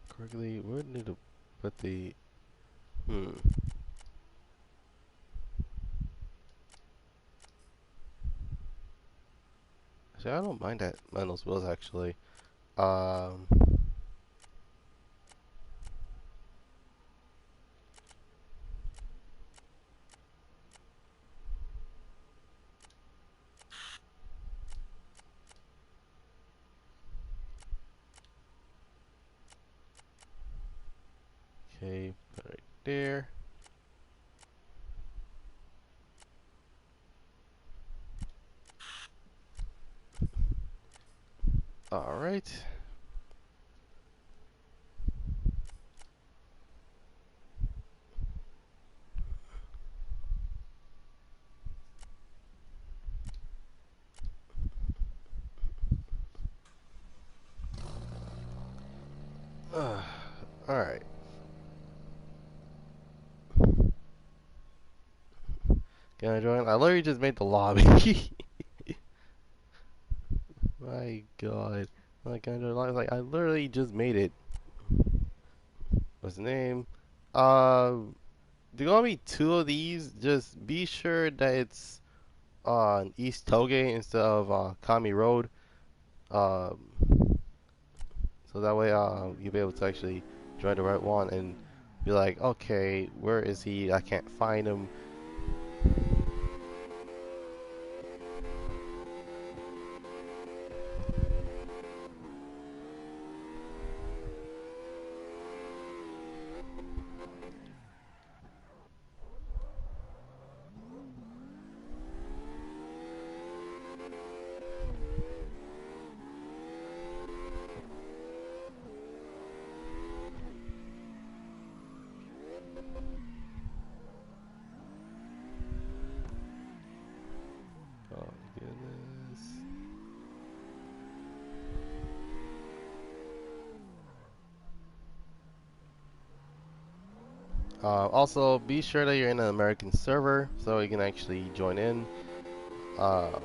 Quickly, where do I need to put the? Hmm. Actually, I don't mind that on those wheels actually. Um. Okay. Put it right there. All right. Alright. Can I join? I literally just made the lobby. My god. Like, can I join live? Like, I literally just made it. What's the name? There gonna be two of these. Just be sure that it's on East Toge instead of Kami Road. Um, so that way you'll be able to actually join the right one and be like, okay, where is he? I can't find him. Oh goodness. Also, be sure that you're in an American server so you can actually join in. Uh,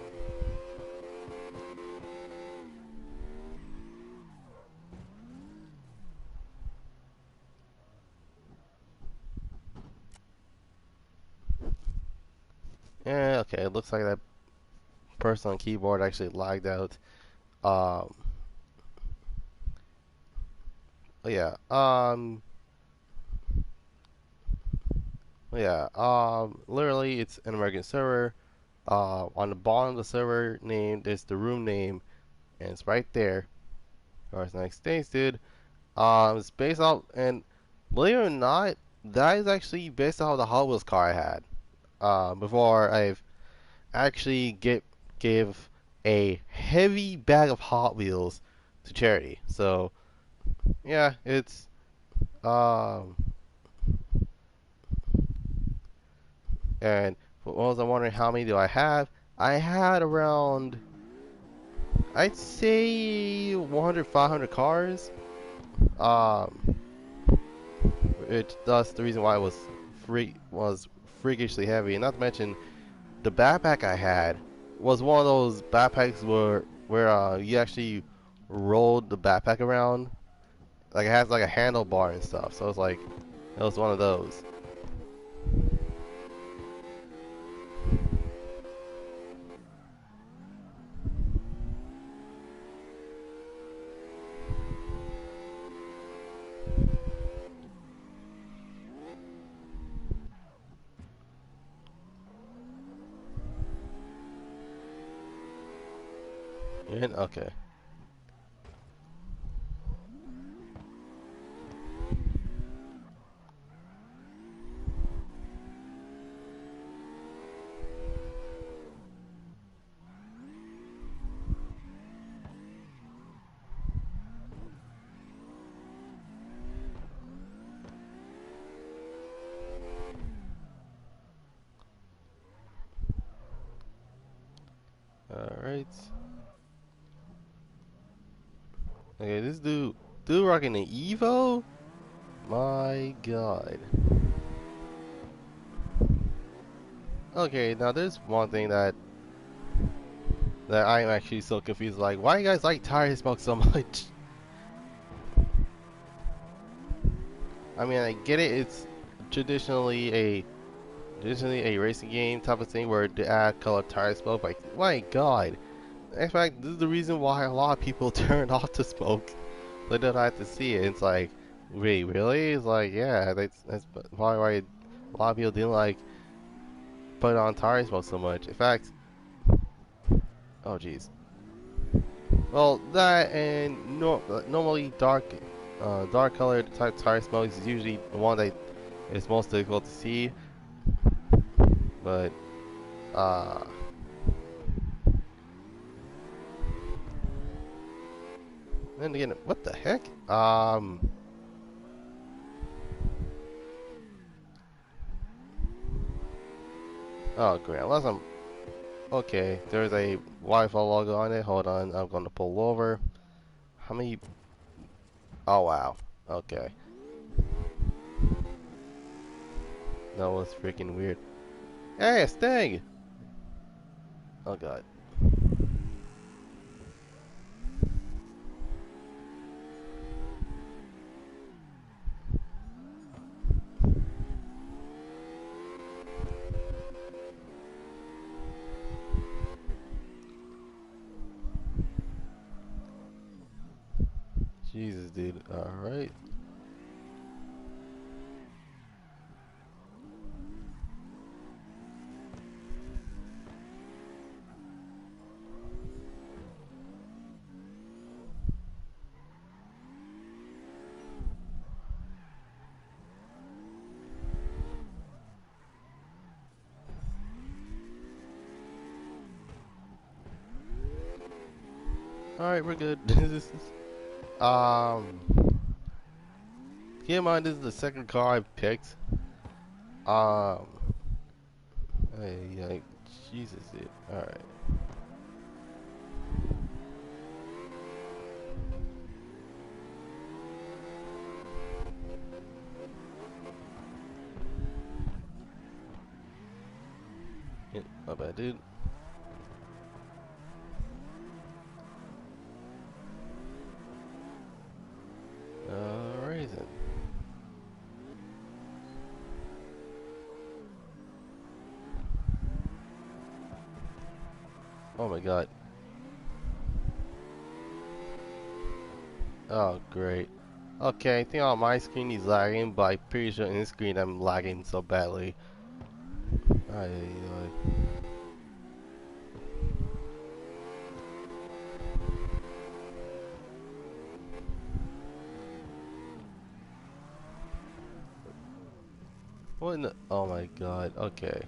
yeah, okay, it looks like that person on keyboard actually lagged out. Um, oh yeah, literally it's an American server. On the bottom of the server name, there's the room name, and it's right there. Cars next stage, dude. It's based off, and believe it or not, that is actually based off the Hot Wheels car I had. Before I've actually gave a heavy bag of Hot Wheels to charity. So yeah, it's um, and for those I'm wondering how many do I have? I had around, I'd say 100, 500 cars. Um, that's the reason why it was freakishly heavy. And not to mention the backpack I had was one of those backpacks where you actually rolled the backpack around. Like it has like a handlebar and stuff. So it's like it was one of those. And okay. All right. Okay, this dude rocking an Evo. My God. Okay, now there's one thing that I'm actually so confused. Like, why you guys like tire smoke so much? I mean, I get it. It's traditionally a racing game type of thing where they add color tire smoke. But my God, in fact, this is the reason why a lot of people turn off the smoke. They don't have to see it. It's like, wait, really? It's like, yeah, that's probably why a lot of people didn't like put on tire smoke so much. In fact, oh jeez. Well, that and normally dark colored type tire smoke is usually the one that is most difficult to see. But uh, then again, what the heck? Oh great. Unless I'm okay. There's a Wi-Fi logo on it. Hold on, I'm gonna pull over. How many? Oh wow. Okay. That was freaking weird. Hey, Sting! Oh god. Jesus, dude. Alright. Alright, we're good. This is, keep in mind, this is the second car I've picked. Um, hey, Jesus, dude. Alright. Yeah, my bad, dude. Alright then. Oh my god. Oh, great. Okay, I think on my screen he's lagging, but I'm pretty sure in his screen I'm lagging so badly. Ay, ay. What in the? Oh my god. Okay.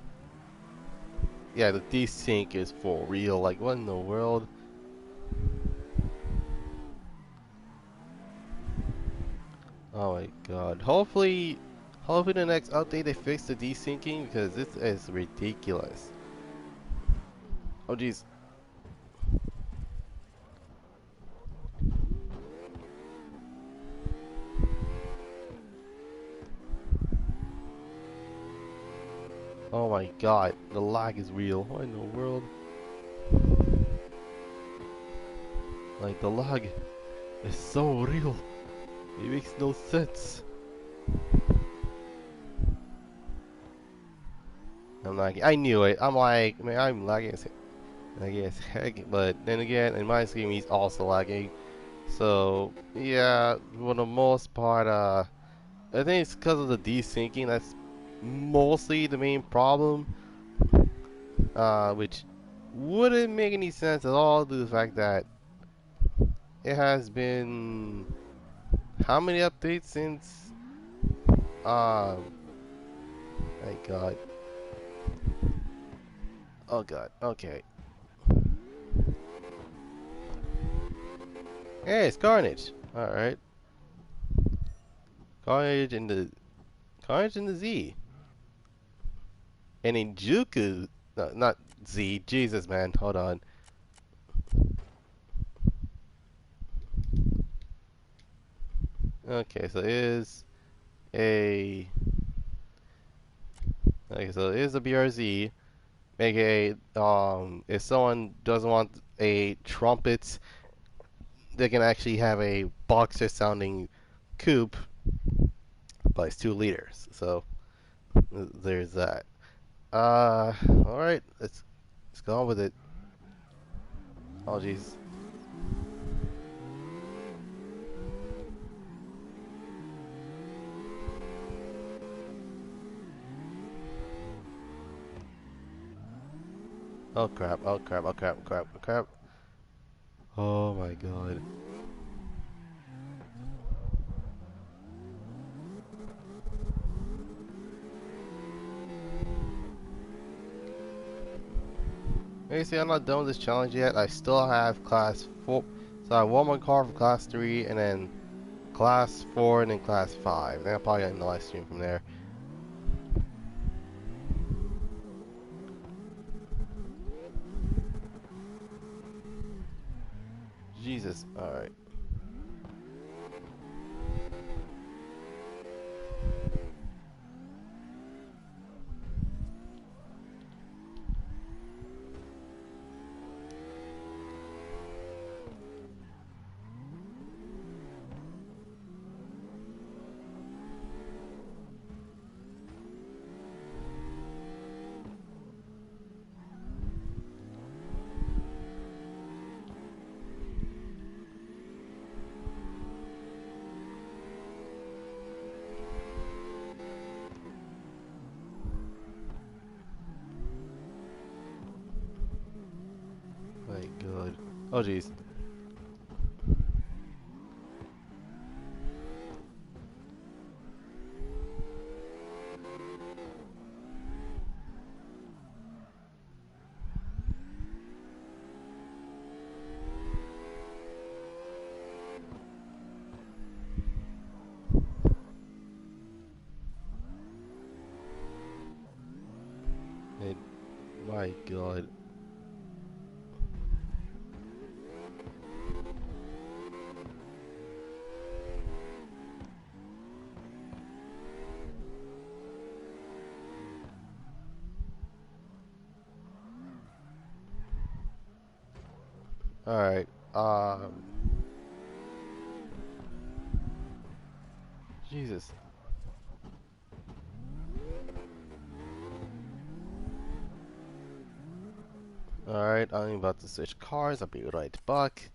Yeah, the desync is for real. Like, what in the world? Oh my god. Hopefully the next update they fix the desyncing because this is ridiculous. Oh jeez. Oh my god. The lag is real. What in the world? Like, the lag is so real. It makes no sense. I'm lagging. I knew it. I'm like, man, I'm lagging as heck. But then again, in my screen, he's also lagging. So, yeah, for the most part, I think it's because of the desyncing. That's mostly the main problem. Which wouldn't make any sense at all due to the fact that it has been how many updates since? My God. Oh God. Okay. Hey, it's Carnage. All right. Carnage in the Z. And in Juku, no, not Z. Jesus, man. Hold on. Okay, so it is a. Okay, so it is a BRZ. aka if someone doesn't want a trumpet, they can actually have a boxer sounding coupe, but it's 2 liters. So there's that. All right, let's go on with it. Oh jeez. Oh crap! Oh crap! Oh crap! Crap! Crap! Oh my god. Hey, see, I'm not done with this challenge yet. I still have class 4. So I have one more car for class 3, and then class 4, and then class 5. Then I'll probably get in the live stream from there. Jesus. Alright. Oh jeez. Hey, my God. All right. Jesus. All right. I'm about to switch cars. I'll be right back.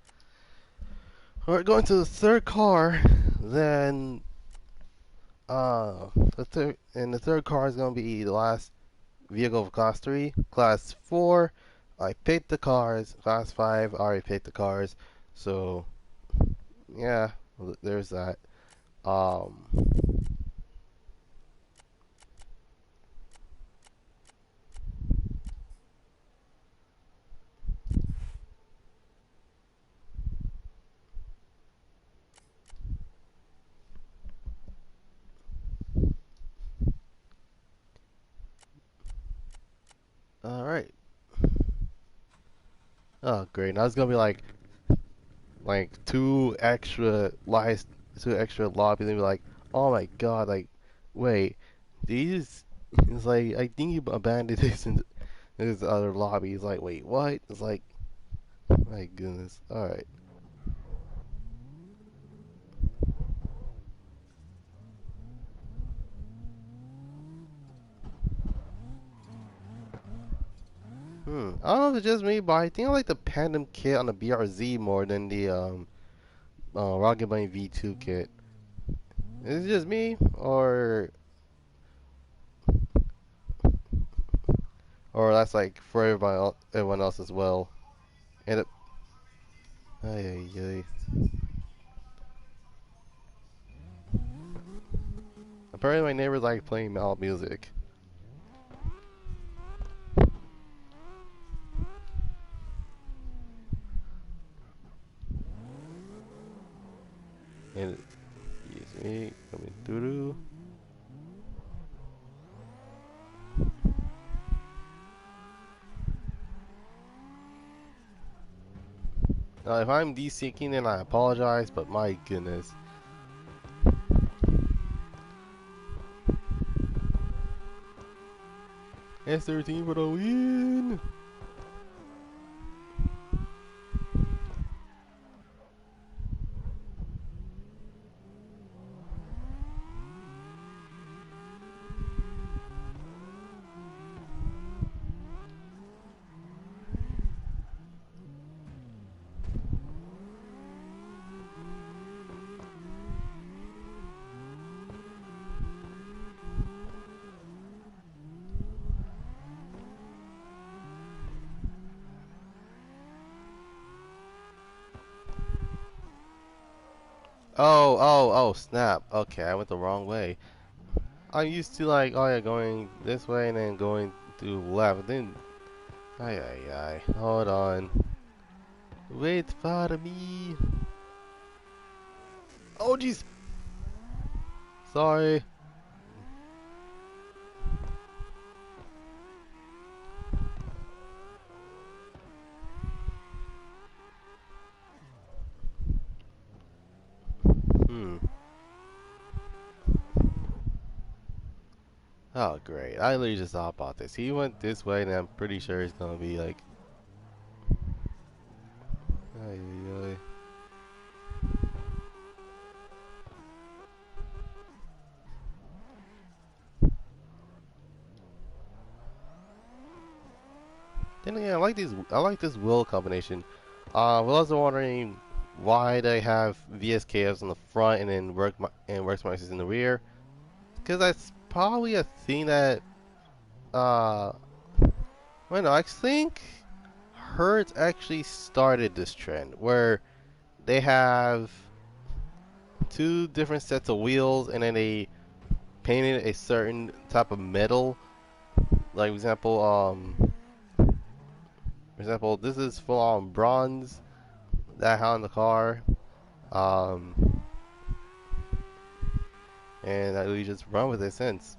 We're going to the third car. Then, the third car is gonna be the last vehicle of class 3. Class 4, I picked the cars. Class 5, I already picked the cars. So, yeah, there's that. Um, Alright. Oh, great. Now it's gonna be like two extra lobbies, and be like, oh my god, like, wait, these, it's like, I think you abandoned this in this other lobby. It's like, wait, what? It's like, my goodness. Alright. I don't know if it's just me, but I think I like the Pandem kit on the BRZ more than the Rocket Bunny V2 kit. Is it just me, or that's like for everyone else as well? And it, ay, ay, ay. Apparently my neighbors like playing loud music. And it's me coming through. Now, if I'm desyncing, then I apologize, but my goodness. S13 for the win! Oh, snap. Okay, I went the wrong way. I'm used to like, oh yeah, going this way and then going to left. Then, ay, ay, ay. Hold on. Wait for me. Oh, jeez. Sorry. Hmm. Oh, great. I literally just thought about this. He went this way, and I'm pretty sure it's gonna be like. Ay, ay, ay. Then again, I like this wheel combination. I was also wondering why they have VSKFs in the front and then Worksmarks in the rear. Because that's probably a thing that. Uh. Well, no, I think Hertz actually started this trend where they have two different sets of wheels and then they painted a certain type of metal. Like for example, this is full on bronze that I had on the car. Um, and we just run with it since.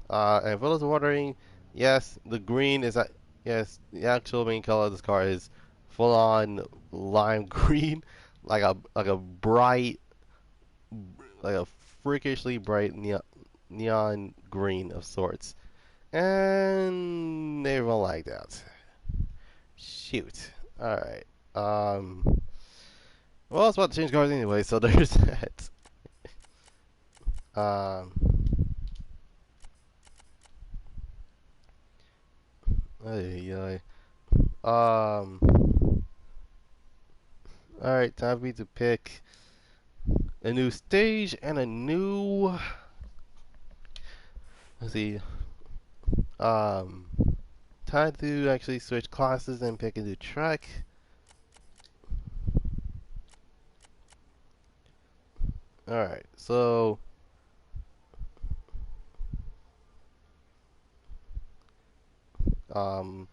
And for those wondering, yes, the green is yes, the actual main color of this car is full on lime green, like a bright, like a freakishly bright neon green of sorts. And everyone liked that. Shoot. All right. Well, I was about to change cars anyway, so there's that. Um. Ay, ay. Um. All right, time for me to pick a new stage and a new. Let's see. Um. Time to actually switch classes and pick a new track. All right, so um,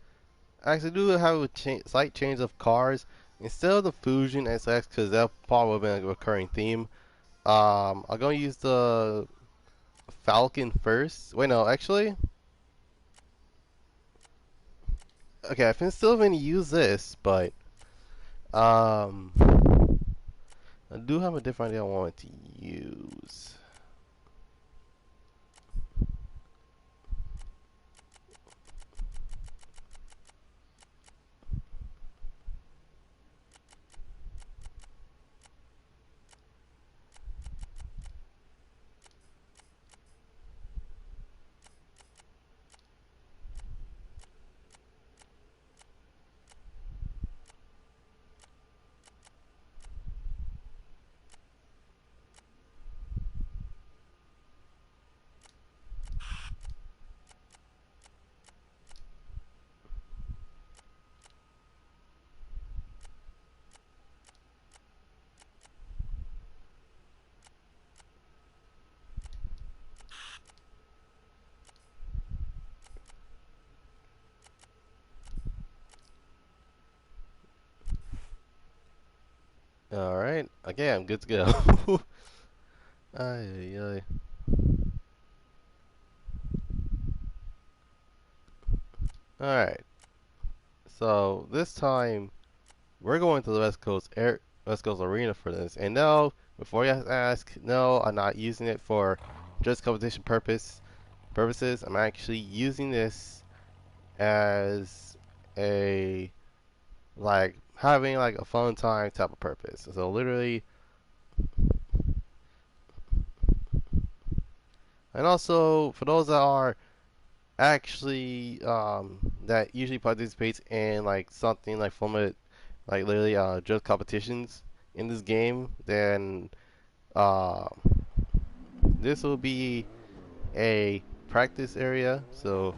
I actually do have a slight change of cars instead of the Fusion SX because that probably would have been a recurring theme. I'm gonna use the Falcon first. Wait, no, actually, okay, I can still gonna use this, but um, I do have a different idea I want to use. All right, okay, I'm good to go. Ay, ay. All right, so this time we're going to the West Coast Arena for this. And no, before you guys ask, no, I'm not using it for just competition purposes. I'm actually using this as a like having like a fun time type of purpose. So literally, and also for those that are actually that usually participates in like something like format like literally just competitions in this game, then uh, this will be a practice area. So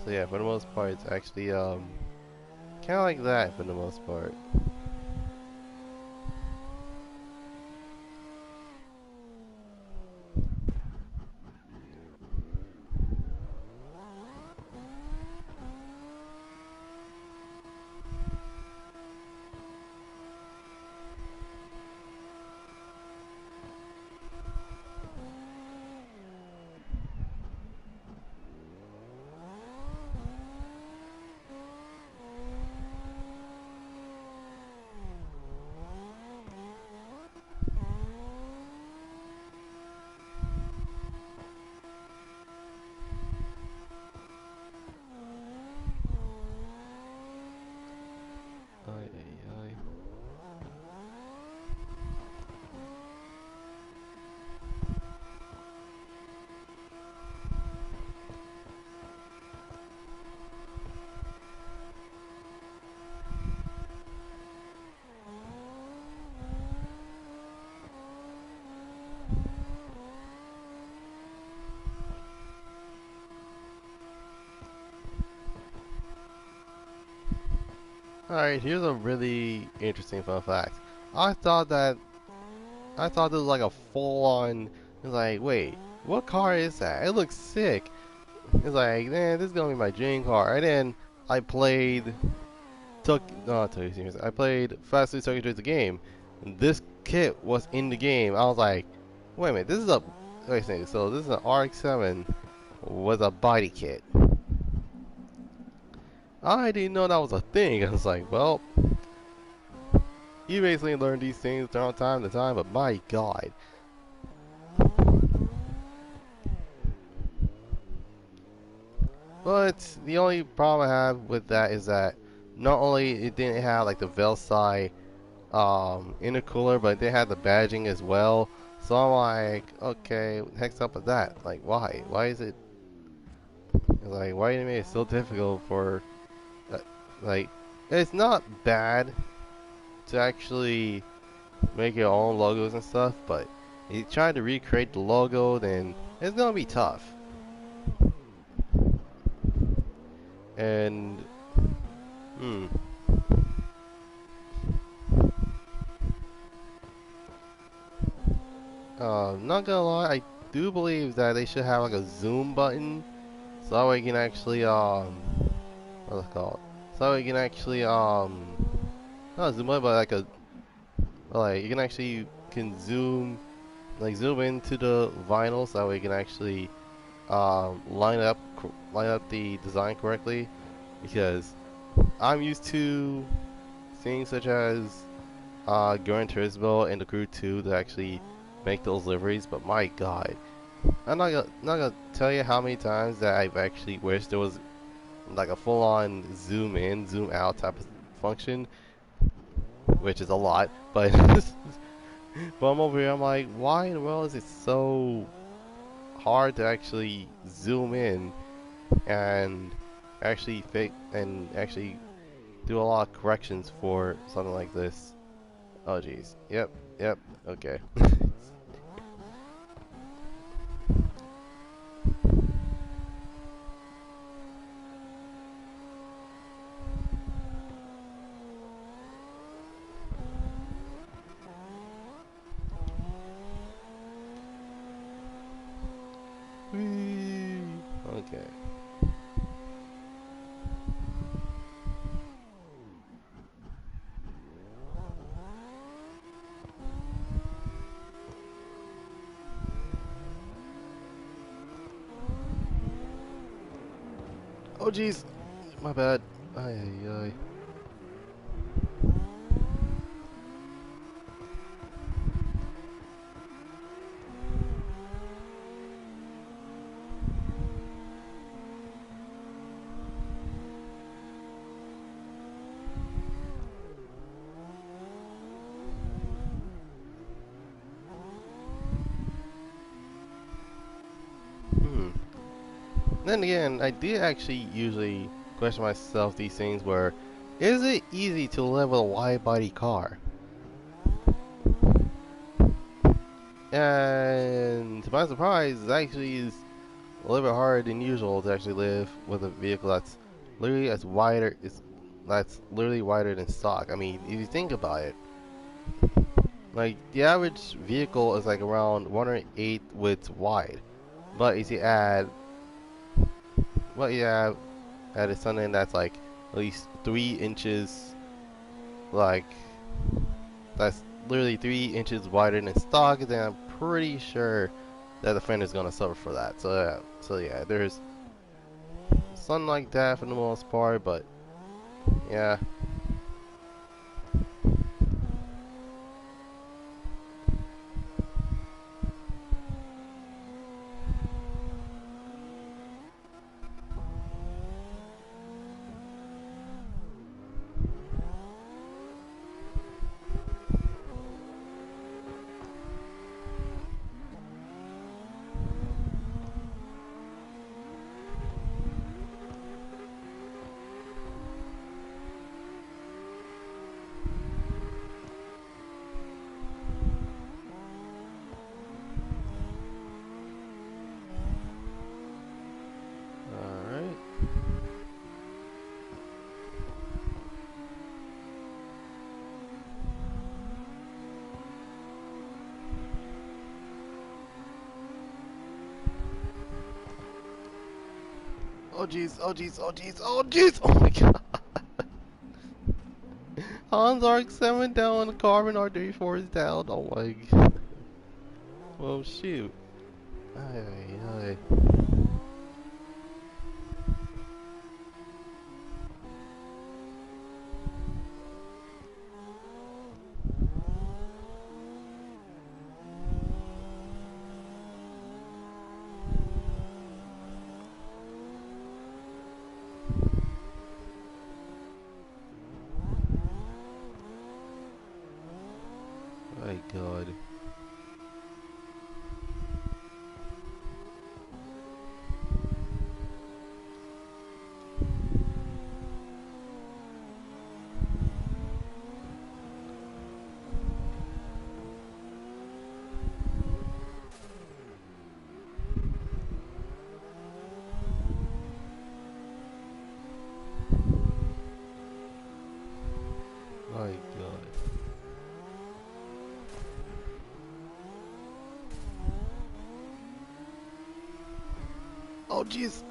yeah, for the most part, it's actually kind of like that for the most part. Alright, here's a really interesting fun fact. I thought that I thought this was like a full-on. It's like, wait, what car is that? It looks sick. It's like, man, this is gonna be my dream car. And then I played, I played Fast Food Circuit the game. And this kit was in the game. I was like, wait a minute, this is a, wait a second, so this is an RX-7 with a body kit. I didn't know that was a thing. I was like, well, you basically learn these things from time to time, but my god. But the only problem I have with that is that not only it didn't have like the Velsci intercooler, but they had the badging as well. So I'm like, okay, what the heck's up with that? Like, why? Why is it like why did it make it so difficult for like it's not bad to actually make your own logos and stuff, but if you try to recreate the logo, then it's gonna be tough. And hmm. Not gonna lie, I do believe that they should have like a zoom button, so that way you can actually what's it called? So that way you can actually not a zoom button, but like you can actually zoom into the vinyl, so that way you can actually line up the design correctly, because I'm used to things such as Gran Turismo and the Crew 2 to actually make those liveries, but my god, I'm not gonna tell you how many times that I've actually wished there was like a full-on zoom in, zoom out type of function, which is a lot, but but I'm over here, I'm like, why in the world is it so hard to actually zoom in and actually do a lot of corrections for something like this? Oh jeez. Yep, okay. Whee! Okay. Oh jeez, my bad. Ay ay ay. Hmm. Then again, I did actually usually question myself these things where, is it easy to live with a wide body car? And to my surprise, it actually is a little bit harder than usual to actually live with a vehicle that's literally wider than stock. I mean, if you think about it, like the average vehicle is like around 108 widths wide, but if you add something that's like at least 3 inches, like that's literally 3 inches wider than stock, then I'm pretty sure that the fender is gonna suffer for that. So yeah, there's something like that for the most part, but yeah. Oh jeez, oh jeez, oh jeez, oh jeez, oh my god. Hans Arc 7 down, Carbon R34 is down, oh my god. Oh shoot. Ay, ay, ay. My god. My god. Oh jeez.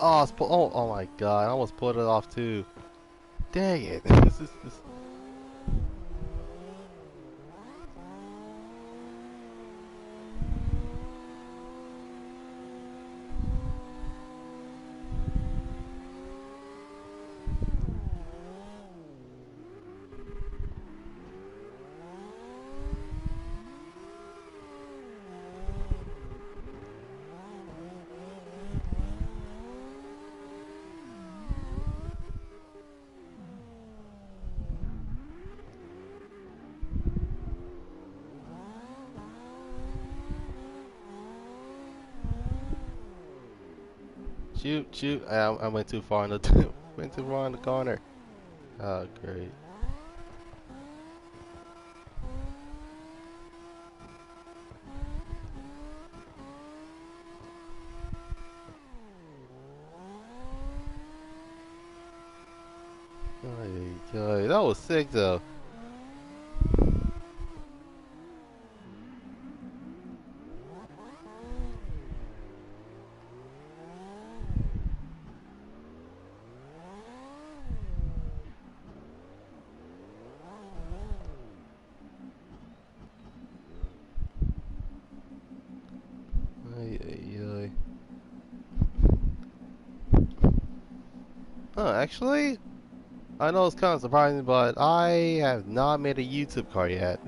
Oh, oh my god, I almost pulled it off too. Dang it. This. Shoot, shoot. I went too far in the went too far in the corner. Oh great. Ay, ay, that was sick though. Ay, ay, ay. Oh, actually, I know it's kind of surprising, but I have not made a YouTube car yet.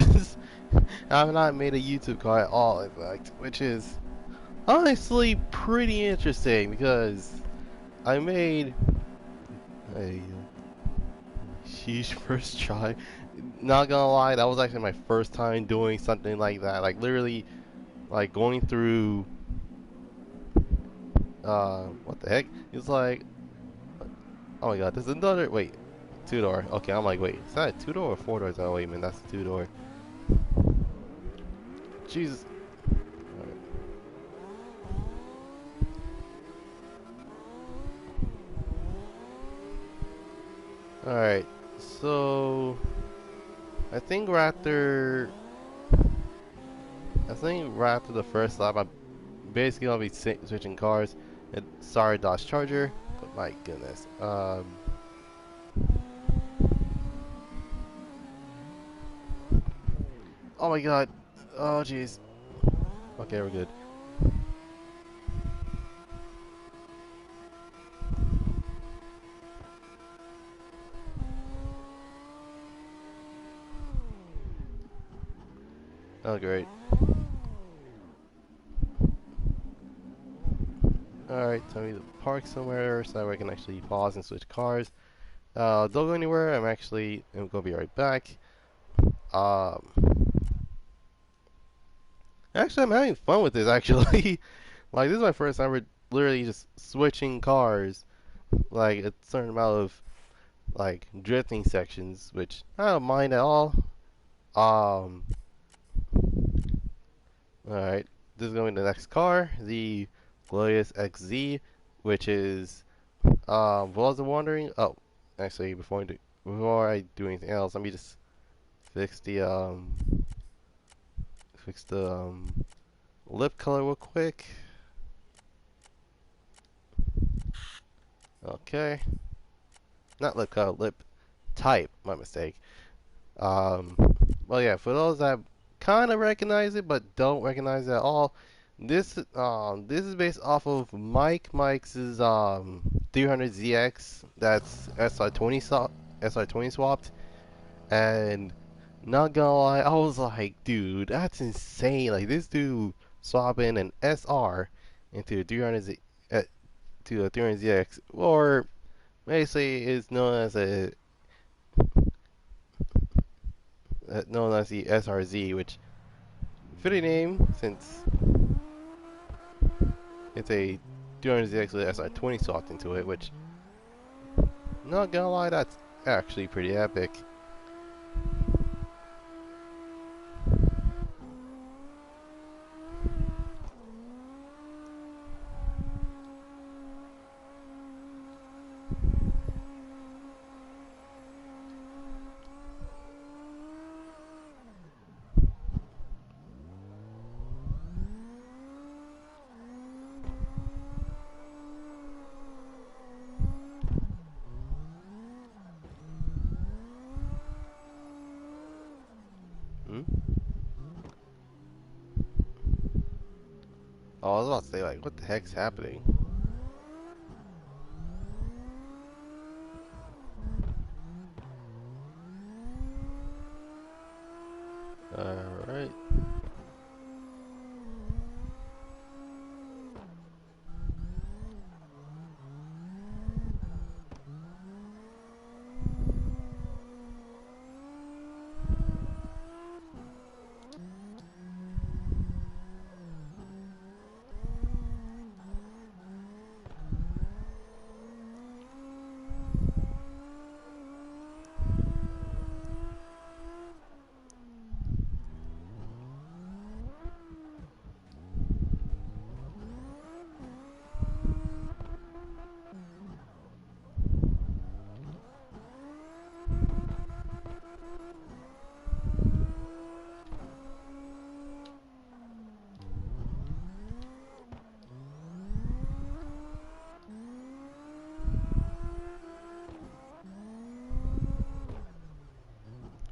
I have not made a YouTube car at all, in fact, which is honestly pretty interesting because I made a huge first try. Not gonna lie, that was actually my first time doing something like that. Like literally, like going through. What the heck? It's like, oh my god, there's another. Wait, two door. Okay, I'm like, wait, is that a two door or four doors? Oh wait, man, that's a two door. Jesus. Alright, so I think after the first lap, I'm basically gonna be switching cars. And sorry, Dodge Charger, but my goodness. Oh my god. Oh jeez. Okay, we're good. Oh great. Alright, tell me to park somewhere so that I can actually pause and switch cars. Don't go anywhere. I'm gonna be right back. Um, actually, I'm having fun with this. Actually, like this is my first time literally just switching cars, like a certain amount of like drifting sections, which I don't mind at all. Um, all right, this is going to the next car, the Glorious XZ, which is what was I wondering? Oh, actually, before I do anything else, let me just fix the fix the lip color real quick. Okay. Not lip color, lip type. My mistake. Um, well, yeah, for those that kind of recognize it but don't recognize it at all, this is based off of Mike's 300ZX. That's SR20 swapped, and not gonna lie, I was like, dude, that's insane. Like this dude swapping an SR into a 300Z to a 300ZX, or basically is known as the SRZ, which fitting name since it's a 300ZX with SR20 swapped into it, which not gonna lie, that's actually pretty epic. Hmm? Oh, I was about to say, like, what the heck's happening? Alright.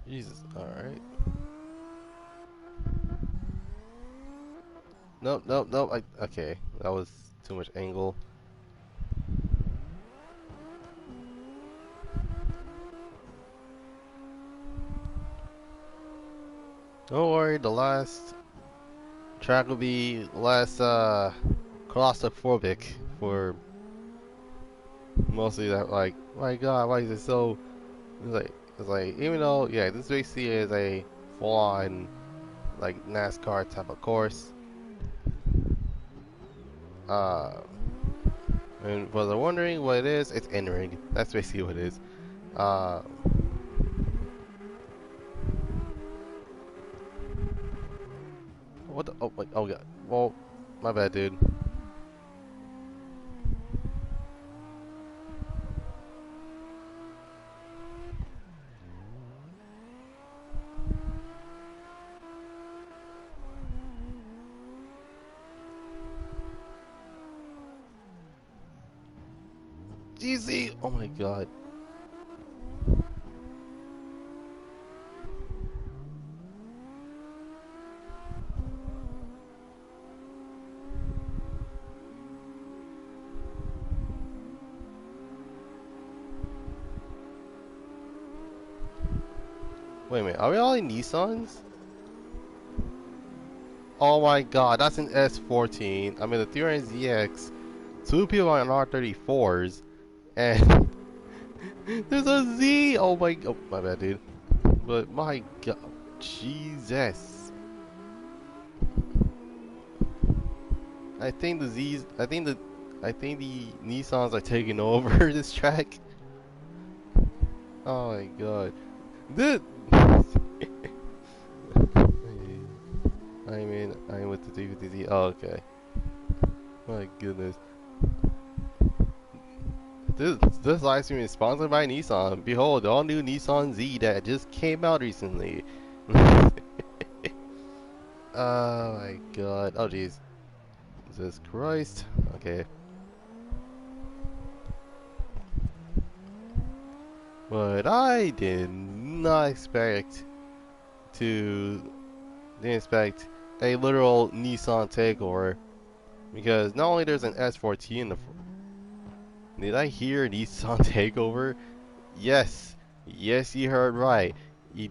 Jesus, alright. Nope, nope, nope. Okay, that was too much angle. Don't worry, the last track will be less claustrophobic for mostly that. Like, my God, why is it so? It's like even though yeah, this basically is a full-on like NASCAR type of course. Uh, and for the wondering what it is, it's entering. That's basically what it is. Uh, what the? Oh my, oh God. Well, my bad, dude. GZ. Oh my God. Wait a minute. Are we all in Nissans? Oh my God, that's an S14. I mean the 300ZX. Two people are on R34s, and there's a Z. Oh my bad, dude. But my God, Jesus. I think the Z's. I think the Nissans are taking over this track. Oh my God, dude. I'm with the 350Z. Oh, okay. My goodness. This live stream is sponsored by Nissan. Behold, the all new Nissan Z that just came out recently. Oh my God. Oh jeez. Jesus Christ. Okay. But I did not expect to didn't expect a literal Nissan takeover, because not only there's an S14 in the did I hear Nissan takeover? Yes, yes, you heard right. You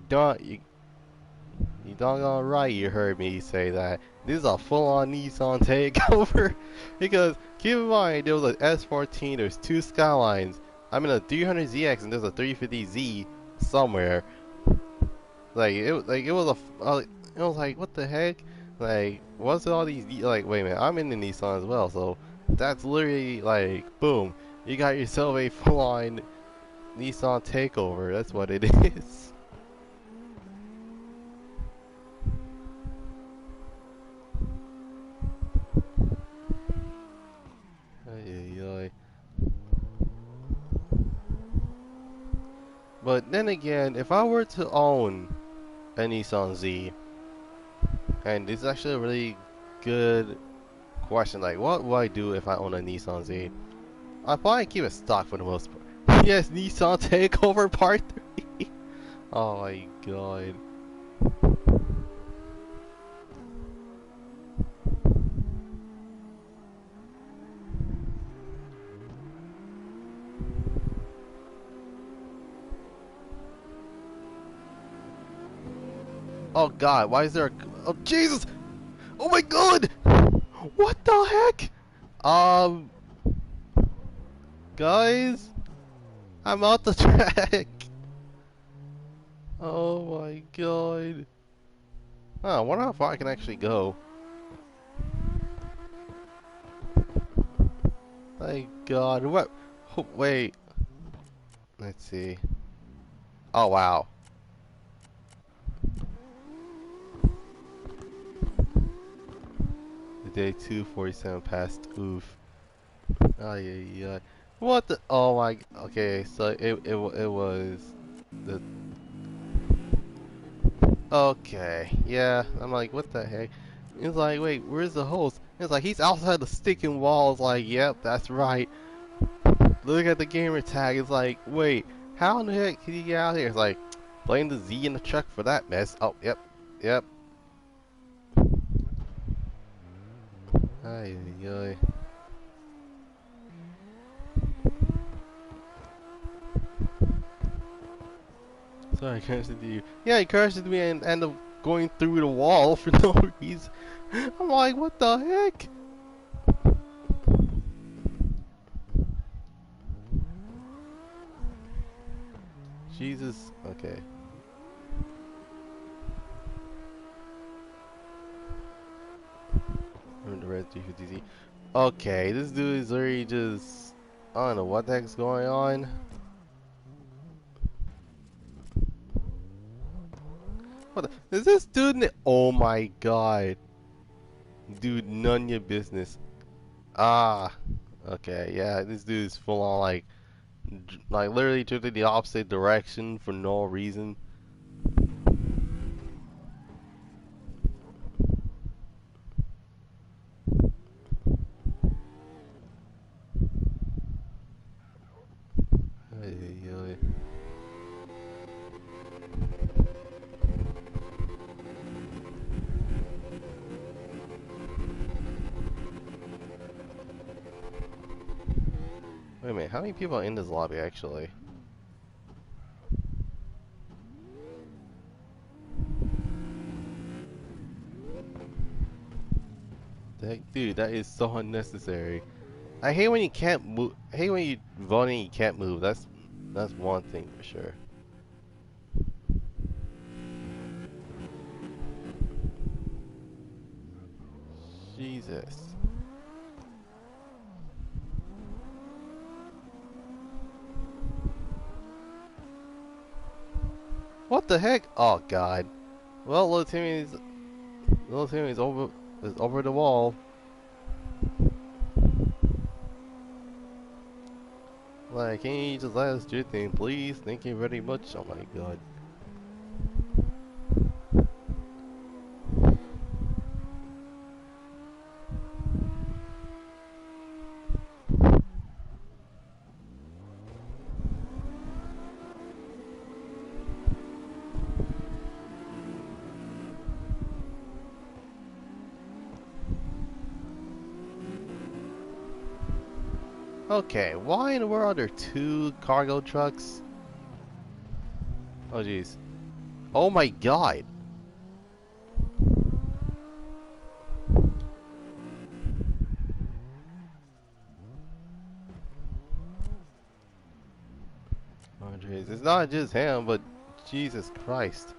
doggone right, you heard me say that. This is a full-on Nissan takeover. Because keep in mind, there was an S14, there's two Skylines. I'm in a 300ZX and there's a 350Z somewhere. Like it was it was like, what the heck? Like, what's all these? Like, wait a minute, I'm in the Nissan as well, so that's literally like, boom, you got yourself a full-on Nissan takeover. That's what it is. Ay, ay, ay. But then again, if I were to own a Nissan Z, and this is actually a really good question, like what would I do if I own a Nissan Z? I'd probably keep it stock for the most part. Yes, Nissan Takeover Part 3. Oh my god. Oh god, why is there a... Oh Jesus! Oh my god! What the heck? Guys? I'm out the track! Oh my god. Huh, I wonder how far I can actually go. My god, what? Oh, wait. Let's see. Oh wow. The day 247 passed. Oof. Oh yeah. What the? Oh my. Okay, so it was the. Okay, yeah. I'm like, what the heck? It's like, wait, where's the host? It's like he's outside the sticking wall. It's like, yep, that's right. Look at the gamer tag. It's like, wait, how in the heck did he get out here? It's like, blame the Z in the truck for that mess. Oh, yep. Ay, ay, ay. Sorry, I crashed into you. Yeah, he crashed into me and ended up going through the wall for no reason. I'm like, what the heck? Jesus. Okay. I'm in the red 350Z. Okay, this dude is literally just... I don't know what the heck's going on. What the... Is this dude in the... Oh my god. Dude, none of your business. Ah. Okay, yeah, this dude is full on like literally took it the opposite direction for no reason. Ay, ay, ay. Wait a minute, how many people are in this lobby actually? Dude, that is so unnecessary. I hate when you can't move. I hate when you voting you can't move. That's one thing for sure. Jesus. What the heck? Oh god. Well, little Timmy's over the wall. Like, can you just let us do things, please? Thank you very much. Oh my god. Okay, why in the world are there two cargo trucks? Oh jeez. Oh my god. Oh jeez. It's not just him, but Jesus Christ.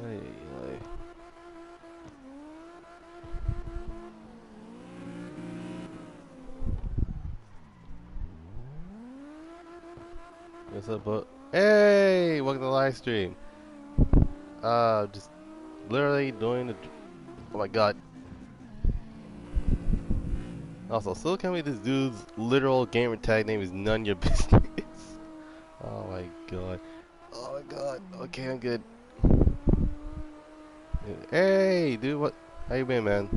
Ay, ay. What's up, hey, welcome to the live stream. Just literally doing the. Oh my god. Also, still can't believe this dude's literal gamer tag name is none your business. Oh my god. Oh my god. Okay, I'm good. Hey, dude, what? How you been, man?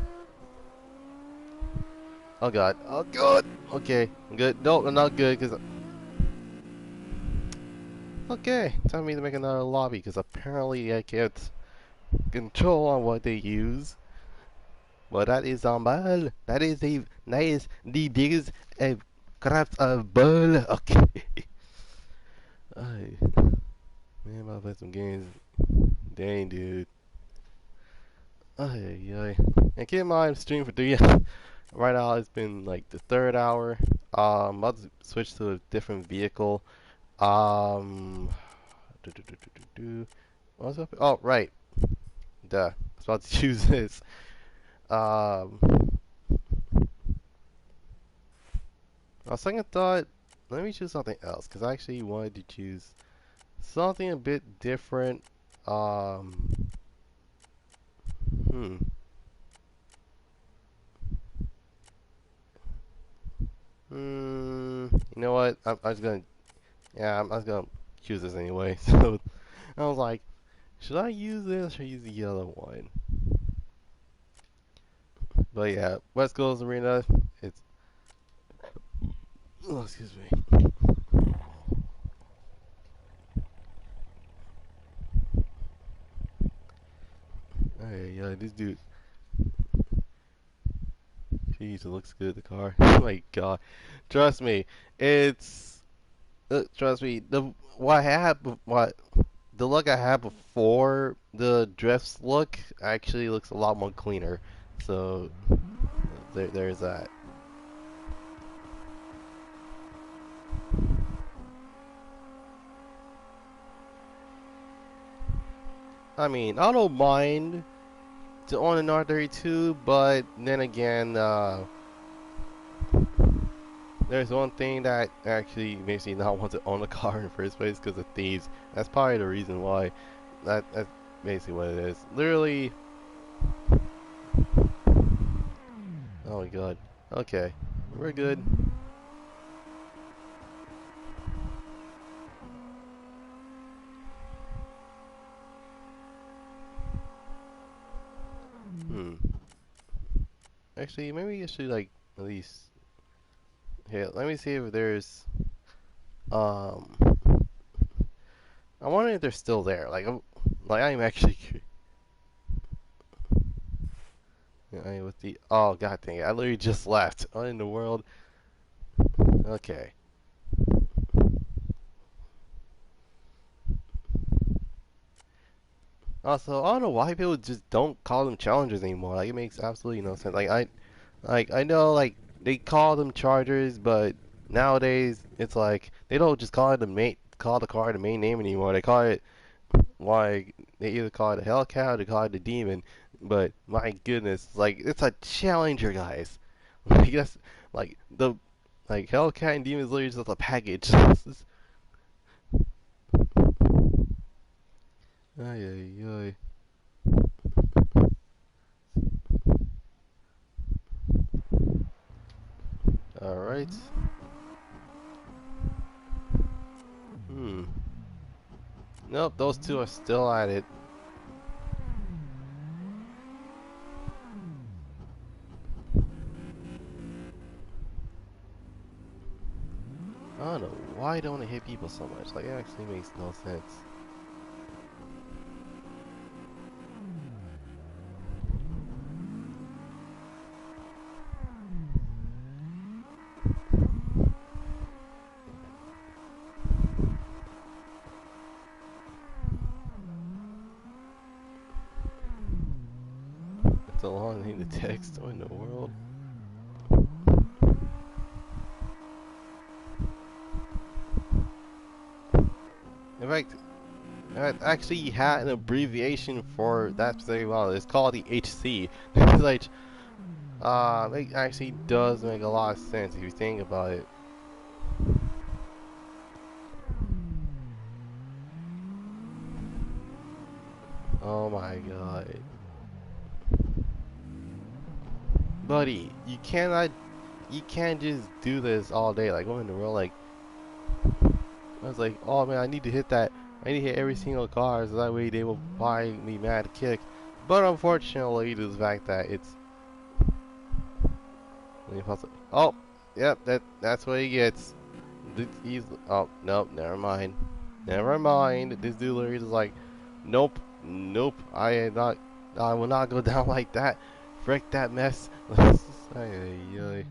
Oh god. Oh god. Okay, I'm good. No, I'm not good because. Okay, time for me to make another lobby because apparently I can't control on what they use. But that is on ball. That is the biggest craft of ball. Okay. Ay, man, I'm about to play some games. Dang, dude. Ay, ay. And keep in mind, I'm streaming for 3 hours. Right now, it's been like the third hour. I'm about to switch to a different vehicle. Um, do, do, do, do, do, do. What was up? Oh, right. Duh. I was about to choose this. Um, on second thought, let me choose something else because I actually wanted to choose something a bit different. Um, hmm. You know what? I was gonna, yeah, I was gonna choose this anyway. So I was like, should I use this or use the other one? But yeah, West Coast Arena. It's, oh, excuse me. Hey, yeah, this dude. Jeez, it looks good. The car. Oh my god. Trust me, it's. Trust me. What the look I had before the drifts look actually looks a lot more cleaner. So there's that. I mean, I don't mind to own an R32, but then again, there's one thing that actually makes me not want to own a car in the first place because of thieves. That's probably the reason why. That's basically what it is. Literally. Oh my god. Okay, we're good. Hmm. Actually, maybe you should like at least. Here, let me see if there's. Um. I wonder if they're still there. I'm actually. With the. Oh god dang it! I literally just left. What in the world? Okay. Also, I don't know why people just don't call them challengers anymore. Like it makes absolutely no sense. I know they call them chargers, but nowadays it's like they don't just call the car the main name anymore. They call it like they either call it a Hellcat or they call it the Demon. But my goodness, like it's a challenger, guys. Like that's like the like Hellcat and Demon is literally just a package. Ay ay ay. Alright. Nope, those two are still at it. I don't know why don't I hit people so much. Like, it actually makes no sense. It's a long name to text. What in the world? In fact, it actually had an abbreviation for that specific model. It's called the HC. It's like, it actually does make a lot of sense if you think about it. Oh my god. Buddy, you can't just do this all day. Like, what in the world? Like, I was like, oh man, I need to hit that. I need to hit every single car so that way they will buy me mad kick. But unfortunately, due to the fact that it's oh, yep, that's what he gets. He's oh nope, never mind, never mind. This dude literally is like, nope, nope. I will not go down like that. Frick that mess. Ay, ay, ay.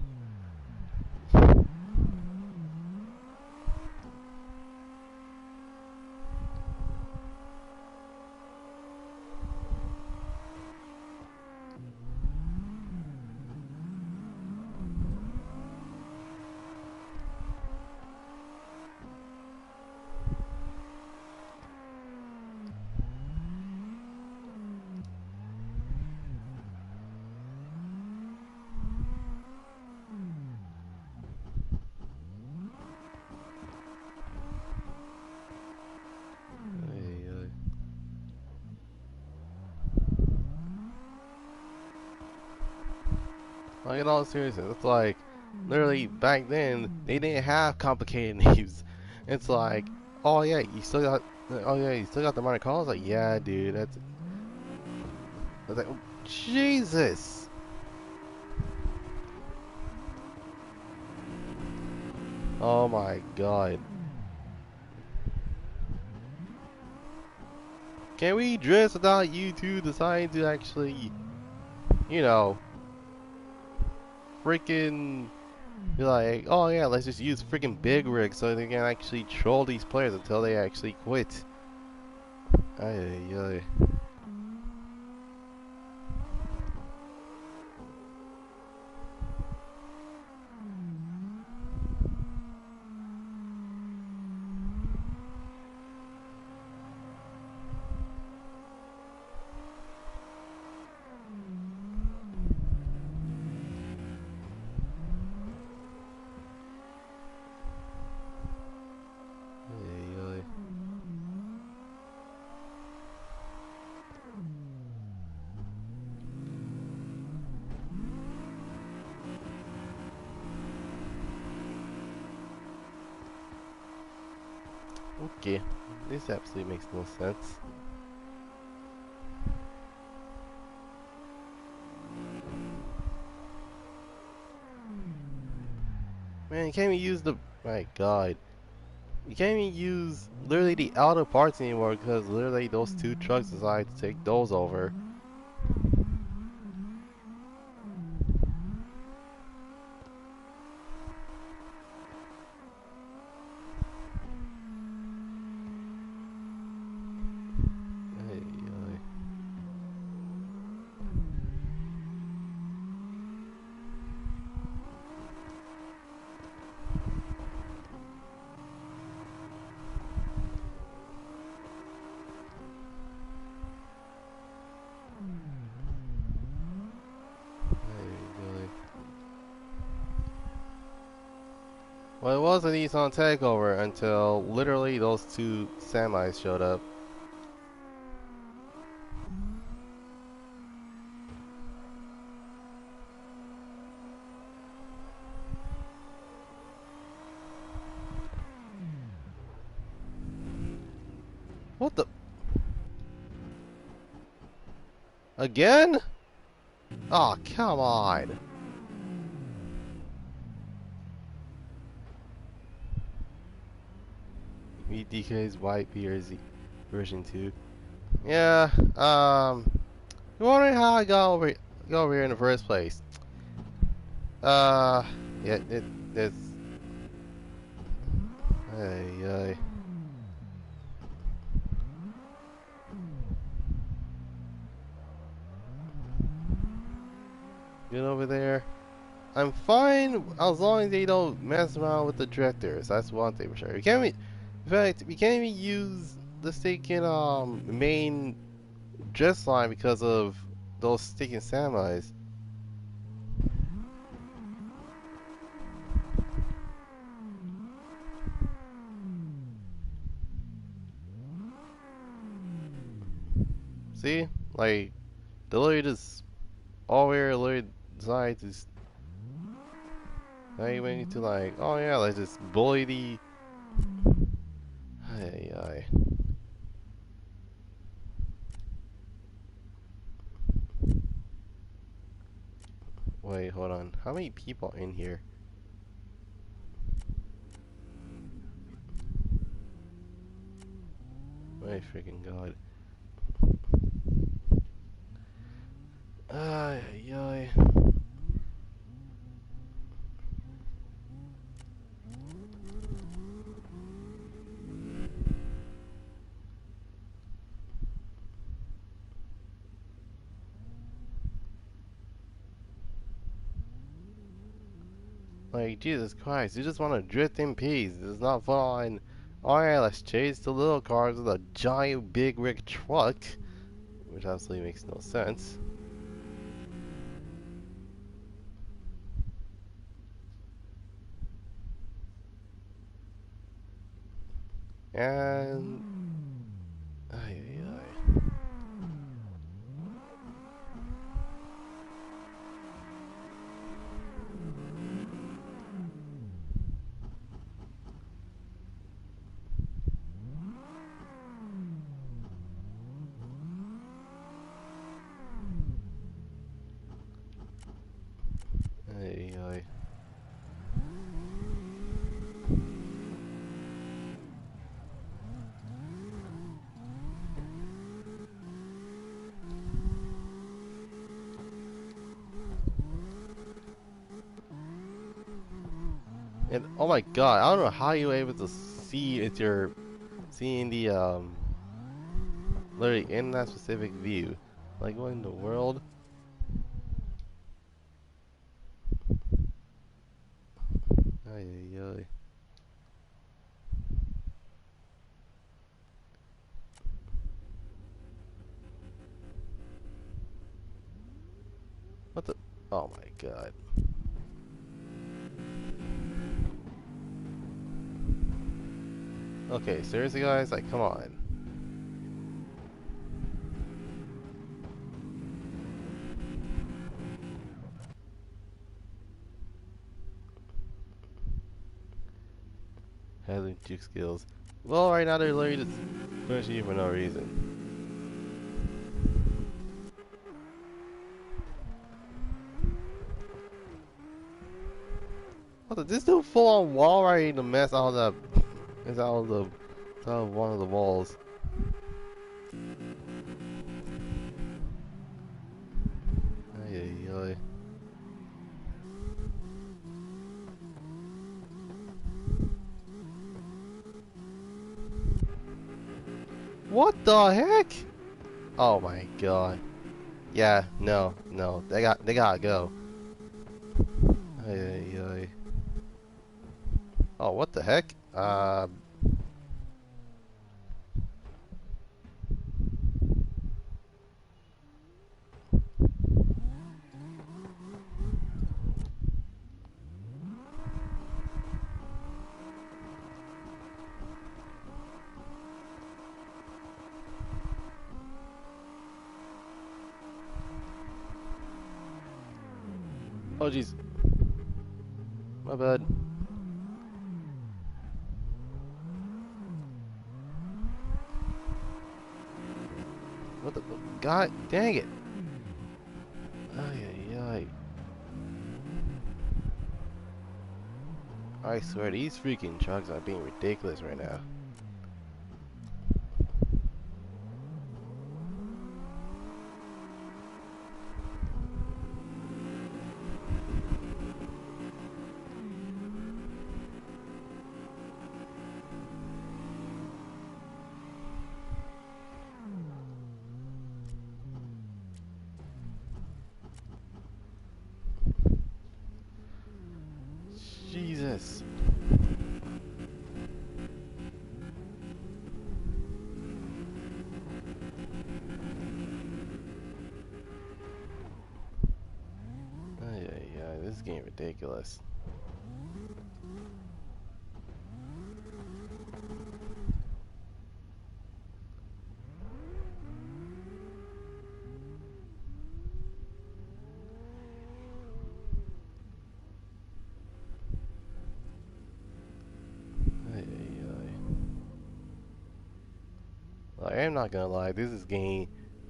Ay, ay. Like in all seriousness, it's like literally back then they didn't have complicated names. It's like, oh yeah, you still got the Monte Carlo. Like, yeah, dude, that's. I was like, oh, Jesus. Oh my God. Can we dress without you two deciding to actually, you know, freaking be like, oh yeah, let's just use freaking big rigs so they can actually troll these players until they actually quit. Ay, ay, ay. Ay, ay. Okay, this absolutely makes no sense. Man, you can't even use the. My God. You can't even use literally the outer parts anymore because literally those two trucks decided to take those over. Ay, ay. Ay, ay. Well, it was a Nissan takeover until literally those two semis showed up. What the? Again? Oh, come on. Meet DK's White BRZ version 2. Yeah, you're wondering how I got over here in the first place. Yeah, it's, hey, get over there. I'm fine as long as they don't mess around with the directors. That's one thing for sure. We can't even, in fact, we can't even use the stinking main dress line because of those stinking samurais. See, like they literally just all we're literally designed to. Now you need to like, oh yeah, like just bully the. Hey, wait, hold on. How many people in here? My freaking god. Ay, ay, ay. Like, Jesus Christ, you just want to drift in peace. It's not fun. Alright, let's chase the little cars with a giant big rig truck. Which absolutely makes no sense. And... Ay, ay, ay. Ay, ay. And oh my god, I don't know how you were able to see if you're seeing the literally in that specific view. Like what in the world? Ay ay ay. What the? Oh my god. Okay, seriously guys, like come on. Having juke skills. Well, right now they're literally just pushing you for no reason. What the? This dude full on wall riding to mess all the. Is out of the. Out of one of the walls. Ay ay ay. What the heck? Oh my god. Yeah, no, no, they gotta go. Ay, ay, ay. Oh, what the heck? Oh jeez. My bad. What the? God dang it! Ay, ay, ay. I swear, these freaking trucks are being ridiculous right now. Jesus. Ay, ay, ay. This is getting ridiculous. Ay, ay, ay. Like, I'm not gonna lie, this is getting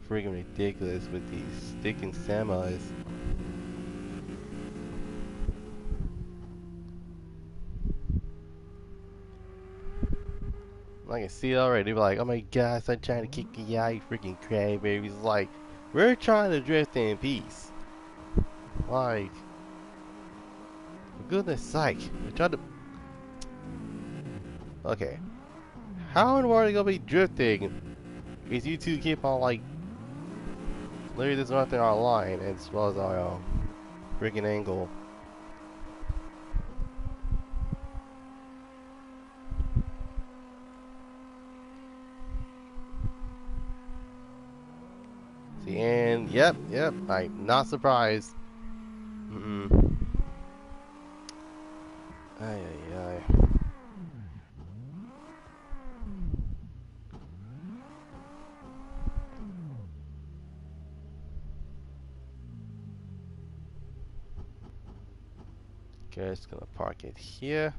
freaking ridiculous with these sticking semis. I can see it already. They're like, oh my gosh, I'm trying to kick you out, you freaking crybabies. Like, we're trying to drift in peace. Like, for goodness sake, we're trying to. Okay. How in the world are you gonna be drifting if you two keep on, like, literally disrupting our line as well as our freaking angle? See, and yep, I'm not surprised. Mm-mm. Ay, ay, ay. Okay, just gonna park it here.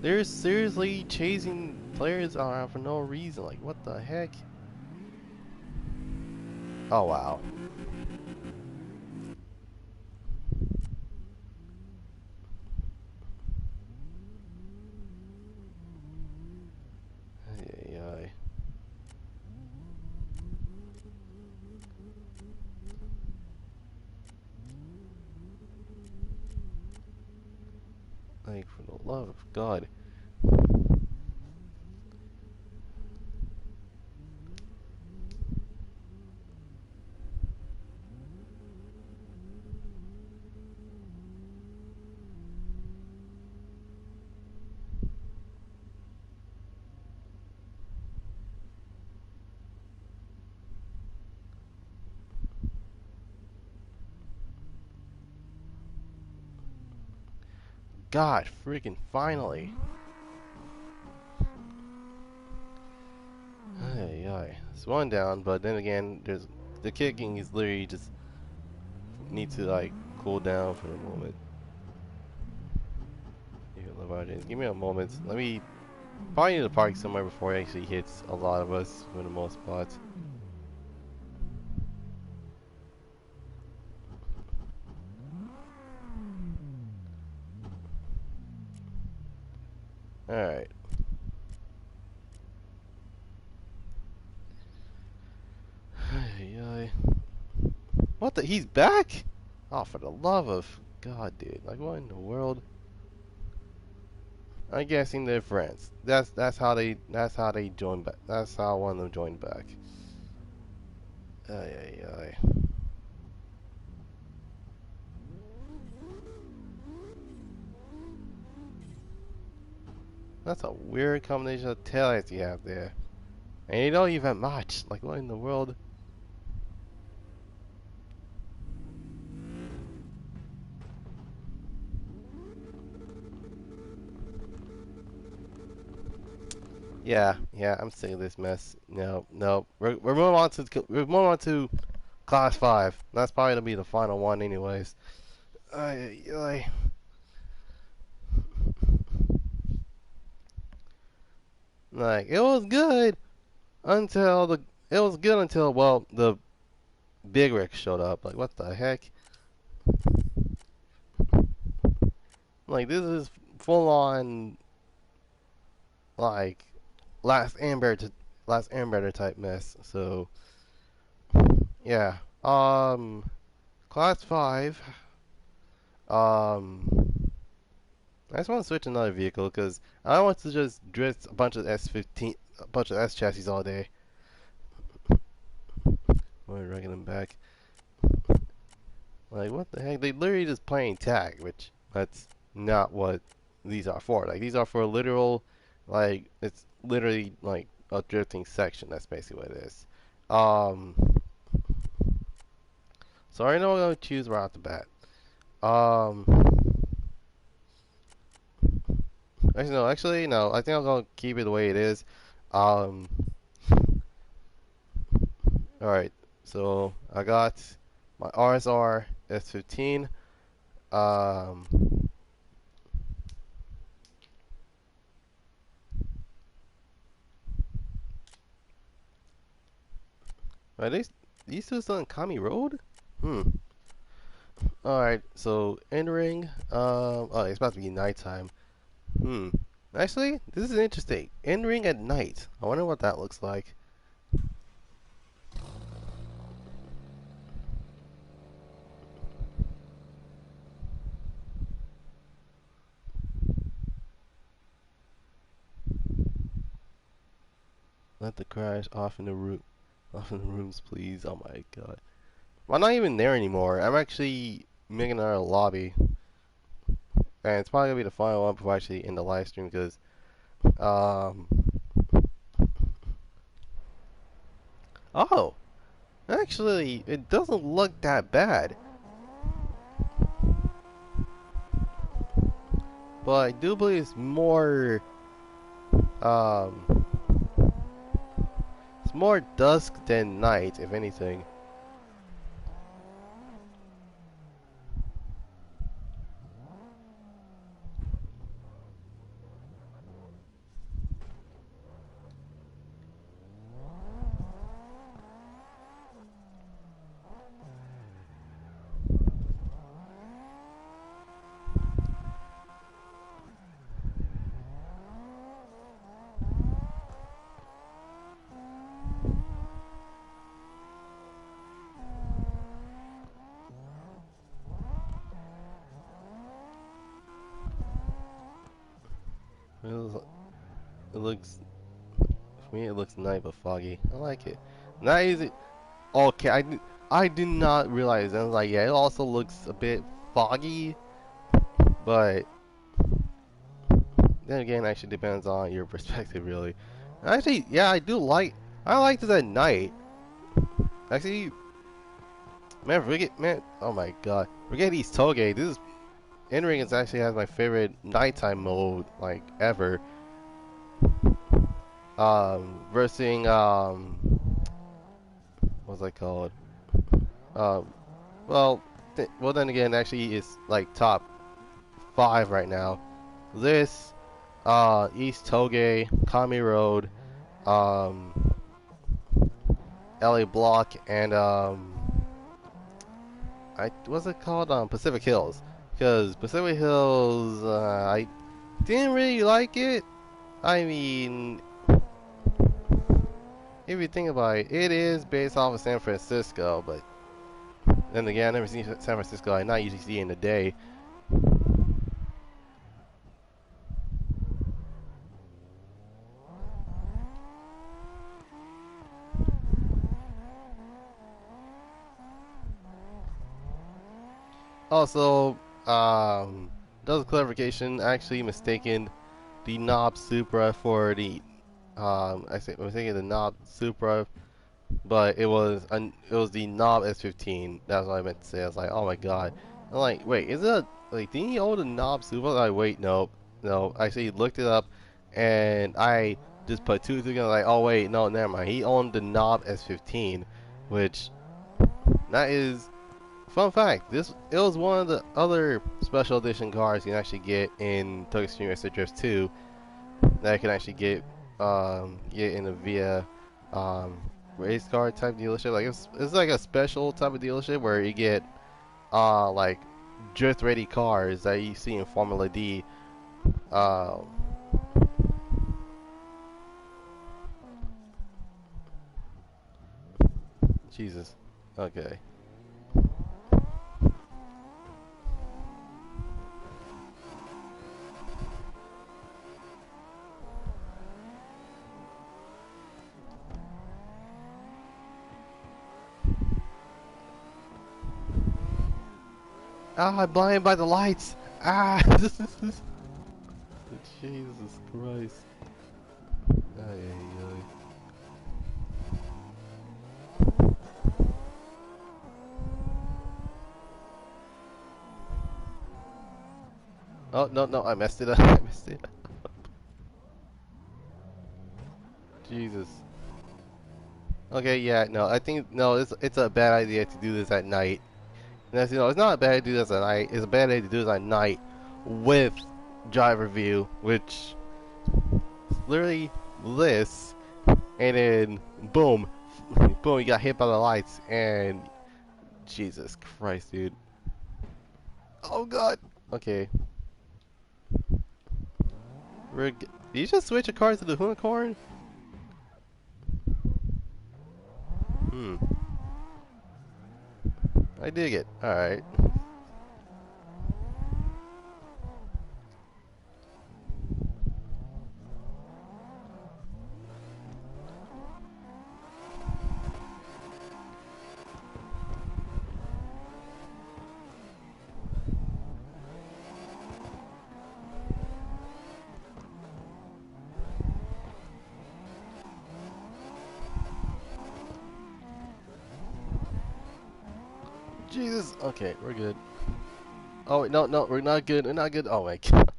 They're seriously chasing players around for no reason. Like, what the heck? Oh, wow. Ay, ay, ay. Like, for the love of God. God, freaking finally. Ay, ay. It's one down, but then again, there's the kicking is literally just need to like cool down for a moment. Give me a moment. Let me probably need to park somewhere before it actually hits a lot of us for the most part. Alright. Ay, ay. What the? He's back? Oh, for the love of God, dude! Like, what in the world? I'm guessing they're friends. That's how they joined back. That's how one of them joined back. Ay, ay, ay. That's a weird combination of taillights you have there, and you don't even match. Like, what in the world? Yeah, I'm sick of this mess. No, no, we're moving on to class 5. That's probably gonna be the final one, anyways. I like it was good until well the big rig showed up. Like what the heck? Like this is full on like last Airbender type mess. So yeah. Class 5. I just want to switch to another vehicle because I don't want to just drift a bunch of S15, a bunch of S chassis all day. We're running them back. Like what the heck? They literally just playing tag, which that's not what these are for. Like these are for literal, like it's literally like a drifting section. That's basically what it is. Um, so I know I'm gonna choose right off the bat. Um, actually no. I think I'm gonna keep it the way it is. Um, all right. So I got my RSR S15. Um, are these two still in Kami Road? Hmm. Alright, so entering, oh, it's about to be nighttime. Hmm. Actually, this is interesting. Entering at night. I wonder what that looks like. Let the crash off in the room. Off in the rooms, please. Oh my god. I'm not even there anymore. I'm actually making another lobby. And it's probably gonna be the final one before I actually end the live stream because, um. Oh! Actually, it doesn't look that bad. But I do believe it's more, um. It's more dusk than night, if anything. It looks, for me, it looks nice but foggy. I like it. Not easy. Okay, I did not realize. I was like, yeah, it also looks a bit foggy, but then again, actually depends on your perspective, really. Actually, yeah, I like this at night. Actually, man, oh my god, forget these toge. This is entering is actually has my favorite nighttime mode like ever. Versing what's that called? Um, well, well then again, actually it's like top 5 right now. This, East Toge, Kami Road, um, LA Block, and what's it called? Pacific Hills. Because Pacific Hills, I didn't really like it. I mean, if you think about it, it is based off of San Francisco, but then again, I never seen San Francisco. I not usually see in the day. Also, does a clarification. Actually, mistaken the knob Supra for the I say mistaken the knob Supra, but it was the knob S15. That's what I meant to say. I was like, oh my god. I'm like, wait, is it like didn't he own the knob Supra? Like, wait, no, no. I actually looked it up, and I just put two together. Like, oh wait, no, never mind. He owned the knob S15, which that is fun fact, it was one of the other special edition cars you can actually get in Tokyo Extreme Racer Drift 2 that you can actually get in a via race car type dealership. Like it's like a special type of dealership where you get like drift ready cars that you see in Formula D. Uh, Jesus. Okay. Ah, I'm blinded by the lights. Ah. Jesus Christ. Ay, ay, ay. Oh no no, I messed it up. I messed it up. Jesus. Okay, yeah, no, I think no, it's a bad idea to do this at night. And that's, it's not a bad idea to do this at night. It's a bad idea to do this at night with driver view, which is literally this, and then boom, boom, you got hit by the lights, and Jesus Christ, dude. Oh God. Okay, did you just switch a car to the unicorn? Hmm. I dig it. All right. Jesus. Okay, we're good. Oh wait, no, no, we're not good. We're not good. Oh my God.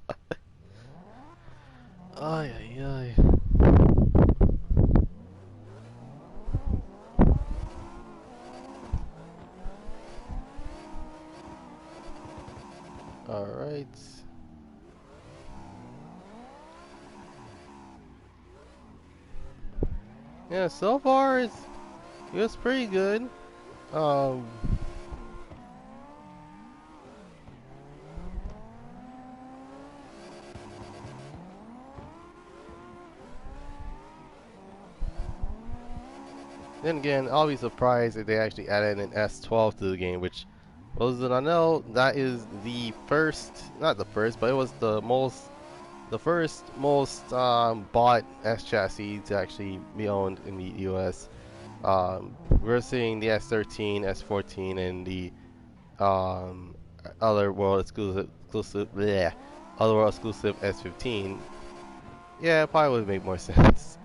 Ay ay ay. All right. Yeah, so far it's pretty good. Um. Then again, I'll be surprised if they actually added an S12 to the game, which, those that I know, that is the first, not the first, but it was the first most bought S chassis to actually be owned in the US. We're seeing the S13, S14, and the um, other world bleh, other world exclusive S15. Yeah, it probably would make more sense.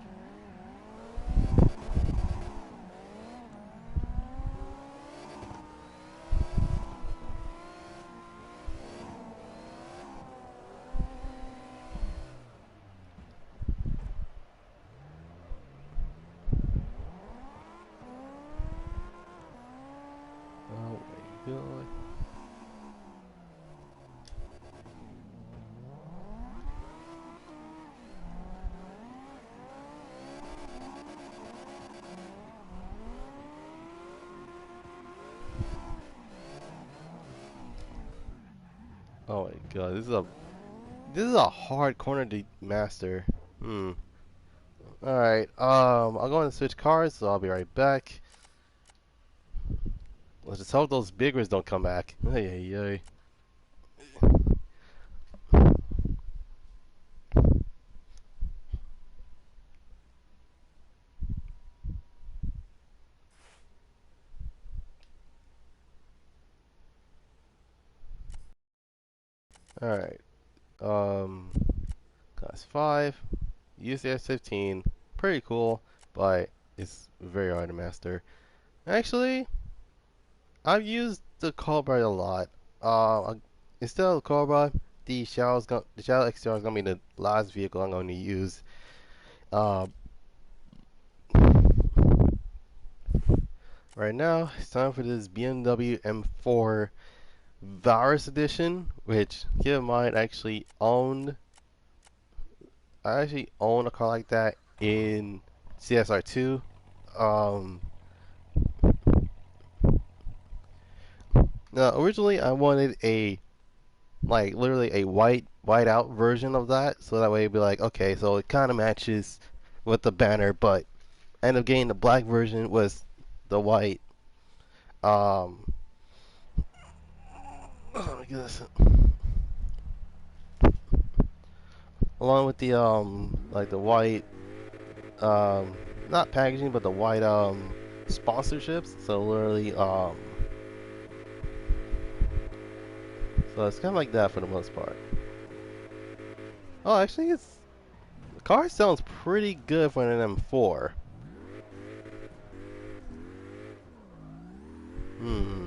Oh my God. Oh my God. This is a hard corner to master. Hmm. All right. I'll go and switch cars, so I'll be right back. Let's just hope those big ones don't come back. Ay, ay, ay. All right. Um, class 5. Use the S15. Pretty cool, but it's very hard to master. Actually, I've used the Cobra a lot. Instead of the Cobra, the Shadow XTR is gonna be the last vehicle I'm going to use. Uh, Right now, it's time for this BMW M4 Virus Edition, which, keep in mind, I actually own a car like that in CSR2. Um, Now, originally I wanted literally a white out version of that, so that way it'd be like, okay, so it kind of matches with the banner, but I ended up getting the black version with the white. Um, oh my goodness. Along with the like the white not packaging, but the white sponsorships. So literally so it's kind of like that for the most part. Oh, actually, the car sounds pretty good for an M4. Hmm.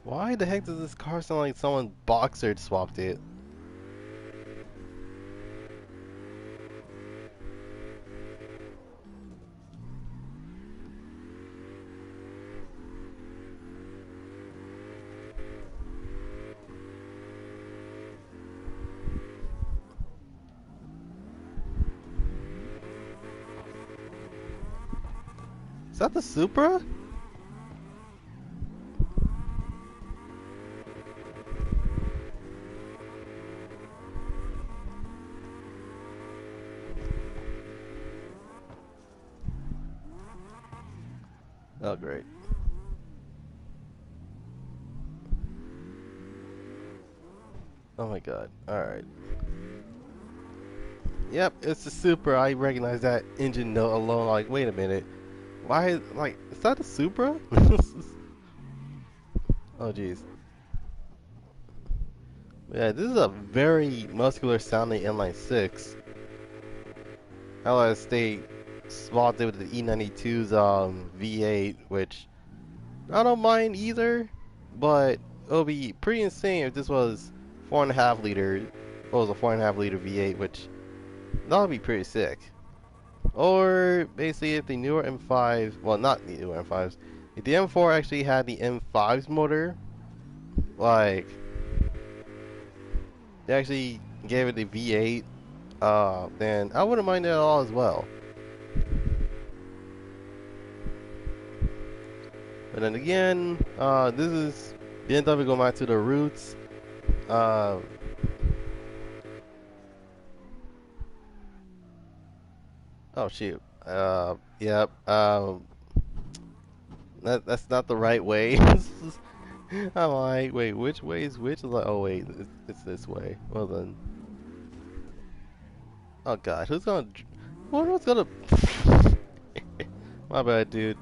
Why the heck does this car sound like someone boxer swapped it? Is that the Supra? Oh, great. Oh my god. Alright. Yep, it's the Supra. I recognize that engine note alone. Like, wait a minute. Why, like, is that a Supra? Oh, jeez. Yeah, this is a very muscular sounding inline 6. LS State swapped it with the E92's V8, which I don't mind either, but it'll be pretty insane if this was 4.5 liter. What was a 4.5 liter V8, which that would be pretty sick. Or basically, if the newer M5, well, not the newer M5s, if the M4 actually had the M5's motor, like they actually gave it the V8, then I wouldn't mind it at all as well. But then again, this is BMW going back to the roots. Uh, oh shoot. Yep. That's not the right way. I'm like, wait, which way is which? Like, oh wait, it's this way. Well then. Oh god, who's gonna? My bad, dude.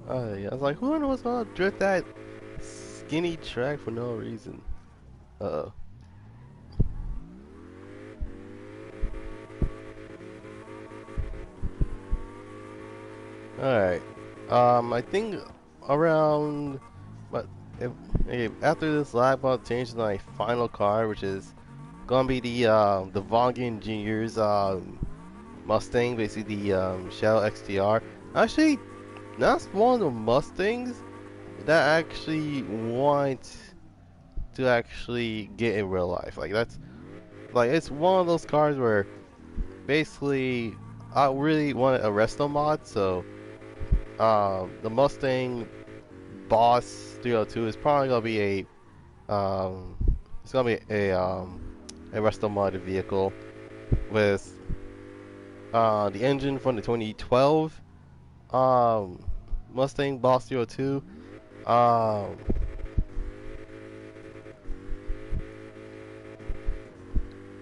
Yeah, I was like, who knows gonna drift that skinny track for no reason? Uh oh. All right. I think around, but if after this lap, I'll change to my final car, which is gonna be the Vaughan Junior's Mustang, basically the Shell XTR. Actually, that's one of the Mustangs that I actually want to actually get in real life. Like that's like it's one of those cars where basically I really want a resto mod, so the Mustang Boss 302 is probably gonna be it's gonna be a resto modded vehicle with the engine from the 2012 Mustang Boss 302. Um,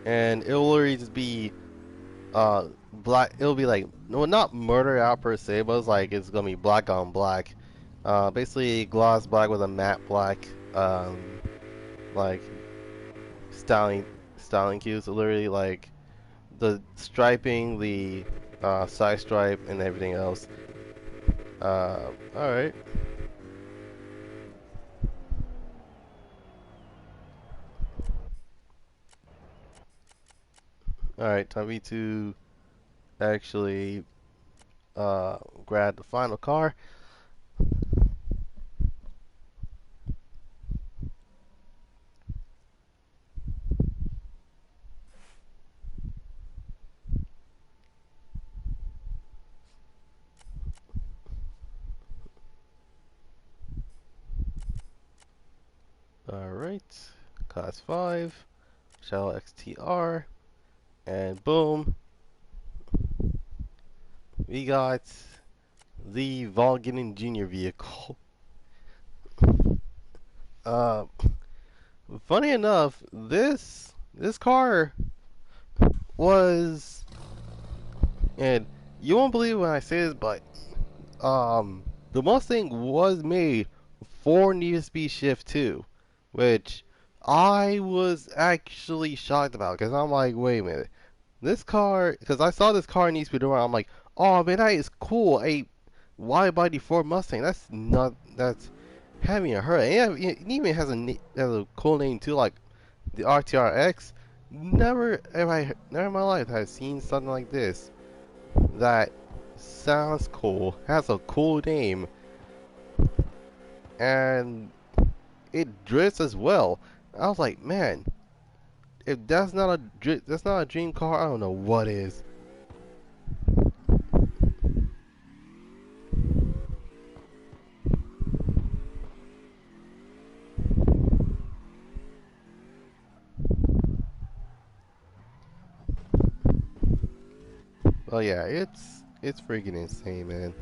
and it'll literally just be black. It'll be like, no, not murder out per se, but it's gonna be black on black. Basically gloss black with a matte black like styling cues. So literally like the striping, the side stripe, and everything else. All right. Alright, time me to actually grab the final car. Alright, class 5, Shell XTR, and boom, we got the Volkswagen Junior vehicle. Uh, Funny enough, this car was, and you won't believe when I say this, but the Mustang was made for Need for Speed Shift 2, which I was actually shocked about because I'm like, wait a minute, this car, because I saw this car in Need for Speed Underground, I'm like, oh man, that is cool, a wide body Ford Mustang, that's having a hurt, and it even has a cool name too, like the RTRX. Never in my life have I seen something like this that sounds cool, has a cool name, and it drifts as well. I was like, man, if that's not a dream car, I don't know what is. Well, yeah, it's freaking insane, man.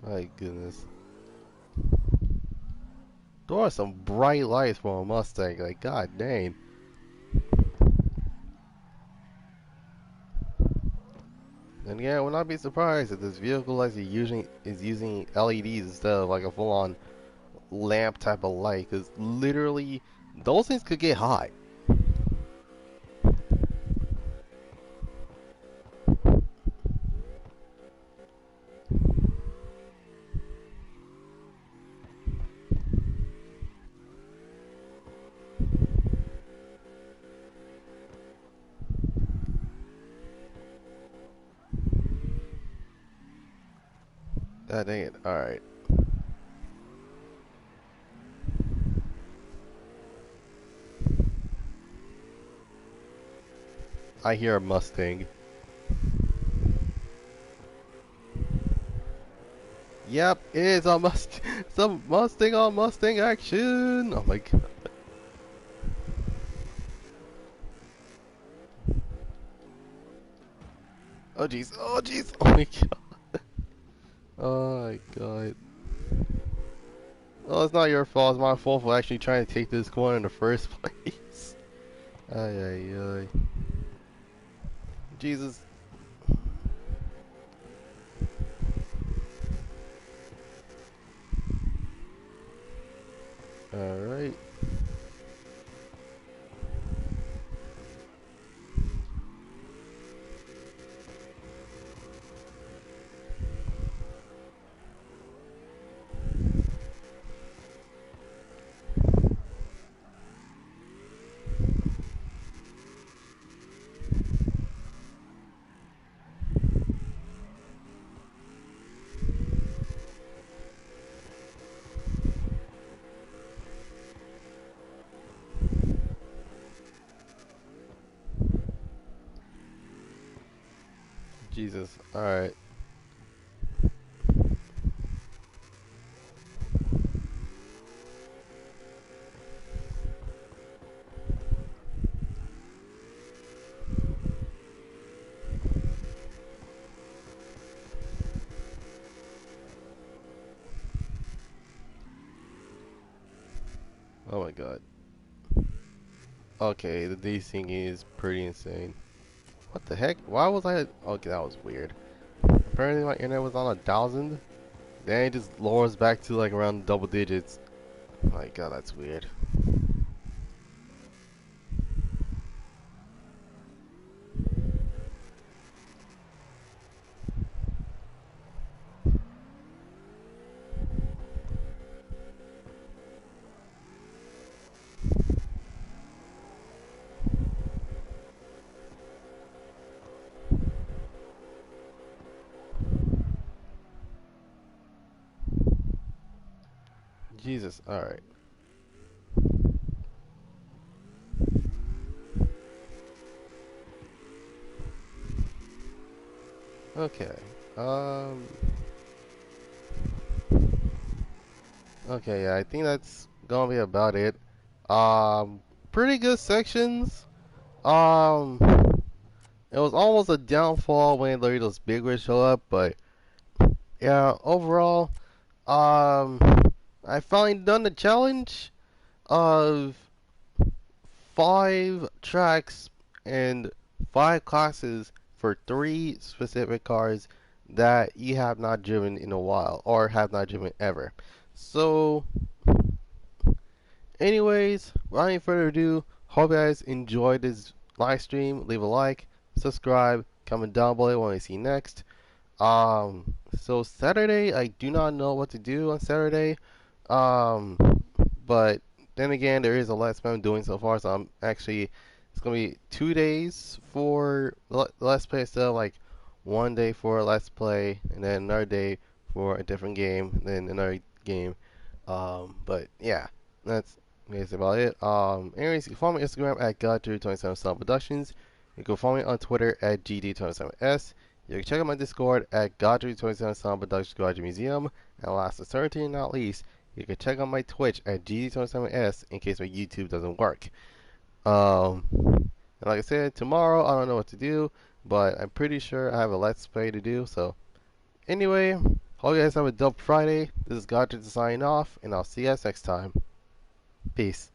My goodness. There are some bright lights for a Mustang. Like, god dang. And yeah, I would not be surprised if this vehicle actually using LEDs instead of like a full-on lamp type of light. Because literally, those things could get hot. God dang it. Alright. I hear a Mustang. Yep, it is a Mustang. Some Mustang on Mustang action. Oh my god. Oh jeez. Oh jeez. Oh my god. Oh my god. Oh, it's not your fault. It's my fault for actually trying to take this corner in the first place. Ay ay ay. Jesus. Alright. Jesus. Alright. Oh my god. Okay, the desync is pretty insane. What the heck? Why was I? Okay, that was weird. apparently my internet was on 1,000. Then it just lowers back to like around double digits. My God, that's weird. Jesus. All right. Okay. Um. Okay. Yeah, I think that's gonna be about it. Pretty good sections. Um. It was almost a downfall when literally those big rigs show up, but yeah, overall, um, I finally done the challenge of 5 tracks and 5 classes for 3 specific cars that you have not driven in a while or have not driven ever. So, anyways, without any further ado, hope you guys enjoyed this live stream. Leave a like, subscribe, comment down below what you see next. So Saturday, I do not know what to do on Saturday. Um, but then again, there is a Let's Play I'm doing so far, so I'm actually, it's gonna be 2 days for Let's Play instead of like one day for a Let's Play, and then another day for a different game, and then another game. But yeah, that's basically about it. Anyways, you can follow me on Instagram at Goddrifter247sun Productions. You can follow me on Twitter at GD27S. You can check out my Discord at Goddrifter247sun Production Garage Museum. And last but certainly not least, you can check out my Twitch at GD27S in case my YouTube doesn't work. And like I said, tomorrow I don't know what to do, but I'm pretty sure I have a Let's Play to do. So anyway, hope you guys have a dope Friday. This is Goddrifter signing off, and I'll see you guys next time. Peace.